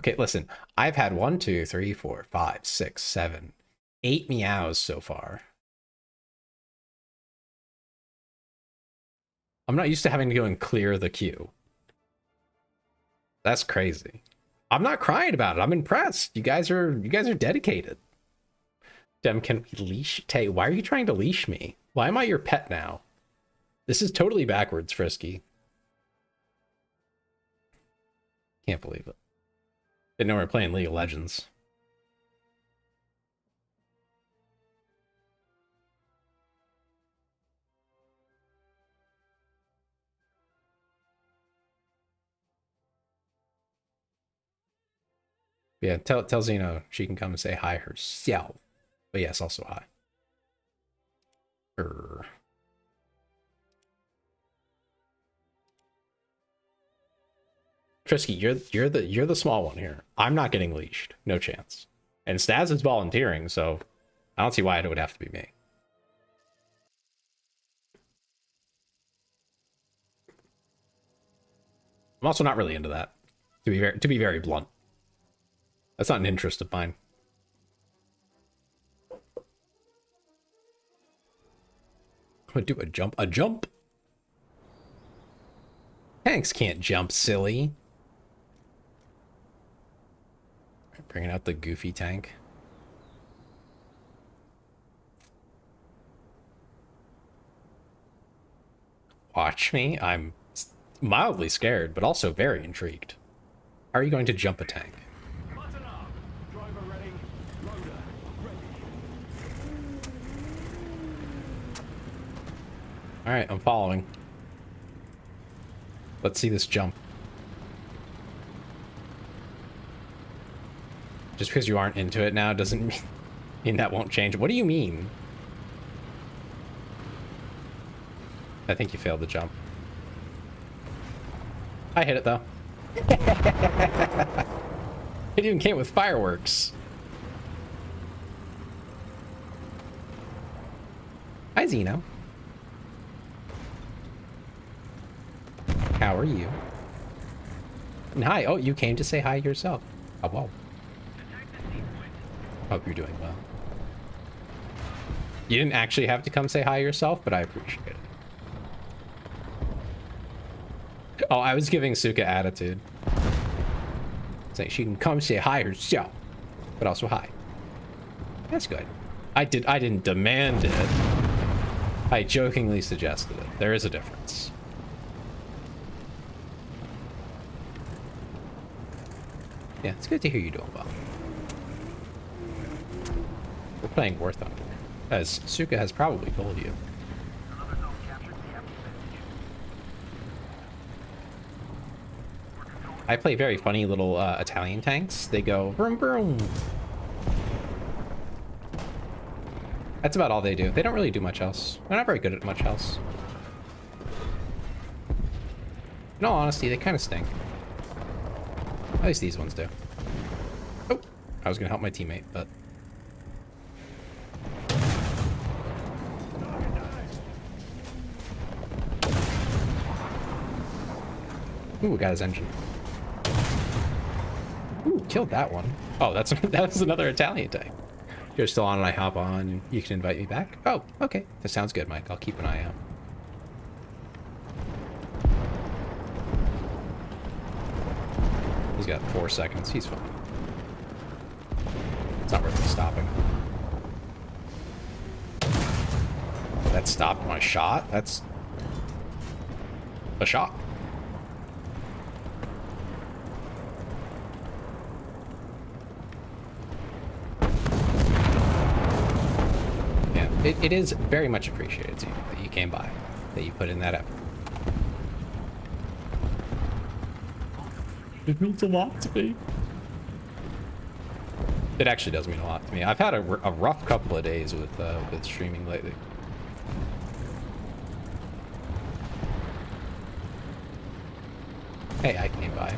Okay, listen. I've had 1, 2, 3, 4, 5, 6, 7, 8 meows so far. I'm not used to having to go and clear the queue. That's crazy. I'm not crying about it. I'm impressed. You guys are dedicated. Dem, can we leash Tay? Why are you trying to leash me? Why am I your pet now? This is totally backwards, Frisky. Can't believe it. Didn't know we were playing League of Legends. Yeah, tell Zeno she can come and say hi herself. But yes, also hi. Frisky, you're the small one here. I'm not getting leashed. No chance. And Staz is volunteering, so I don't see why it would have to be me. I'm also not really into that, to be very blunt. That's not an interest of mine. I'm gonna do a jump. A jump? Tanks can't jump, silly. Bringing out the goofy tank. Watch me. I'm mildly scared, but also very intrigued. How are you going to jump a tank? Button up. Driver ready. Loader ready. Alright, I'm following. Let's see this jump. Just because you aren't into it now doesn't mean that won't change. What do you mean? I think you failed the jump. I hit it though. It even came with fireworks. Hi, Zeno. How are you? And hi. Oh, you came to say hi yourself. Oh, wow. Hope you're doing well. You didn't actually have to come say hi yourself, but I appreciate it. Oh, I was giving Suka attitude. Saying she can come say hi herself, but also hi. That's good. I didn't demand it. I jokingly suggested it. There is a difference. Yeah, it's good to hear you doing well. We're playing War Thunder, as Suka has probably told you. Another zone captured. We have the advantage. I play very funny little Italian tanks. They go vroom vroom. That's about all they do. They don't really do much else. They're not very good at much else. In all honesty, they kind of stink. At least these ones do. Oh, I was gonna help my teammate, but ooh, we got his engine. Ooh, killed that one. Oh, that was another Italian tank. You're still on and I hop on, you can invite me back? Oh, okay. That sounds good, Mike. I'll keep an eye out. He's got 4 seconds. He's fine. It's not worth stopping. That stopped my shot? That's a shot. It is very much appreciated to you that you came by, that you put in that effort. It means a lot to me. It actually does mean a lot to me. I've had a rough couple of days with streaming lately. Hey, I came by.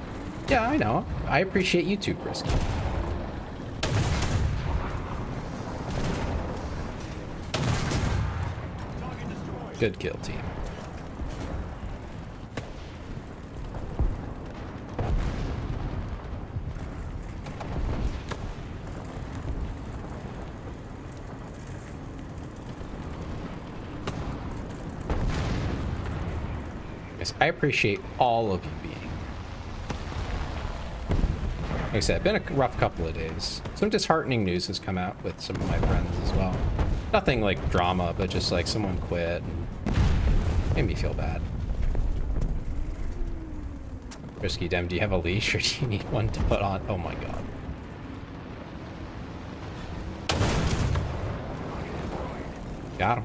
Yeah, I know. I appreciate you too, Brisky. Good kill, team. Yes, I appreciate all of you being. Like I said, it's been a rough couple of days. Some disheartening news has come out with some of my friends as well. Nothing like drama, but just like someone quit and made me feel bad. Risky Dem, do you have a leash or do you need one to put on? Oh my god. Got him.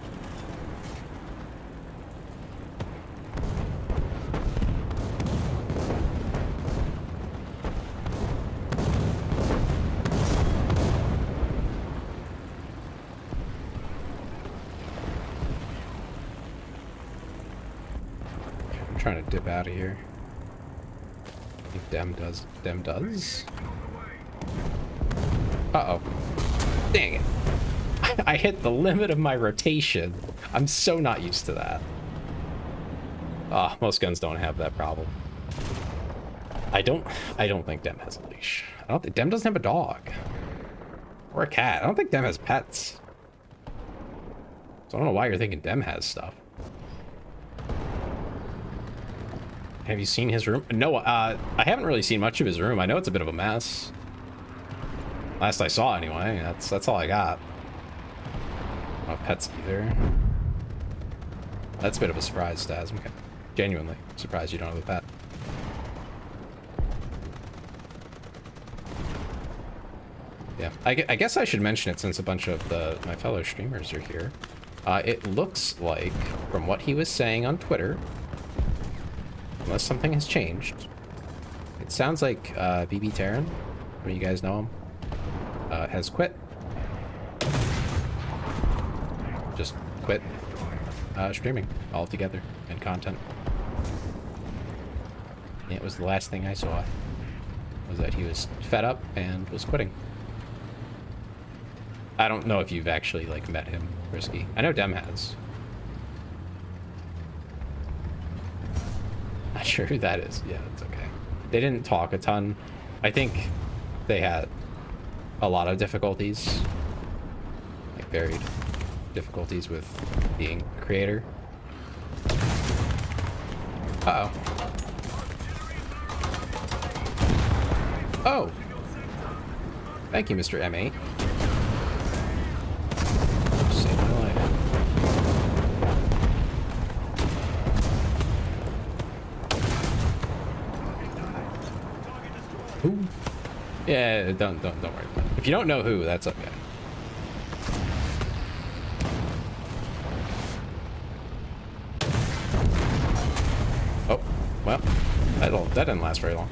Trying to dip out of here. I think Dem does. Dem does? Uh-oh. Dang it. I hit the limit of my rotation. I'm so not used to that. Ah, most guns don't have that problem. I don't think Dem has a leash. I don't think Dem doesn't have a dog. Or a cat. I don't think Dem has pets. So I don't know why you're thinking Dem has stuff. Have you seen his room? No, I haven't really seen much of his room. I know it's a bit of a mess. Last I saw, anyway. That's all I got. I don't have pets either. That's a bit of a surprise, Staz. I'm genuinely surprised you don't have a pet. Yeah, I guess I should mention it since a bunch of my fellow streamers are here. It looks like, from what he was saying on Twitter, unless something has changed, it sounds like BB Terran, when you guys know him, has quit. Just quit streaming altogether and content. Yeah, it was the last thing I saw, was that he was fed up and was quitting. I don't know if you've actually, like, met him, Risky. I know Dem has. Not sure who that is. Yeah, it's okay. They didn't talk a ton. I think they had a lot of difficulties. Like, varied difficulties with being a creator. Uh-oh. Oh! Thank you, Mr. M8. Saved my life. Who? Yeah, don't worry about it. If you don't know who, that's okay. Oh, well, that didn't last very long.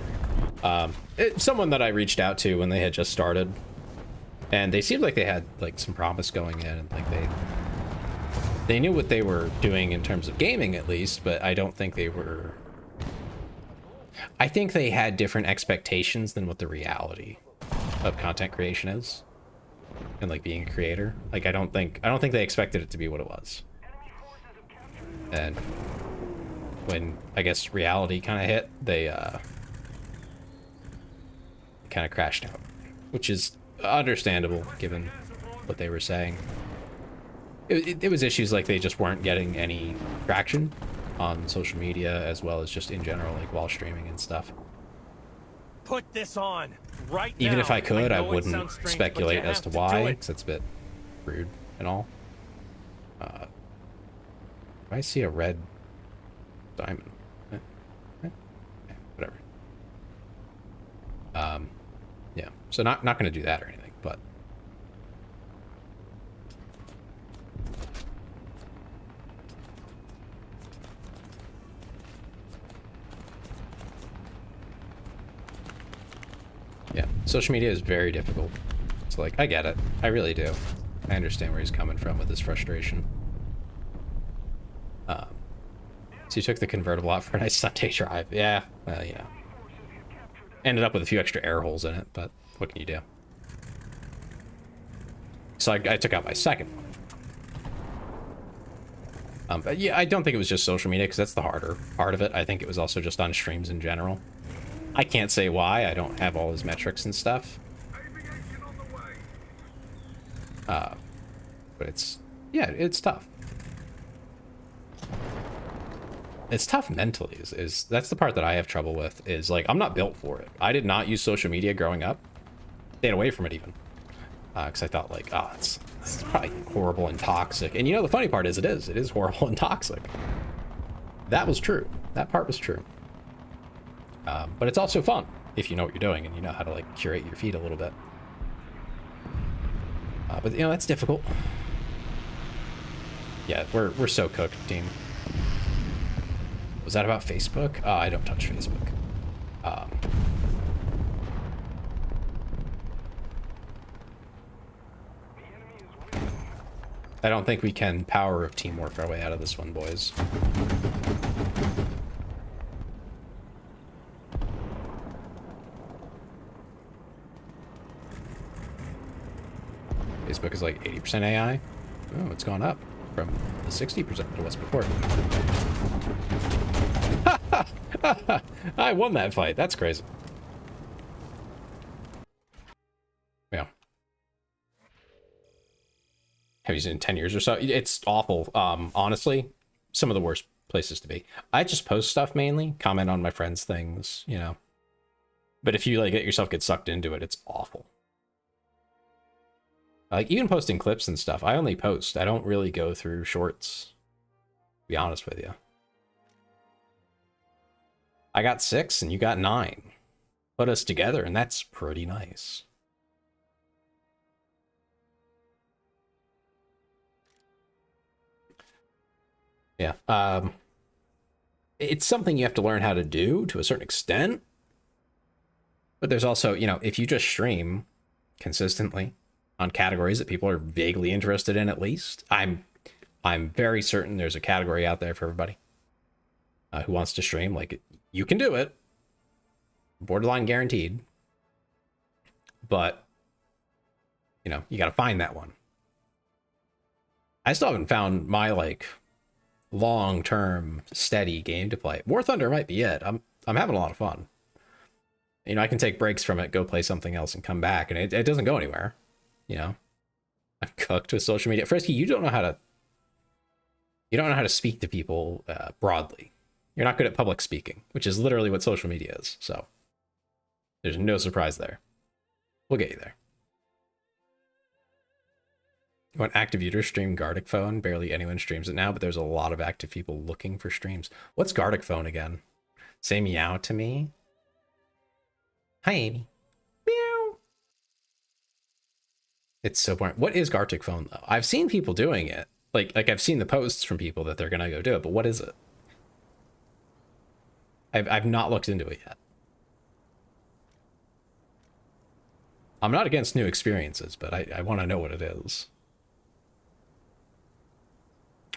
Someone that I reached out to when they had just started, and they seemed like they had like some promise going in, and like they knew what they were doing in terms of gaming at least, but I don't think they were. I think they had different expectations than what the reality of content creation is, and like being a creator. Like I don't think they expected it to be what it was. And when I guess reality kind of hit, they kind of crashed out, which is understandable given what they were saying. It was issues like they just weren't getting any traction on social media, as well as just in general, like while streaming and stuff. Put this on right Even now. if I could, I know it wouldn't sounds strange, speculate but you as to have do why, it. because it's a bit rude and all. I see a red diamond. Whatever. Yeah. So not going to do that or anything, but. Yeah, social media is very difficult. It's like, I get it. I really do. I understand where he's coming from with his frustration. So you took the convertible out for a nice Sunday drive. Yeah, well, you know. Ended up with a few extra air holes in it, but what can you do? So I took out my second one. But yeah, I don't think it was just social media, because that's the harder part of it. I think it was also just on streams in general. I can't say why. I don't have all his metrics and stuff. But it's, yeah, it's tough. It's tough mentally. Is that's the part that I have trouble with, is like, I'm not built for it. I did not use social media growing up. Stayed away from it even. Because I thought like, oh, it's probably horrible and toxic. And you know, the funny part is it is horrible and toxic. That was true. That part was true. But it's also fun if you know what you're doing and you know how to like curate your feed a little bit. But you know, that's difficult. Yeah, we're so cooked, team. Was that about Facebook? Oh, I don't touch Facebook. I don't think we can power of teamwork our way out of this one, boys. Facebook is like 80% AI. Oh, it's gone up from the 60% it was before. I won that fight. That's crazy. Yeah. Have you seen 10 years or so? It's awful. Honestly, some of the worst places to be. I just post stuff mainly, comment on my friends' things, you know. But if you like get sucked into it, it's awful. Like even posting clips and stuff, I only post. I don't really go through shorts. To be honest with you. I got 6 and you got 9. Put us together and that's pretty nice. Yeah. It's something you have to learn how to do to a certain extent. But there's also, you know, if you just stream consistently on categories that people are vaguely interested in, at least, I'm very certain there's a category out there for everybody who wants to stream. Like, you can do it. Borderline guaranteed. But, you know, you got to find that one. I still haven't found my, like, long-term steady game to play. War Thunder might be it. I'm having a lot of fun. You know, I can take breaks from it, go play something else, and come back, and it doesn't go anywhere. You know, I'm cooked with social media. Frisky, you don't know how to speak to people broadly. You're not good at public speaking, which is literally what social media is. So there's no surprise there. We'll get you there. You want active users stream Gartic Phone? Barely anyone streams it now, but there's a lot of active people looking for streams. What's Gartic Phone again? Say meow to me. Hi, Amy. Meow. It's so boring. What is Gartic Phone, though? I've seen people doing it. Like I've seen the posts from people that they're going to go do it, but what is it? I've not looked into it yet. I'm not against new experiences, but I want to know what it is.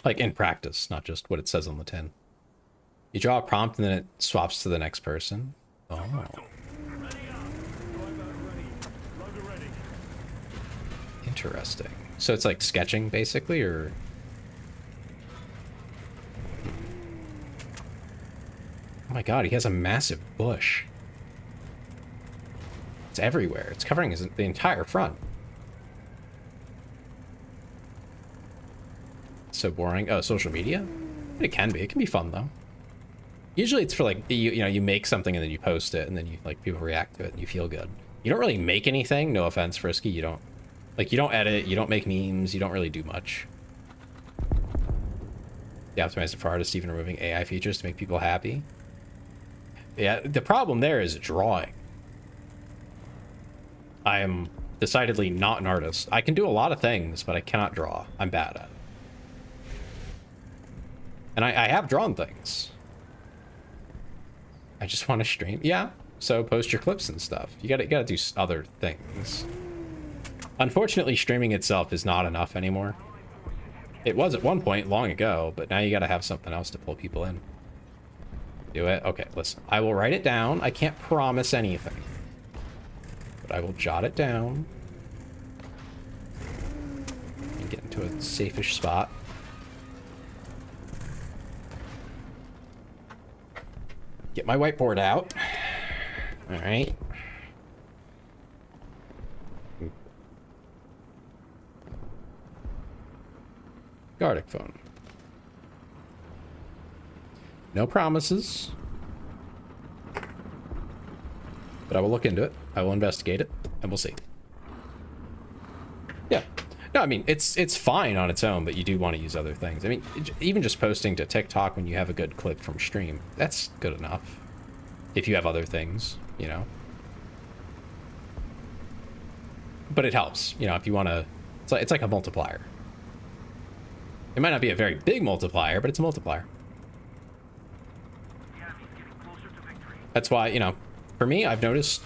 Like in practice, not just what it says on the tin. You draw a prompt and then it swaps to the next person. Oh. Interesting. So it's like sketching basically, or? Oh my god, he has a massive bush. It's everywhere. It's covering the entire front. So boring. Oh, social media? It can be. It can be fun though. Usually it's for like you know, you make something and then you post it and then you like people react to it and you feel good. You don't really make anything, no offense, Frisky. You don't edit, you don't make memes, you don't really do much. You optimize it for artists, even removing AI features to make people happy. Yeah, the problem there is drawing. I am decidedly not an artist. I can do a lot of things, but I cannot draw. I'm bad at it. And I have drawn things. I just want to stream. Yeah, so post your clips and stuff. You gotta do other things. Unfortunately, streaming itself is not enough anymore. It was at one point long ago, but now you gotta have something else to pull people in. Do it? Okay, listen. I will write it down. I can't promise anything. But I will jot it down. And get into a safe-ish spot. Get my whiteboard out. All right. Gartic Phone. No promises. But I will look into it. I will investigate it, and we'll see. Yeah. No, I mean, it's fine on its own, but you do want to use other things. I mean, even just posting to TikTok when you have a good clip from stream, that's good enough. If you have other things, you know. But it helps, you know, if you want to... It's like a multiplier. It might not be a very big multiplier, but it's a multiplier. That's why, you know, for me, I've noticed,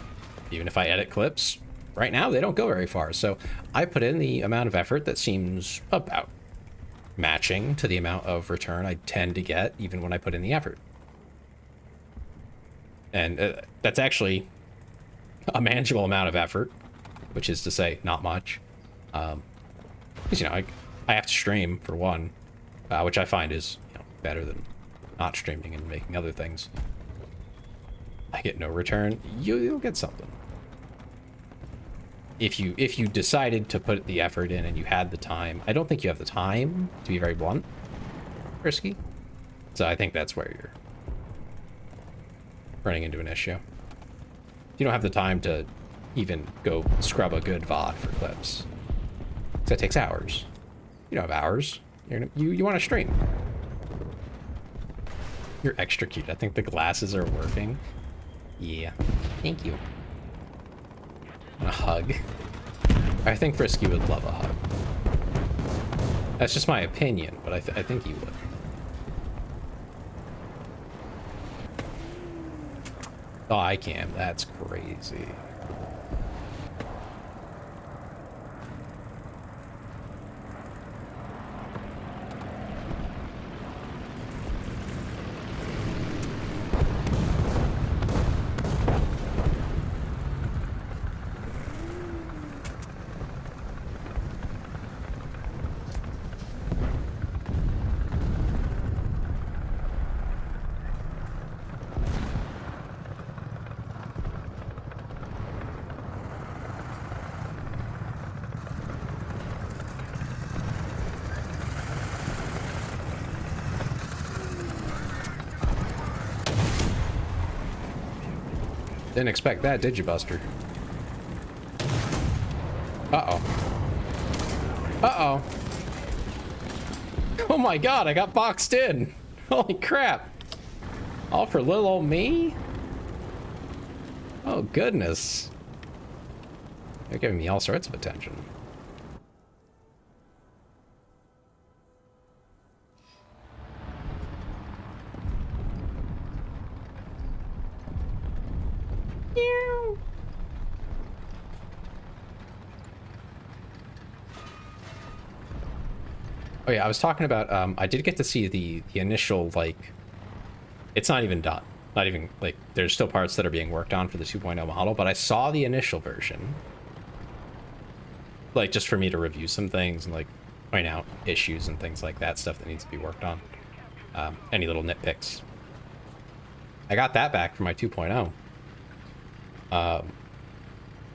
even if I edit clips, right now, they don't go very far. So I put in the amount of effort that seems about matching to the amount of return I tend to get, even when I put in the effort. And that's actually a manageable amount of effort, which is to say, not much. Because, I have to stream, for one, which I find is, better than not streaming and making other things. I get no return. You'll get something. If you decided to put the effort in and you had the time. I don't think you have the time, to be very blunt, Risky. So I think that's where you're running into an issue. You don't have the time to even go scrub a good VOD for clips. So that takes hours. You don't have hours. You want to stream. You're extra cute. I think the glasses are working. Yeah. Thank you. A hug. I think Frisky would love a hug. That's just my opinion, but I think he would. Oh, I can. That's crazy. Didn't expect that, did you, Buster? Uh-oh. Uh-oh. Oh my god, I got boxed in. Holy crap. All for little old me? Oh, goodness. They're giving me all sorts of attention. Oh yeah, I was talking about, I did get to see the initial, like, it's not even done. Not even, like, there's still parts that are being worked on for the 2.0 model, but I saw the initial version. Like, just for me to review some things and, like, point out issues and things like that, stuff that needs to be worked on. Any little nitpicks. I got that back for my 2.0.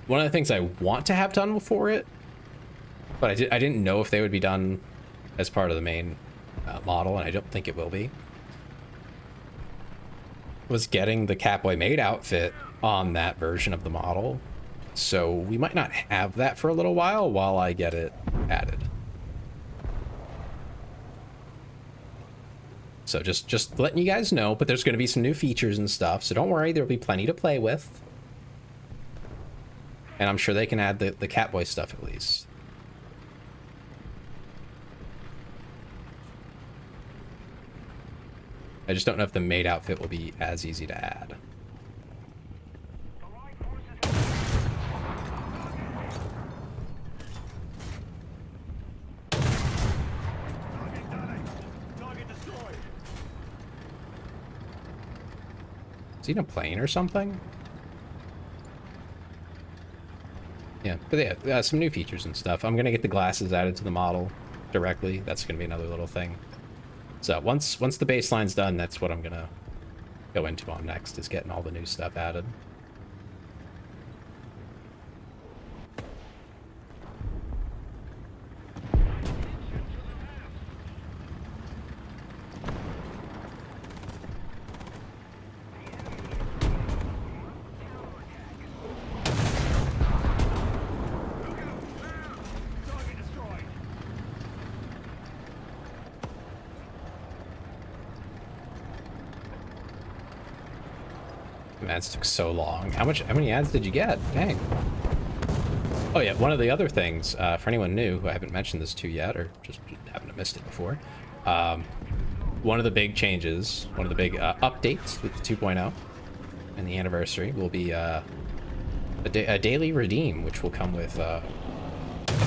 One of the things I want to have done before it, but I didn't know if they would be done as part of the main model, and I don't think it will be, was getting the Catboy maid outfit on that version of the model. So we might not have that for a little while I get it added. So just letting you guys know, but there's going to be some new features and stuff, so don't worry, there'll be plenty to play with. And I'm sure they can add the Catboy stuff at least. I just don't know if the maid outfit will be as easy to add. Is he in a plane or something? Yeah, but yeah, some new features and stuff. I'm gonna get the glasses added to the model directly. That's gonna be another little thing. So once the baseline's done, that's what I'm gonna go into on next, is getting all the new stuff added. Ads took so long. How many ads did you get? Dang. Oh yeah, one of the other things, for anyone new who I haven't mentioned this to yet, or just haven't missed it before, one of the big changes, one of the big updates with the 2.0 and the anniversary will be a daily redeem, which will come with a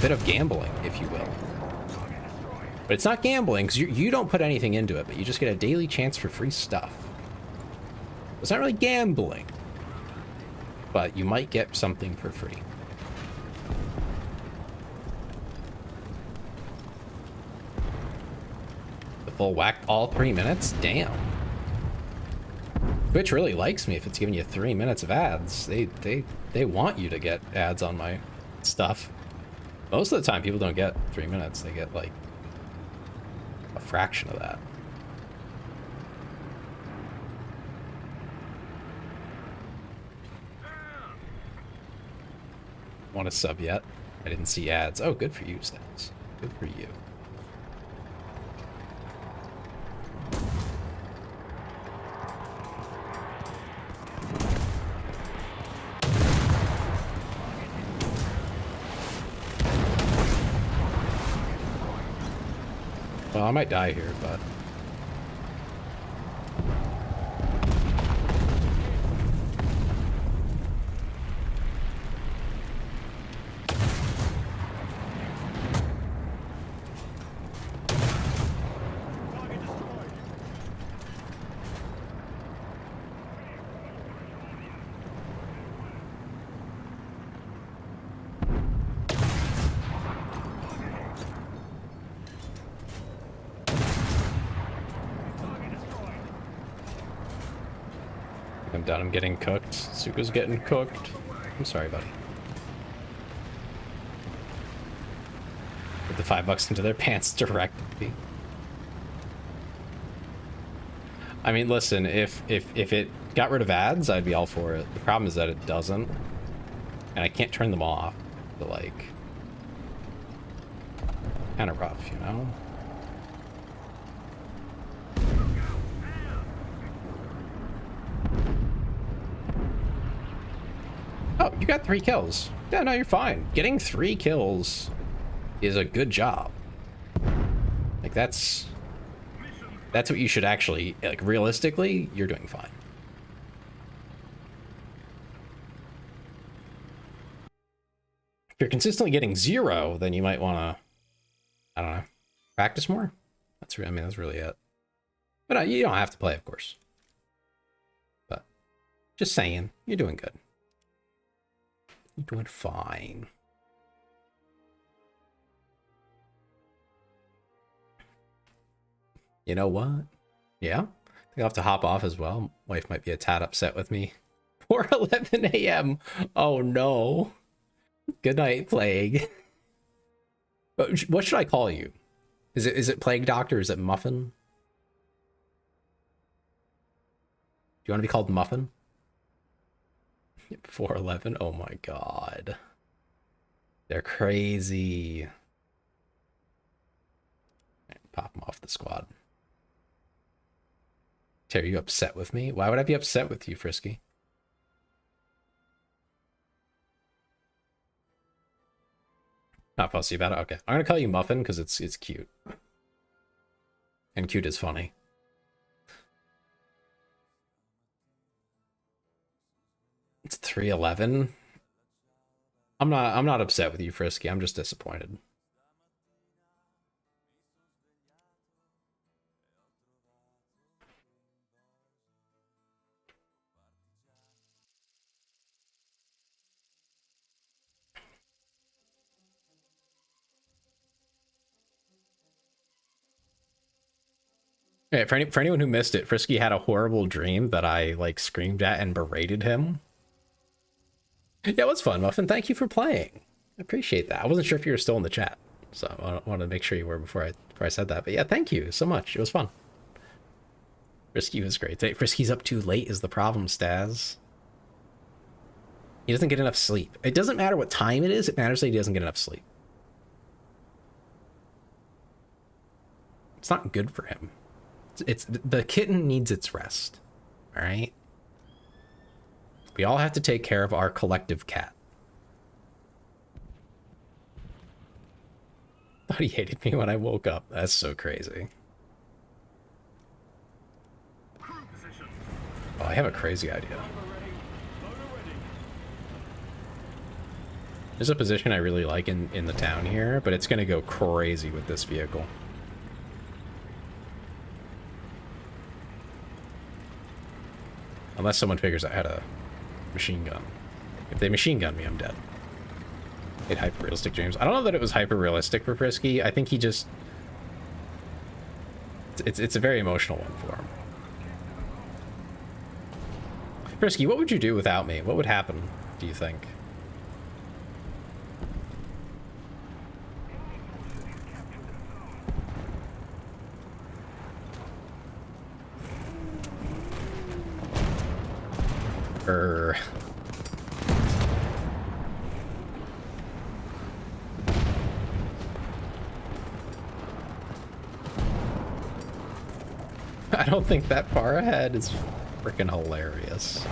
bit of gambling, if you will. But it's not gambling, because you don't put anything into it, but you just get a daily chance for free stuff. It's not really gambling, but you might get something for free. full whack all 3 minutes? Damn. Twitch really likes me if it's giving you 3 minutes of ads. They want you to get ads on my stuff. Most of the time, people don't get 3 minutes. They get, like, a fraction of that. Want to sub yet? I didn't see ads. Oh, good for you, Stats. Good for you. Well, I might die here, but... I'm done. I'm getting cooked. Suka's getting cooked. I'm sorry, buddy. Put the $5 into their pants directly. I mean, listen, if it got rid of ads, I'd be all for it. The problem is that it doesn't. And I can't turn them off. But, like, kind of rough, you know? Oh, you got 3 kills. Yeah, no, you're fine. Getting 3 kills is a good job. Like, that's what you should actually, like, realistically, you're doing fine. If you're consistently getting 0, then you might want to, I don't know, practice more. I mean, that's really it. But you don't have to play, of course. But just saying, you're doing good. You're doing fine. You know what? Yeah? I think I'll have to hop off as well. Wife might be a tad upset with me. 4:11 a.m. Oh no. Good night, Plague. What should I call you? Is it Plague Doctor? Is it Muffin? Do you want to be called Muffin? 4:11. Oh my god. They're crazy. Pop them off the squad. Terry, you upset with me? Why would I be upset with you, Frisky? Not fussy about it? Okay. I'm gonna call you Muffin because it's cute. And cute is funny. It's 3:11. I'm not upset with you, Frisky. I'm just disappointed. Okay, for anyone who missed it, Frisky had a horrible dream that I, like, screamed at and berated him. Yeah, it was fun, Muffin. Thank you for playing. I appreciate that. I wasn't sure if you were still in the chat, so I wanted to make sure you were before I said that. But yeah, thank you so much. It was fun. Frisky was great. Frisky's up too late is the problem, Staz. He doesn't get enough sleep. It doesn't matter what time it is. It matters that he doesn't get enough sleep. It's not good for him. It's the kitten needs its rest. All right. We all have to take care of our collective cat. Thought he hated me when I woke up. That's so crazy. Oh, I have a crazy idea. There's a position I really like in the town here, but it's going to go crazy with this vehicle. Unless someone figures out how to machine gun. If they machine gun me, I'm dead. It hyper-realistic dreams. I don't know that it was hyper-realistic for Frisky. I think he just... It's a very emotional one for him. Frisky, what would you do without me? What would happen, do you think? I don't think that far ahead is freaking hilarious.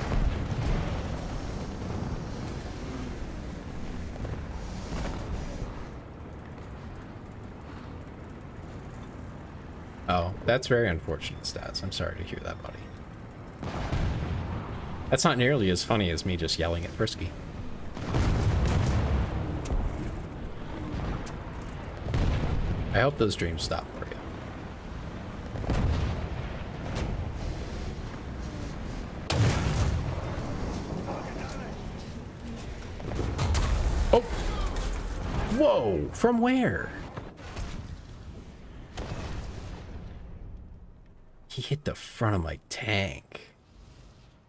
Oh, that's very unfortunate, Stats. I'm sorry to hear that, buddy. That's not nearly as funny as me just yelling at Frisky. I hope those dreams stop for you. Oh! Whoa! From where? He hit the front of my tank.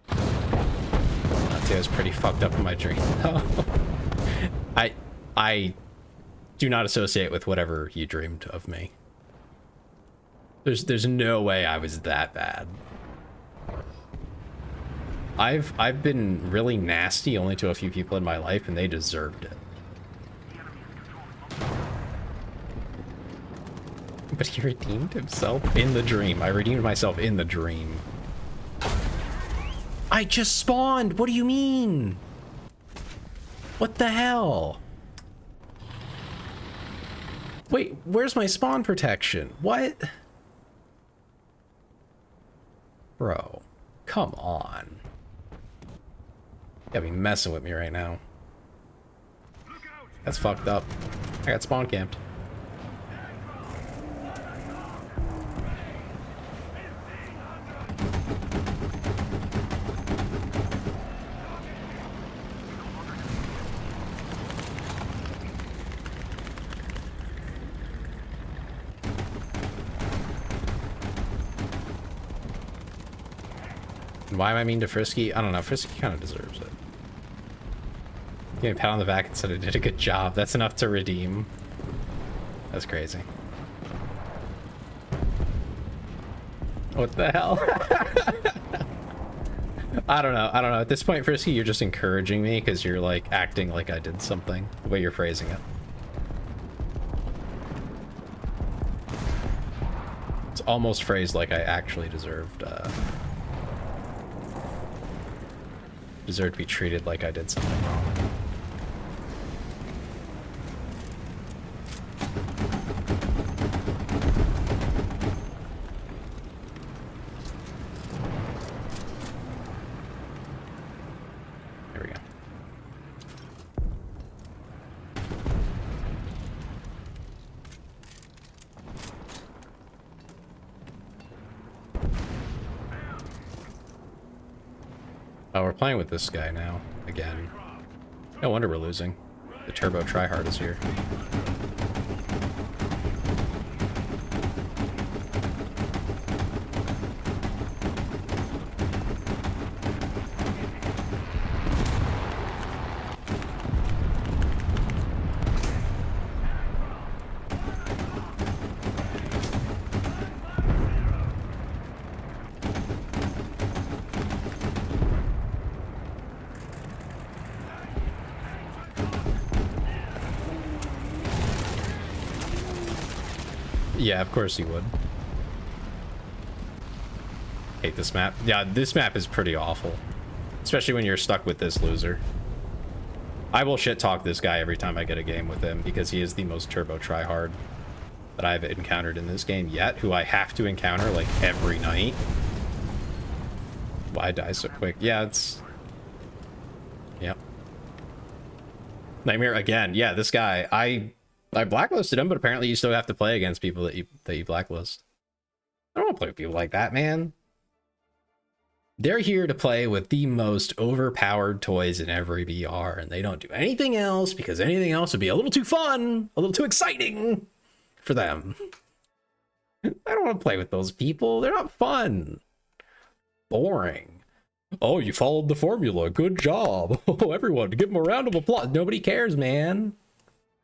I was pretty fucked up in my dream. I do not associate with whatever you dreamed of me. There's no way I was that bad. I've been really nasty only to a few people in my life, and they deserved it. But he redeemed himself in the dream. I redeemed myself in the dream. I just spawned! What do you mean? What the hell? Wait, where's my spawn protection? What? Bro, come on. You gotta be messing with me right now. That's fucked up. I got spawn camped. Why am I mean to Frisky? I don't know. Frisky kind of deserves it. Give me a pat on the back and said I did a good job. That's enough to redeem. That's crazy. What the hell? I don't know. I don't know. At this point, Frisky, you're just encouraging me because you're like acting like I did something. The way you're phrasing it. It's almost phrased like I actually deserved to be treated like I did something wrong. There we go. Oh, we're playing with this guy now, again. No wonder we're losing. The turbo tryhard is here. Yeah, of course you would. Hate this map. Yeah, this map is pretty awful. Especially when you're stuck with this loser. I will shit talk this guy every time I get a game with him because he is the most turbo tryhard that I've encountered in this game yet, who I have to encounter like every night. Why die so quick? Yeah, it's... Yep. Nightmare again. Yeah, this guy, I blacklisted him, but apparently you still have to play against people that you blacklist. I don't want to play with people like that, man. They're here to play with the most overpowered toys in every VR, and they don't do anything else because anything else would be a little too fun, a little too exciting for them. I don't want to play with those people. They're not fun. Boring. Oh, you followed the formula. Good job. Oh, everyone, give him a round of applause. Nobody cares, man.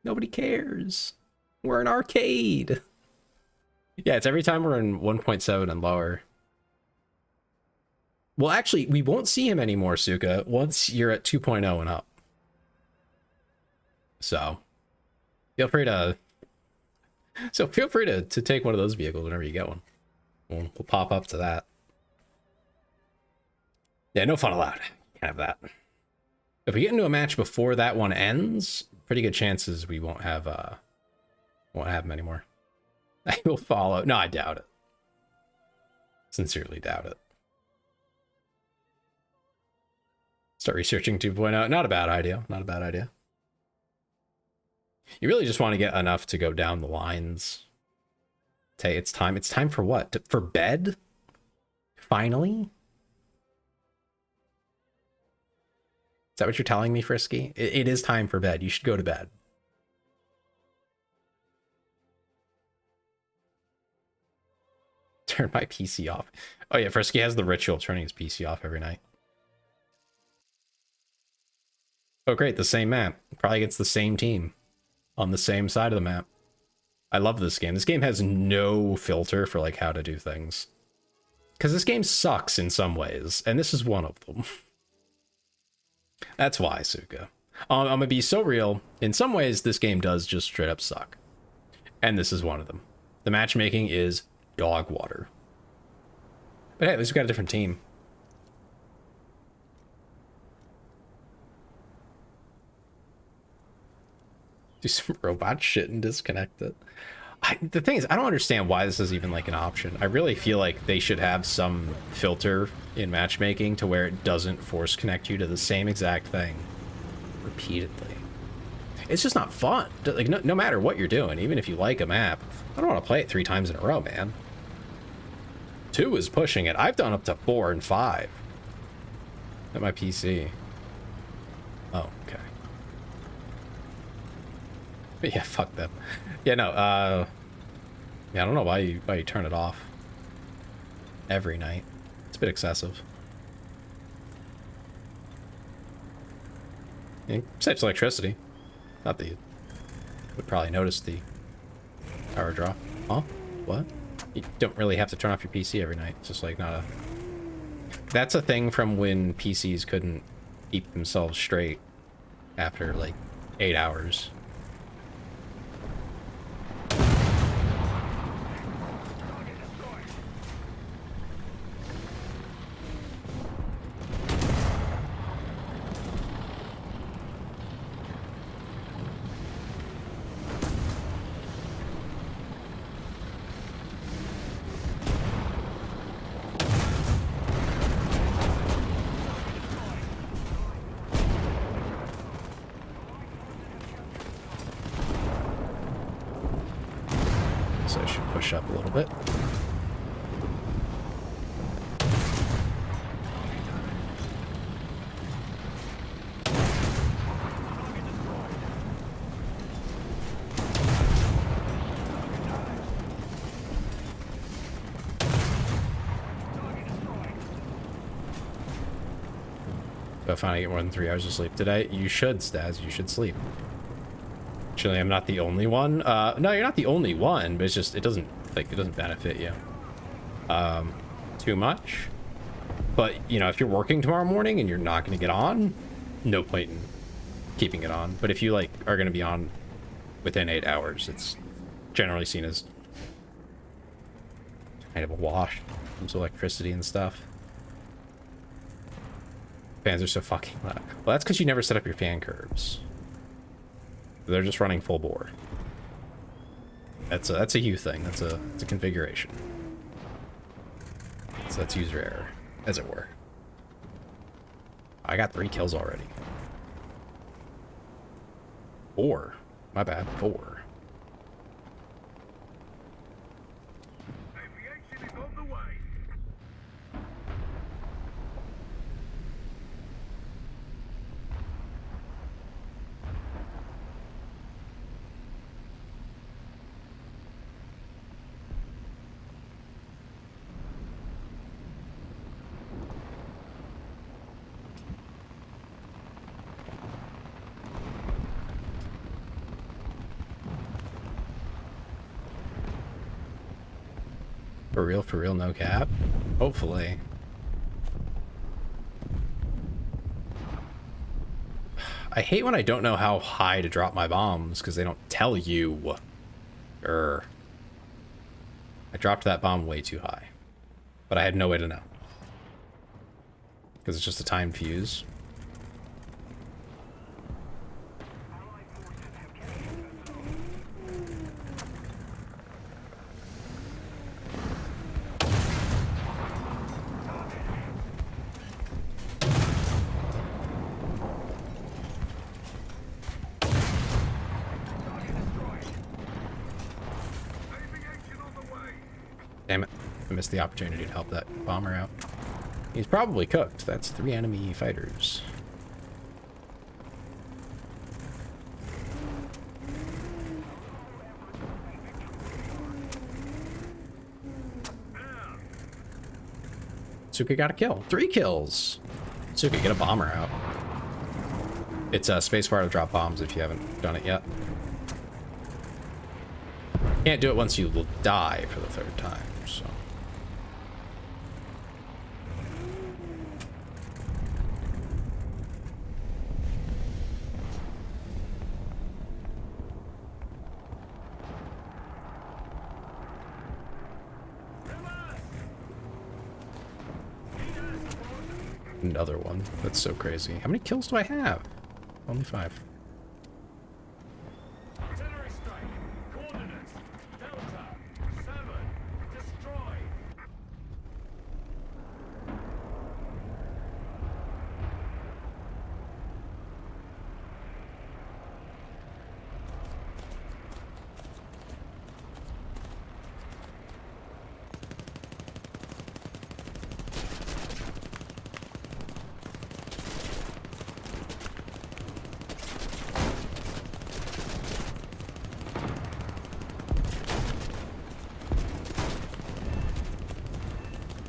Nobody cares. We're an arcade. Yeah, it's every time we're in 1.7 and lower. Well, actually, we won't see him anymore, Suka, once you're at 2.0 and up. So, feel free to take one of those vehicles whenever you get one. We'll pop up to that. Yeah, no fun allowed. Can't have that. If we get into a match before that one ends, pretty good chances we won't have him anymore. I will follow. No, I doubt it. Sincerely doubt it. Start researching 2.0. Not a bad idea. Not a bad idea. You really just want to get enough to go down the lines. Tay, it's time. It's time for what? For bed? Finally? Is that what you're telling me, Frisky? It is time for bed. You should go to bed. Turn my PC off. Oh yeah, Frisky has the ritual of turning his PC off every night. Oh great, the same map. Probably against the same team. On the same side of the map. I love this game. This game has no filter for like how to do things. Because this game sucks in some ways, and this is one of them. That's why, Suka. I'm gonna be so real. In some ways, this game does just straight up suck. And this is one of them. The matchmaking is dog water. But hey, at least we got a different team. Do some robot shit and disconnect it. The thing is, I don't understand why this is even like an option. I really feel like they should have some filter in matchmaking to where it doesn't force connect you to the same exact thing repeatedly. It's just not fun. Like no matter what you're doing, even if you like a map, I don't want to play it 3 times in a row, man. 2 is pushing it. I've done up to 4 and 5 at my PC. Oh, okay. But yeah, fuck them. Yeah, no, yeah, I don't know why you turn it off every night. It's a bit excessive. It saves electricity. Not that you would probably notice the power drop. Huh? What? You don't really have to turn off your PC every night. It's just like not a... That's a thing from when PCs couldn't keep themselves straight after like 8 hours. So I should push up a little bit. If I finally get more than 3 hours of sleep today, you should, Staz. You should sleep. Actually, I'm not the only one. No, you're not the only one, but it's just it doesn't benefit you too much. But you know, if you're working tomorrow morning and you're not going to get on, no point in keeping it on. But if you like are going to be on within 8 hours, it's generally seen as kind of a wash. Comes with electricity and stuff. Fans are so fucking loud. Well, that's because you never set up your fan curves. They're just running full bore. That's a you thing. It's a configuration. So that's user error, as it were. I got 3 kills already. 4. My bad. 4. Aviation is on the way. For real, no cap? Hopefully. I hate when I don't know how high to drop my bombs, because they don't tell you. I dropped that bomb way too high. But I had no way to know. Because it's just a timed fuse. Damn it. I missed the opportunity to help that bomber out. He's probably cooked. That's 3 enemy fighters. Suka got a kill. 3 kills. Suka, get a bomber out. It's a spacebar to drop bombs if you haven't done it yet. Can't do it once you die for the 3rd time, so. Another one. That's so crazy. How many kills do I have? Only 5. Artillery strike. Coordinates. Delta. 7. Destroy.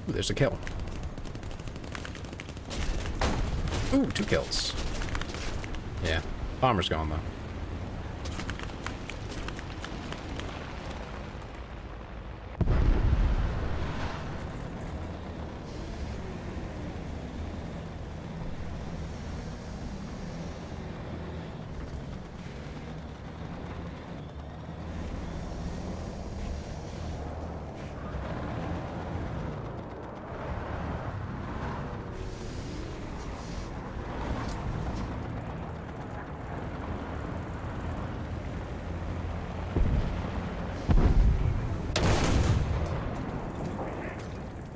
Ooh, there's a kill. Ooh, 2 kills. Yeah, bomber's gone though.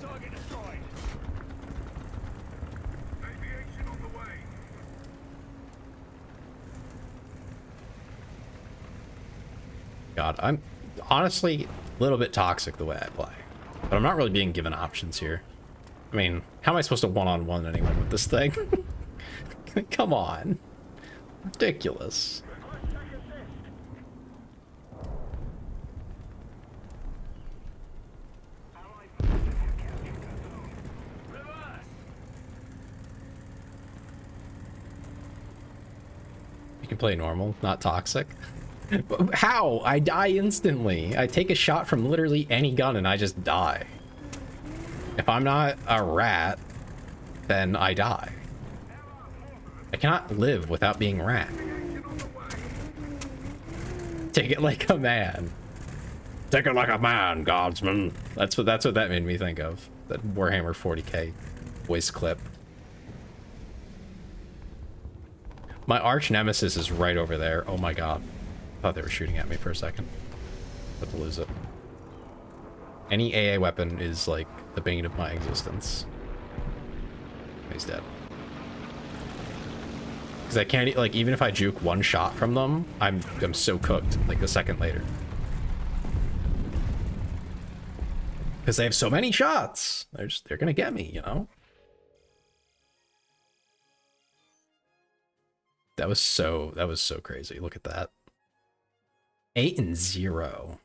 Target destroyed. Aviation on the way. God, I'm honestly a little bit toxic the way I play. But I'm not really being given options here. I mean, how am I supposed to one-on-one anyone with this thing? Come on. Ridiculous. You can play normal, not toxic. How? I die instantly. I take a shot from literally any gun and I just die. If I'm not a rat, then I die. I cannot live without being rat. Take it like a man. Take it like a man, Godsman. That's what that made me think of. That Warhammer 40k voice clip. My arch nemesis is right over there. Oh my god. I thought they were shooting at me for a second. About to lose it. Any AA weapon is like the bane of my existence. He's dead. Because I can't, like, even if I juke one shot from them, I'm so cooked, like, a second later. Because they have so many shots. They're gonna get me, you know? That was so crazy. Look at that. 8-0.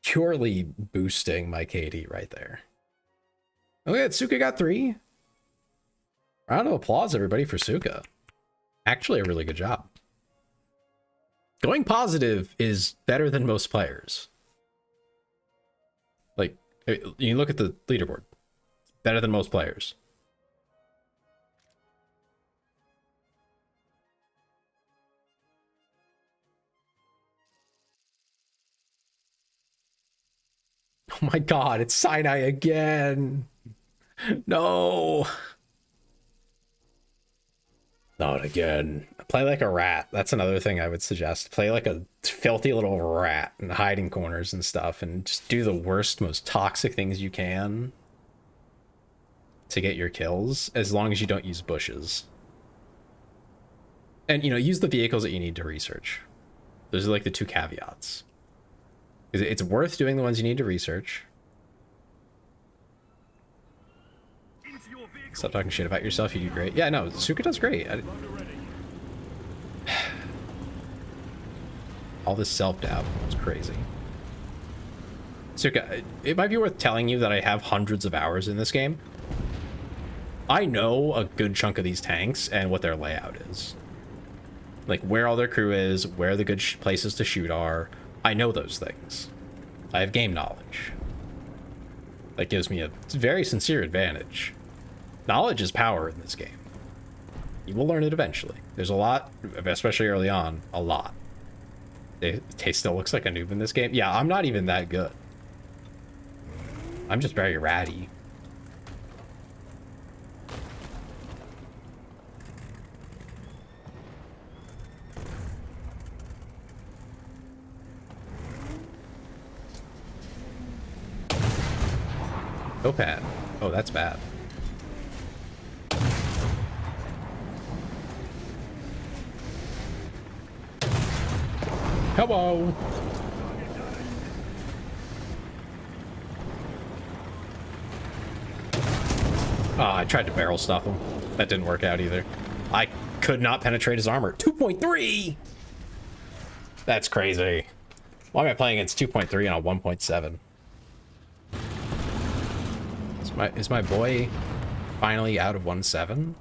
Purely boosting my KD right there. Okay, Suka got 3. Round of applause, everybody, for Suka. Actually, a really good job. Going positive is better than most players. Like, You look at the leaderboard. Better than most players. Oh my god, it's Sinai again. No. Not again. Play like a rat. That's another thing I would suggest. Play like a filthy little rat and hide in corners and stuff and just do the worst, most toxic things you can to get your kills, as long as you don't use bushes. And, you know, use the vehicles that you need to research. Those are like the two caveats. It's worth doing the ones you need to research. Stop talking shit about yourself, you do great. Yeah, no, Suka does great. All this self-doubt is crazy. Suka, it might be worth telling you that I have hundreds of hours in this game. I know a good chunk of these tanks and what their layout is. Like, where all their crew is, where the good places to shoot are. I know those things. I have game knowledge. That gives me a very sincere advantage. Knowledge is power in this game. You will learn it eventually. There's a lot, especially early on, a lot. Tay still looks like a noob in this game. Yeah, I'm not even that good. I'm just very ratty. Notepad. Oh, that's bad. Hello. I tried to barrel stuff him. That didn't work out either. I could not penetrate his armor. 2.3! That's crazy. Why am I playing against 2.3 on a 1.7? Is my boy finally out of 1.7?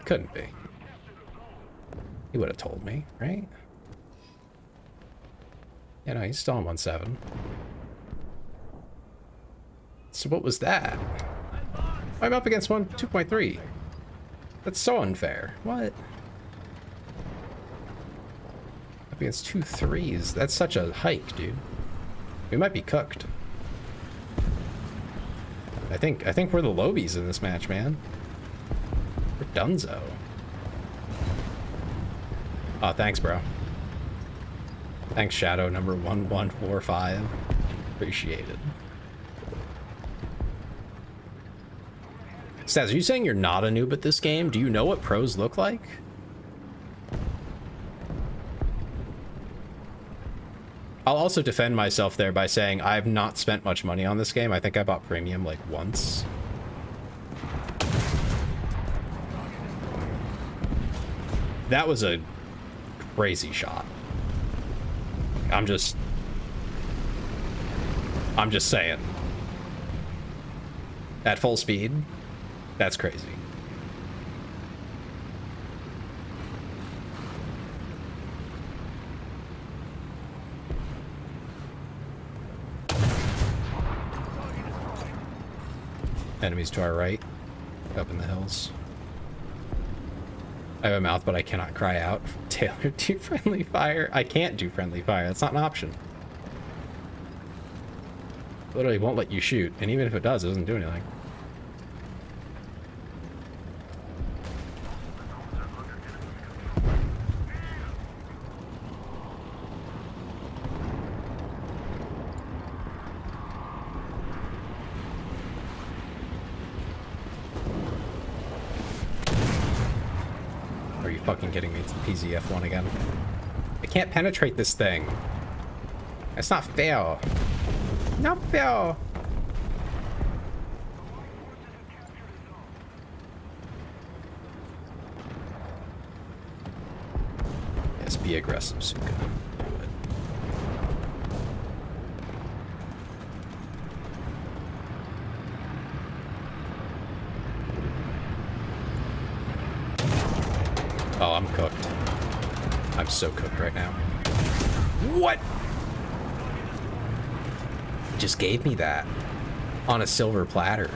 Couldn't be. He would have told me, right? Yeah, no, he's still on 1.7. So what was that? I'm up against 2.3. That's so unfair. What? Up against 2 3s. That's such a hike, dude. We might be cooked. I think we're the Lobies in this match, man. We're donezo. Oh, thanks, bro. Thanks, Shadow number 1145. Appreciate it. Staz, are you saying you're not a noob at this game? Do you know what pros look like? I'll also defend myself there by saying I have not spent much money on this game. I think I bought premium like once. That was a crazy shot. I'm just saying. At full speed, that's crazy. Enemies to our right, up in the hills. I have a mouth, but I cannot cry out. Taylor, do friendly fire. I can't do friendly fire. That's not an option. Literally won't let you shoot, and even if it does, it doesn't do anything. Are you fucking kidding me? It's the PZF one again. I can't penetrate this thing. That's not fair. Not fair. Yes, be aggressive, Suka. Do it. Oh, I'm cooked. I'm so cooked right now. What? Just gave me that. on a silver platter.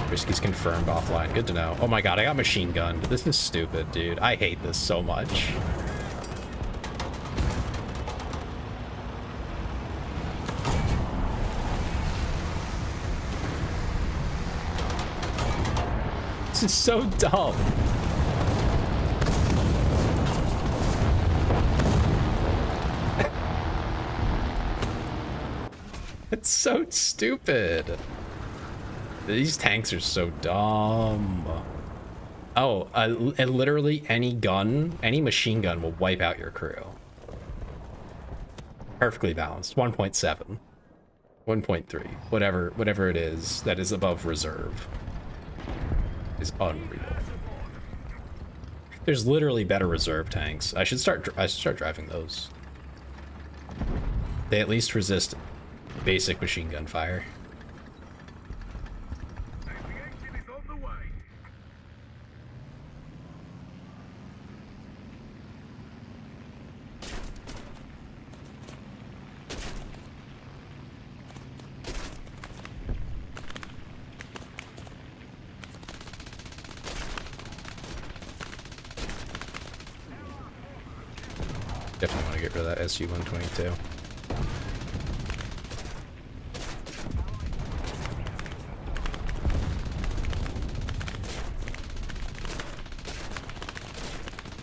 Risky's confirmed offline. Good to know. Oh my god, I got machine gunned. This is stupid, dude. I hate this so much. This is so dumb. It's so stupid. These tanks are so dumb. Oh, and literally any gun, any machine gun will wipe out your crew. Perfectly balanced. 1.7. 1.3. Whatever it is that is above reserve is unreal. There's literally better reserve tanks. I should start driving those. They at least resist basic machine gun fire. Aviation is on the way. Definitely want to get rid of that SU-122.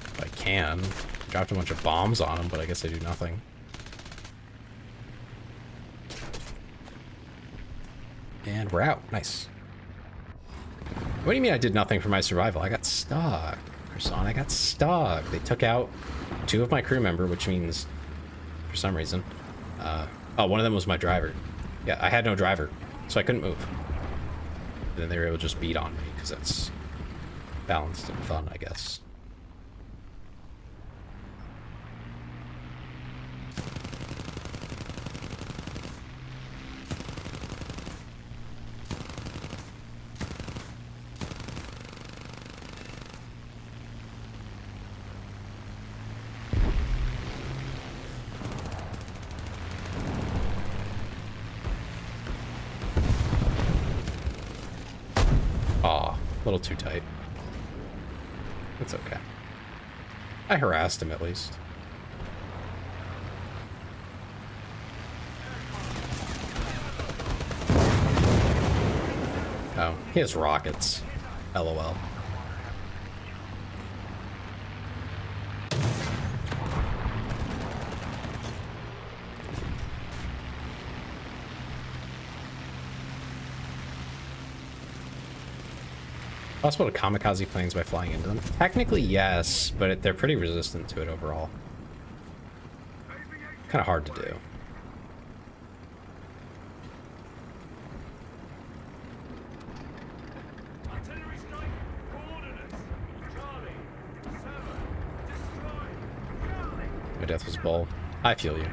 If I can. Dropped a bunch of bombs on them, but I guess they do nothing. And we're out. Nice. What do you mean I did nothing for my survival? I got stuck. Croissant, I got stuck. They took out 2 of my crew member, which means, for some reason, oh, one of them was my driver. Yeah, I had no driver, so I couldn't move. And then they were able to just beat on me, because that's balanced and fun, I guess. A little too tight. It's okay. I harassed him at least. Oh, he has rockets. LOL. Possible to kamikaze planes by flying into them? Technically, yes, but they're pretty resistant to it overall. Kind of hard to do. Artillery strike. Coordinates. Charlie. 7. Destroy. Charlie. My death was bold. I feel you.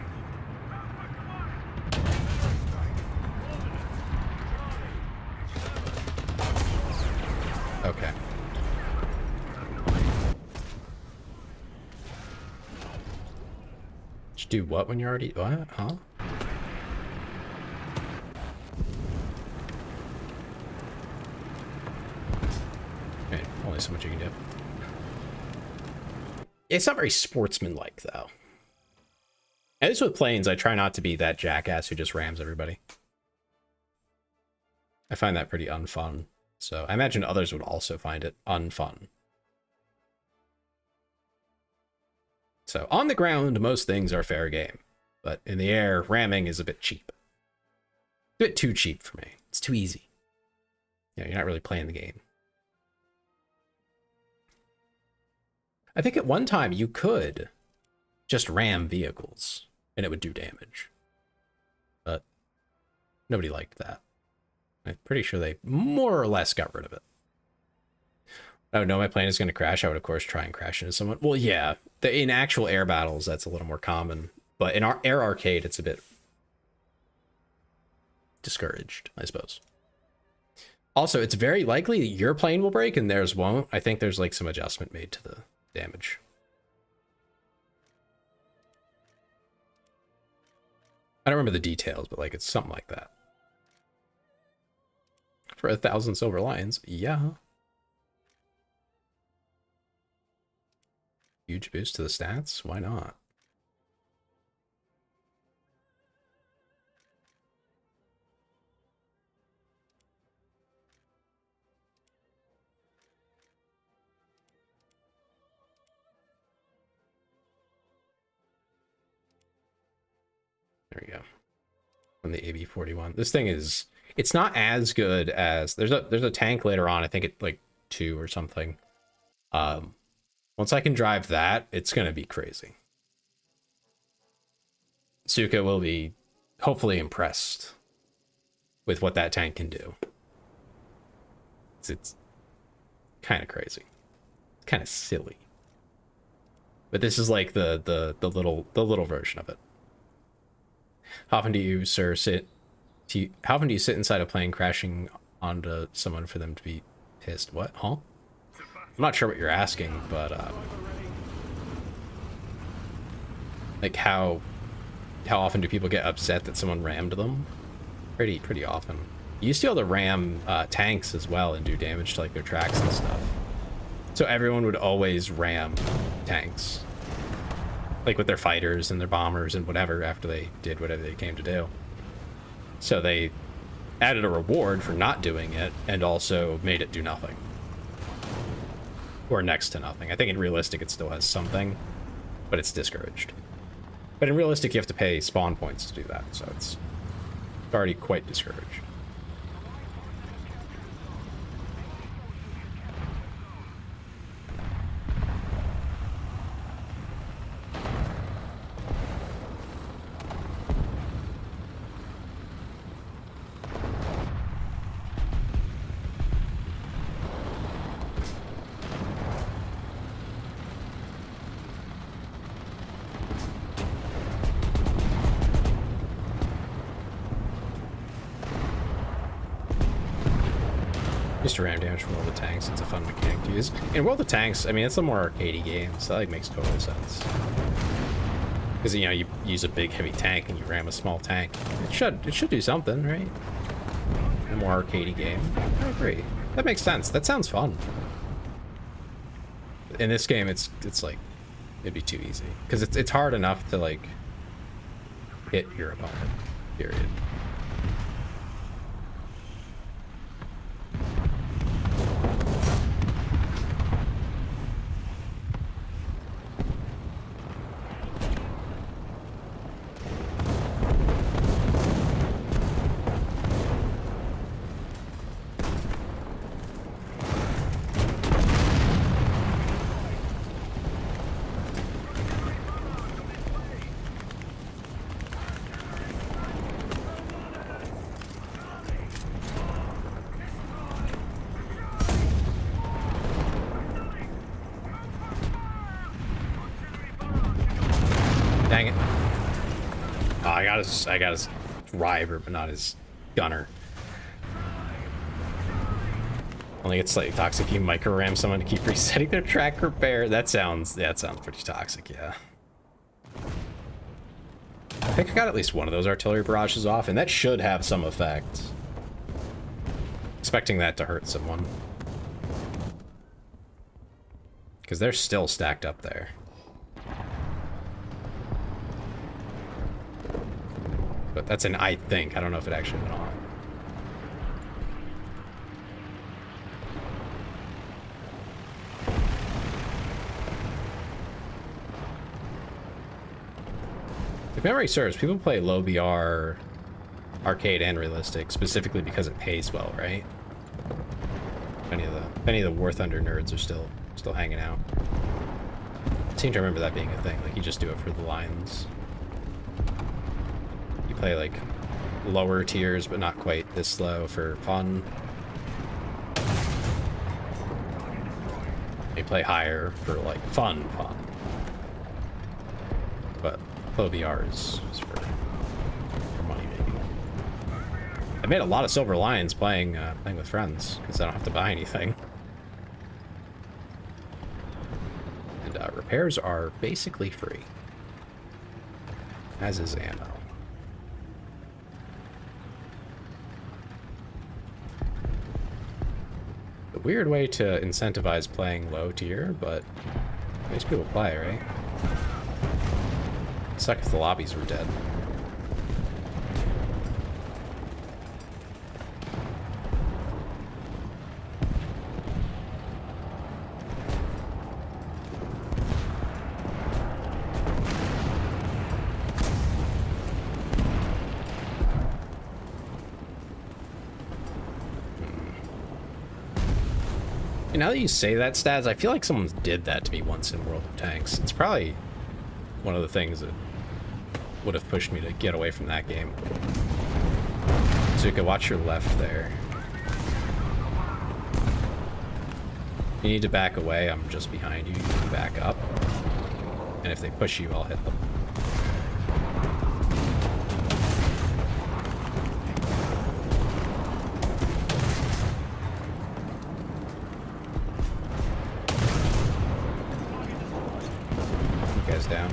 Okay. Just do what when you're already... What? Huh? Okay, only so much you can do. It's not very sportsmanlike, though. At least with planes, I try not to be that jackass who just rams everybody. I find that pretty unfun. So I imagine others would also find it unfun. So on the ground, most things are fair game. But in the air, ramming is a bit cheap. A bit too cheap for me. It's too easy. Yeah, you're not really playing the game. I think at one time you could just ram vehicles and it would do damage. But nobody liked that. I'm pretty sure they more or less got rid of it. Oh no, my plane is going to crash. I would, of course, try and crash into someone. Well, yeah, in actual air battles, that's a little more common. But in our air arcade, it's a bit discouraged, I suppose. Also, it's very likely that your plane will break and theirs won't. I think there's like some adjustment made to the damage. I don't remember the details, but like it's something like that. For 1,000 silver lions, yeah. Huge boost to the stats? Why not? There we go. On the AB-41. This thing is, it's not as good as there's a tank later on. I think it's like 2 or something. Once I can drive that, it's gonna be crazy. Suka will be hopefully impressed with what that tank can do. It's kind of crazy. It's kind of silly. But this is like the little version of it. How often do you, sir, how often do you sit inside a plane crashing onto someone for them to be pissed? What? Huh? I'm not sure what you're asking, but like how often do people get upset that someone rammed them? Pretty often. You used to be able to ram tanks as well and do damage to like their tracks and stuff. So everyone would always ram tanks, like with their fighters and their bombers and whatever after they did whatever they came to do. So they added a reward for not doing it and also made it do nothing. Or next to nothing. I think in realistic it still has something, but it's discouraged. But in realistic you have to pay spawn points to do that, so it's already quite discouraged. Just to ram damage from World of Tanks, it's a fun mechanic to use. In World of Tanks, I mean, it's a more arcadey game, so that like makes total sense. Because, you know, you use a big heavy tank and you ram a small tank. It should do something, right? In a more arcadey game. I agree. That makes sense. That sounds fun. In this game, it's like, it'd be too easy. Because it's hard enough to, like, hit your opponent, period. Dang it. Oh, I got his driver, but not his gunner. Only it's like toxic. You micro ram someone to keep resetting their track repair. That sounds pretty toxic, yeah. I think I got at least one of those artillery barrages off, and that should have some effect. Expecting that to hurt someone. Because they're still stacked up there. But that's an I think. I don't know if it actually went on. If memory serves, people play low BR, arcade, and realistic specifically because it pays well, right? Any of the War Thunder nerds are still hanging out. I seem to remember that being a thing. Like you just do it for the lines. You play like lower tiers, but not quite this slow for fun. You play higher for like fun. But low BR is for money making. I made a lot of silver lions playing with friends because I don't have to buy anything. And repairs are basically free, as is ammo. A weird way to incentivize playing low tier, but makes people play, right? Suck if the lobbies were dead. And now that you say that, Stats, I feel like someone did that to me once in World of Tanks. It's probably one of the things that would have pushed me to get away from that game. So you can watch your left there. You need to back away. I'm just behind you. You can back up. And if they push you, I'll hit them. You guys down.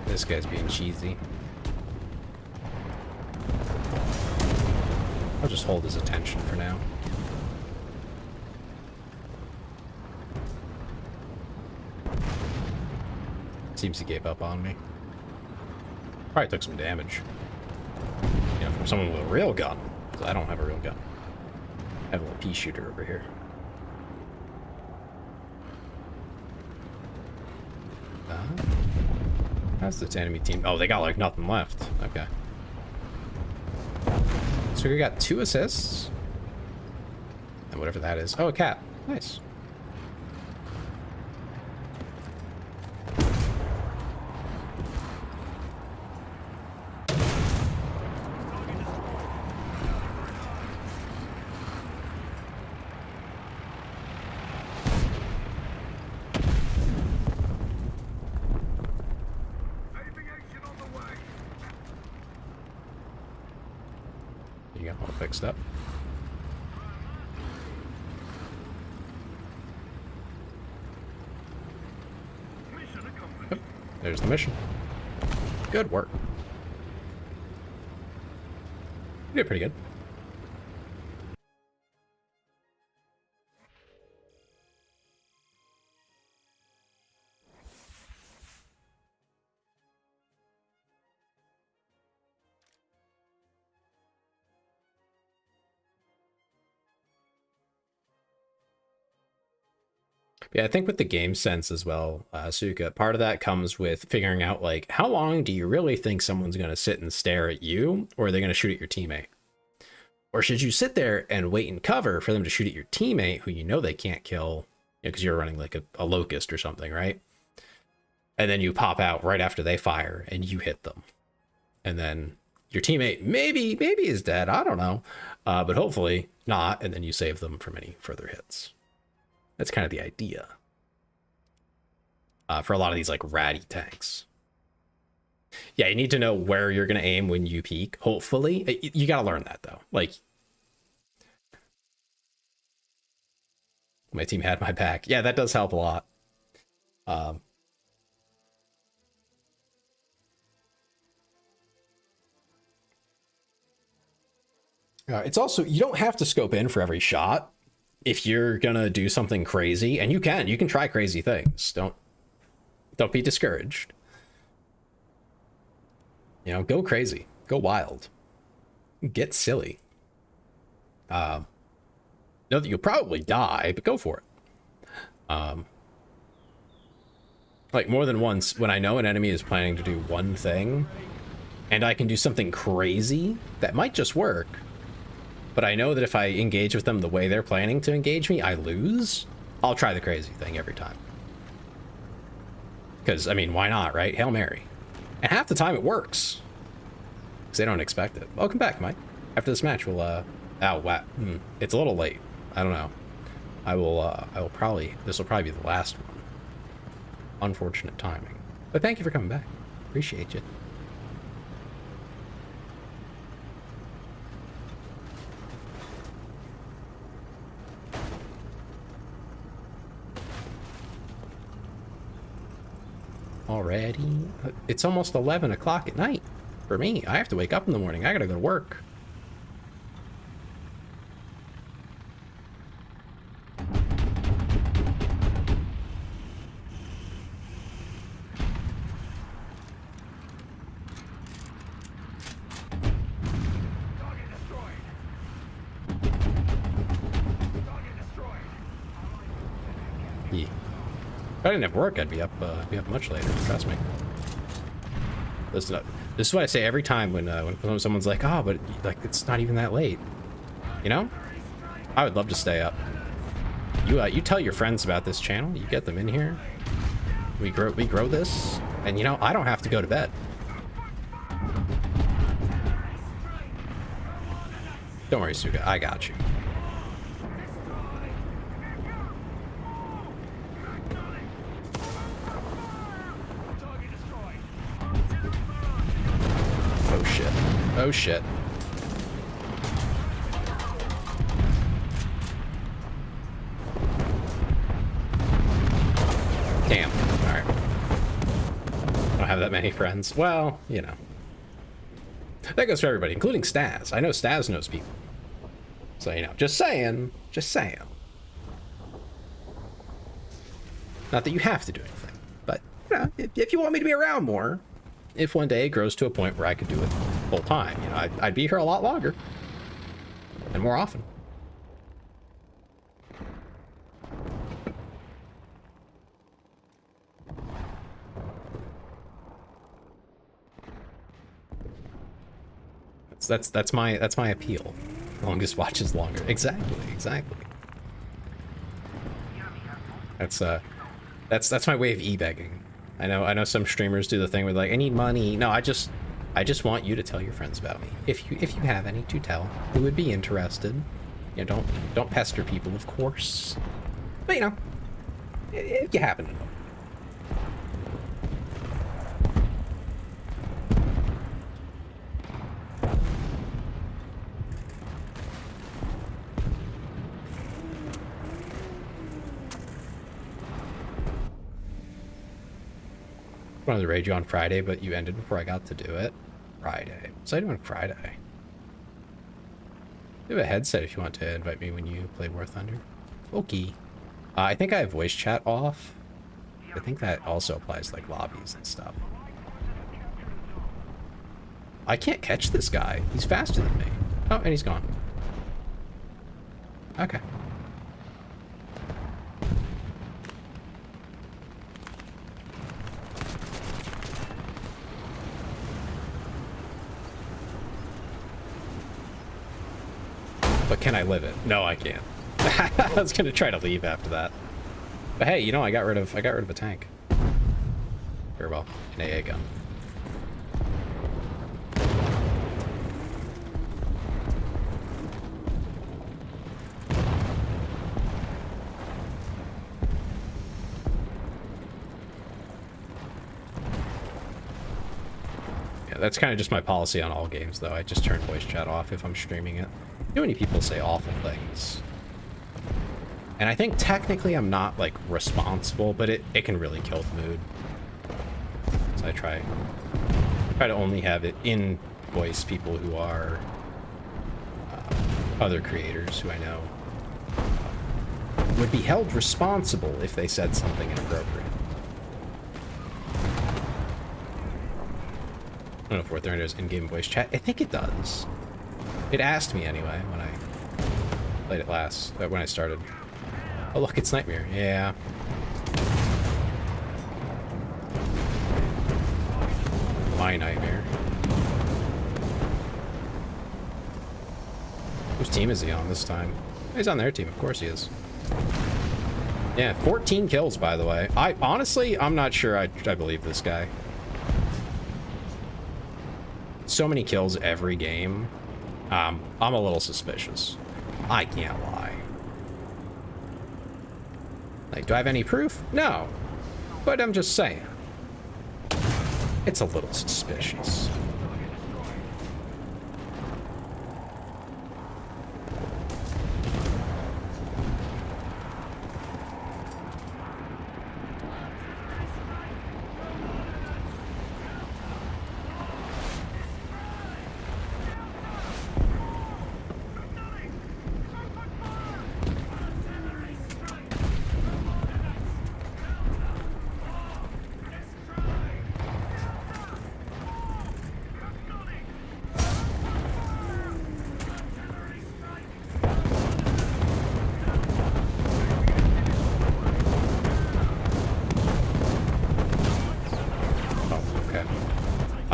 This guy's being cheesy. I'll just hold his attention for now. Seems he gave up on me. Probably took some damage. You know, from someone with a real gun. 'Cause I don't have a real gun. I have a little pea shooter over here. How's this enemy team? Oh, they got like nothing left. Okay. So we got 2 assists. And whatever that is. Oh, a cat. Nice. Aviation on the way. You got all fixed up. Mission accomplished. Yep. There's the mission. Good work. You did pretty good. Yeah, I think with the game sense as well, Suka, part of that comes with figuring out, like, how long do you really think someone's going to sit and stare at you, or are they going to shoot at your teammate? Or should you sit there and wait and cover for them to shoot at your teammate, who you know they can't kill, because you're running like a locust or something, right? And then you pop out right after they fire, and you hit them. And then your teammate maybe is dead, I don't know, but hopefully not, and then you save them from any further hits. That's kind of the idea for a lot of these like ratty tanks. Yeah, you need to know where you're going to aim when you peek. Hopefully, you got to learn that though. Like, my team had my back. Yeah, that does help a lot. It's also, you don't have to scope in for every shot. If you're gonna do something crazy, and you can try crazy things. Don't be discouraged. You know, go crazy, go wild, get silly. Know that you'll probably die, but go for it. Like, more than once, when I know an enemy is planning to do one thing, and I can do something crazy that might just work, but I know that if I engage with them the way they're planning to engage me, I lose, I'll try the crazy thing every time. Because, I mean, why not, right? Hail Mary. And half the time it works. Because they don't expect it. Welcome back, Mike. After this match, we'll, oh, wow. It's a little late. I don't know. I will probably, this will probably be the last one. Unfortunate timing. But thank you for coming back. Appreciate you. Already? It's almost 11 o'clock at night for me. I have to wake up in the morning. I gotta go to work. If I didn't have work, I'd be up much later. Trust me. Listen up. This is what I say every time when someone's like, "Oh, but like it's not even that late," you know? I would love to stay up. You tell your friends about this channel. You get them in here. We grow this, and you know I don't have to go to bed. Don't worry, Suga. I got you. Oh shit. Damn. Alright. I don't have that many friends. Well, you know. That goes for everybody, including Staz. I know Staz knows people. So, you know, just saying. Just saying. Not that you have to do anything. But, you know, if you want me to be around more, if one day it grows to a point where I could do it full time, you know, I'd be here a lot longer and more often. That's my appeal. Longest watches longer. Exactly. That's my way of e-begging. I know some streamers do the thing where like, I need money. No, I just want you to tell your friends about me. If you have any to tell who would be interested. You know, don't pester people, of course. But you know, if you happen to know. I wanted to raid you on Friday, but you ended before I got to do it. Friday. What's I doing Friday? You have a headset if you want to invite me when you play War Thunder. Okay. I think I have voice chat off. I think that also applies to, like, lobbies and stuff. I can't catch this guy. He's faster than me. Oh, and he's gone. Okay. But can I live it? No, I can't. I was gonna try to leave after that. But hey, you know, I got rid of a tank. Very well, an AA gun. Yeah, that's kind of just my policy on all games, though. I just turn voice chat off if I'm streaming it. Too many people say awful things. And I think technically I'm not, like, responsible, but it can really kill the mood. So I try to only have it in voice people who are other creators who I know would be held responsible if they said something inappropriate. I don't know if War Thunder does in-game voice chat. I think it does. It asked me anyway when I played it last, when I started. Oh look, it's Nightmare. Yeah. my nightmare. Whose team is he on this time? He's on their team, of course he is. Yeah, 14 kills, by the way. I'm not sure I believe this guy. So many kills every game. I'm a little suspicious. I can't lie. Like, do I have any proof? No. But I'm just saying. It's a little suspicious.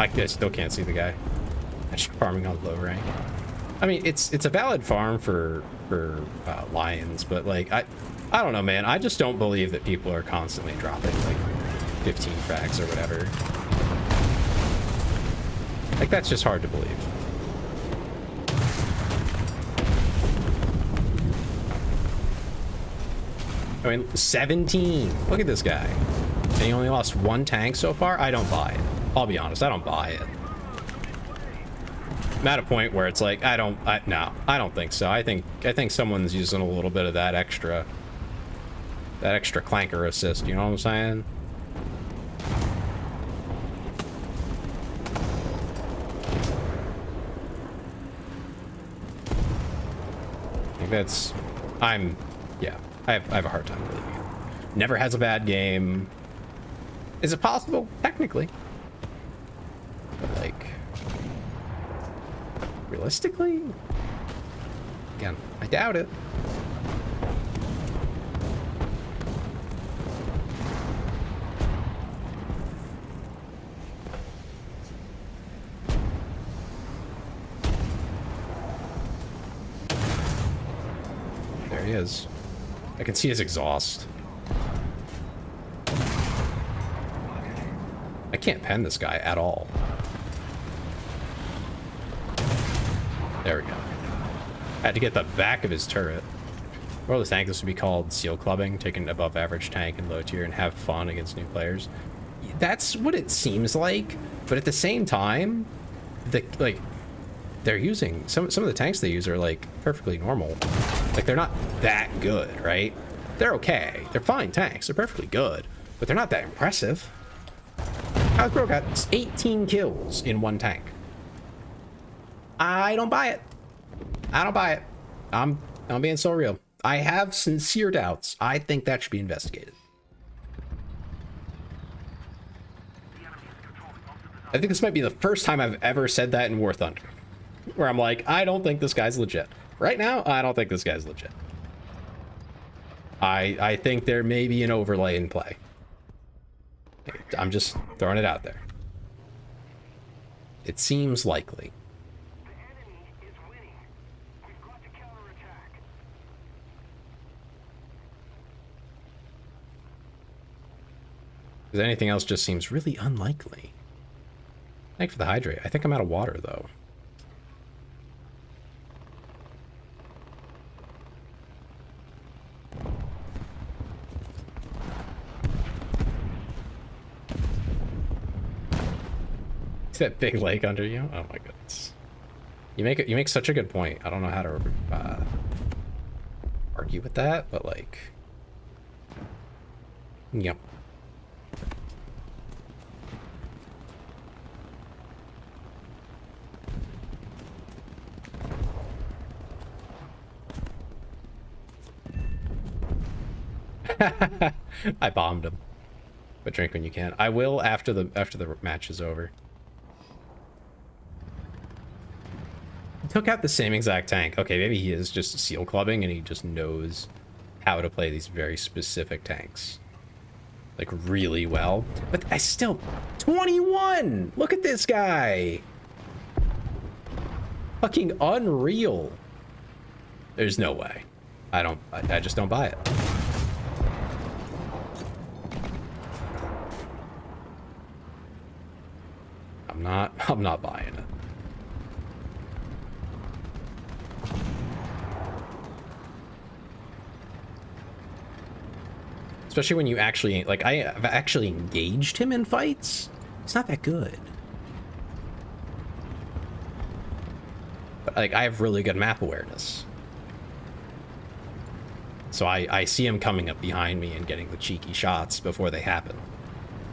I still can't see the guy. I'm just farming on low rank. I mean, it's a valid farm for lions, but like I don't know, man. I just don't believe that people are constantly dropping like 15 frags or whatever. Like that's just hard to believe. I mean, 17. Look at this guy. And he only lost 1 tank so far. I don't buy it. I'll be honest, I don't buy it. I'm at a point where it's like, no, I don't think so. I think someone's using a little bit of that extra clanker assist, you know what I'm saying? I think that's, yeah, I have a hard time believing it. Never has a bad game. Is it possible? Technically. But like, realistically, again, I doubt it. There he is. I can see his exhaust. I can't pen this guy at all. There we go. I had to get the back of his turret. Or the tank, this would be called seal clubbing, take an above average tank in low tier and have fun against new players. That's what it seems like, but at the same time, they're using some of the tanks they use are like perfectly normal. Like they're not that good, right? They're okay. They're fine tanks. They're perfectly good, but they're not that impressive. Hasbro got 18 kills in 1 tank. I don't buy it. I don't buy it. I'm being so real. I have sincere doubts. I think that should be investigated. I think this might be the first time I've ever said that in War Thunder, where I'm like, I don't think this guy's legit. Right now, I don't think this guy's legit. I think there may be an overlay in play. I'm just throwing it out there. It seems likely. The enemy is winning. We've got to counterattack. Because anything else just seems really unlikely. Thanks for the hydrate. I think I'm out of water, though. Is that big lake under you? Oh my goodness. You make such a good point. I don't know how to argue with that, but like, yep. I bombed him. But drink when you can. I will after the match is over. He took out the same exact tank. Okay, maybe he is just seal clubbing and he just knows how to play these very specific tanks. like really well. But I still 21. Look at this guy. Fucking unreal. There's no way. I just don't buy it. I'm not buying it. Especially when you actually, like, I've actually engaged him in fights. It's not that good. But, like, I have really good map awareness. So I see him coming up behind me and getting the cheeky shots before they happen.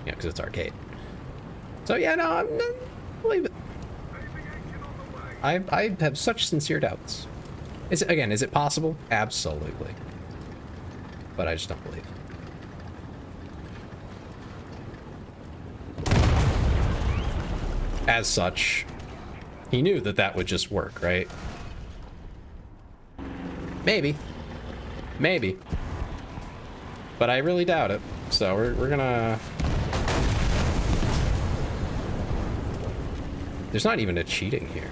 Yeah, because it's arcade. So, yeah, no, I believe it. I have such sincere doubts. Is it possible? Absolutely. But I just don't believe. As such, he knew that that would just work, right? Maybe. Maybe. But I really doubt it. So we're gonna... There's not even a cheating here.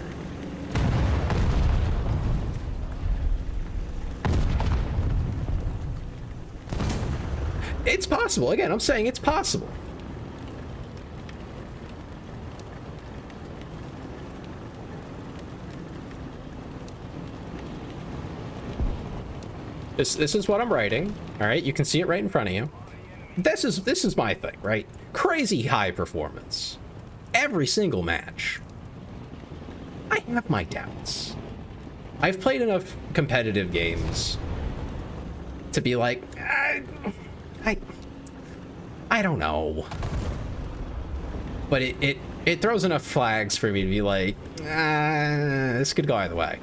It's possible. Again, I'm saying it's possible. This is what I'm writing. All right, you can see it right in front of you. This is my thing, right? Crazy high performance. Every single match. I have my doubts. I've played enough competitive games to be like, I don't know. But it throws enough flags for me to be like, this could go either way.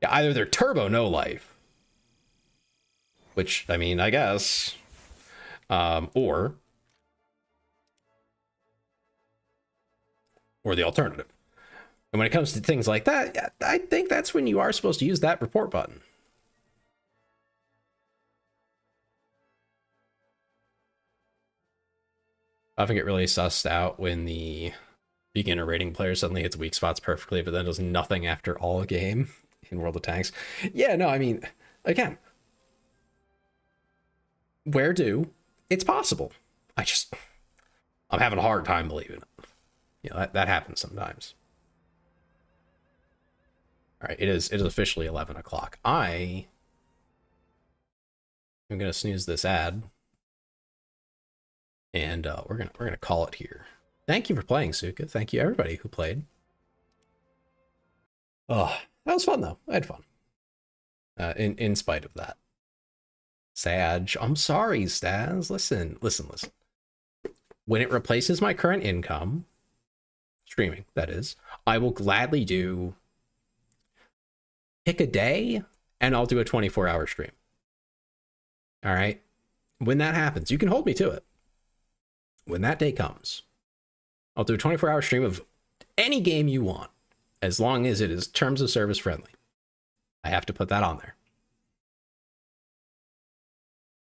Yeah, either they're turbo no life, which, I mean, I guess, or the alternative. And when it comes to things like that, I think that's when you are supposed to use that report button. I often get really sussed out when the beginner rating player suddenly hits weak spots perfectly, but then does nothing after all game in World of Tanks. Yeah, no, I mean, again, where do? It's possible. I'm having a hard time believing it. You know, that happens sometimes. All right, it is officially 11 o'clock. I'm gonna snooze this ad, and we're gonna call it here. Thank you for playing, Suka. Thank you everybody who played. Oh, that was fun though. I had fun. In spite of that. Sag, I'm sorry, Staz. Listen. When it replaces my current income, streaming, that is, I will gladly pick a day and I'll do a 24-hour stream. All right? When that happens, you can hold me to it. When that day comes, I'll do a 24-hour stream of any game you want, as long as it is terms of service friendly. I have to put that on there.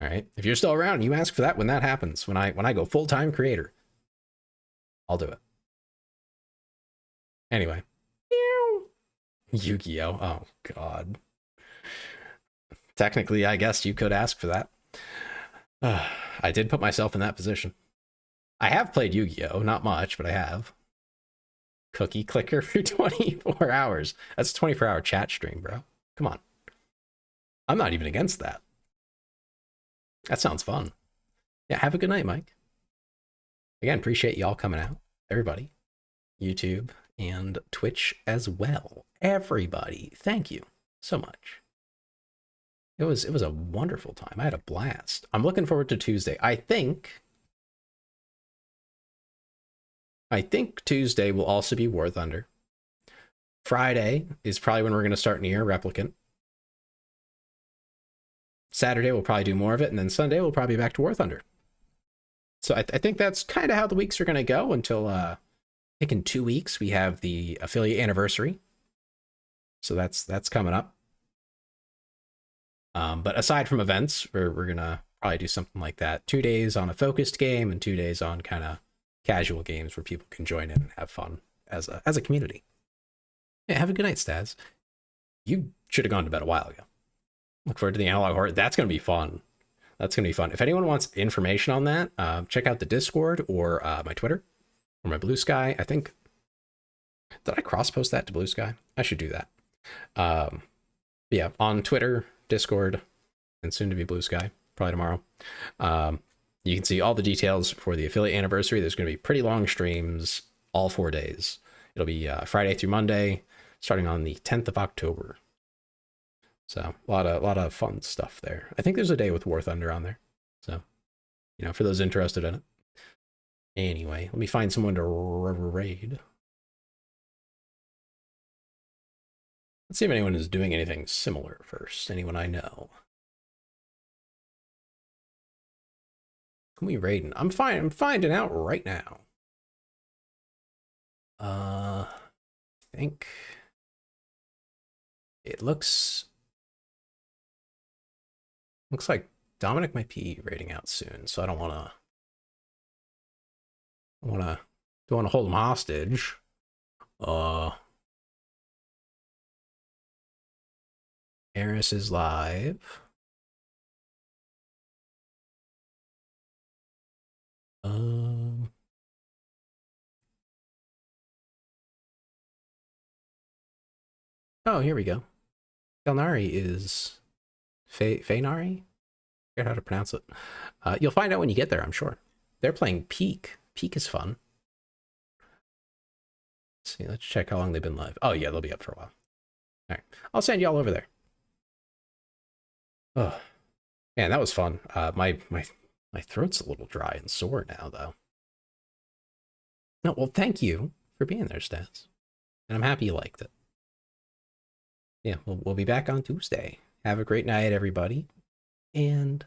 All right. If you're still around, you ask for that when that happens. When I go full-time creator, I'll do it. Anyway. Yu-Gi-Oh! Oh, God. Technically, I guess you could ask for that. I did put myself in that position. I have played Yu-Gi-Oh! Not much, but I have. Cookie clicker for 24 hours. That's a 24-hour chat stream, bro. Come on. I'm not even against that. That sounds fun. Yeah, have a good night, Mike. Again, appreciate y'all coming out. Everybody. YouTube and Twitch as well. Everybody. Thank you so much. It was a wonderful time. I had a blast. I'm looking forward to Tuesday. I think Tuesday will also be War Thunder. Friday is probably when we're going to start Nier Replicant. Saturday we'll probably do more of it, and then Sunday we'll probably be back to War Thunder. So I think that's kind of how the weeks are going to go until I think in 2 weeks we have the affiliate anniversary. So that's coming up. But aside from events, we're gonna Probably do something like that. 2 days on a focused game and 2 days on kind of casual games where people can join in and have fun as a community. Yeah, have a good night, Stas. You should have gone to bed a while ago. Look forward to the analog horror. That's going to be fun. That's going to be fun. If anyone wants information on that, check out the Discord or my Twitter or my Blue Sky. I think, did I cross post that to Blue Sky? I should do that. Yeah, on Twitter, Discord, and soon to be Blue Sky, probably tomorrow. You can see all the details for the affiliate anniversary. There's going to be pretty long streams all 4 days. It'll be Friday through Monday, starting on the 10th of October. So a lot of fun stuff there. I think there's a day with War Thunder on there. So, you know, for those interested in it. Anyway, let me find someone to raid. Let's see if anyone is doing anything similar first. Anyone I know. Can we raid? I'm finding out right now. I think it looks like Dominic might be raiding out soon, so I don't want to hold him hostage. Eris is live. Oh, here we go. Felnari is Feynari? I forget how to pronounce it. You'll find out when you get there, I'm sure. They're playing Peak. Peak is fun. Let's see, let's check how long they've been live. Oh yeah, they'll be up for a while. All right, I'll send y'all over there. Oh, man, that was fun. My throat's a little dry and sore now, though. No, well, thank you for being there, Stats. And I'm happy you liked it. Yeah, we'll be back on Tuesday. Have a great night, everybody. And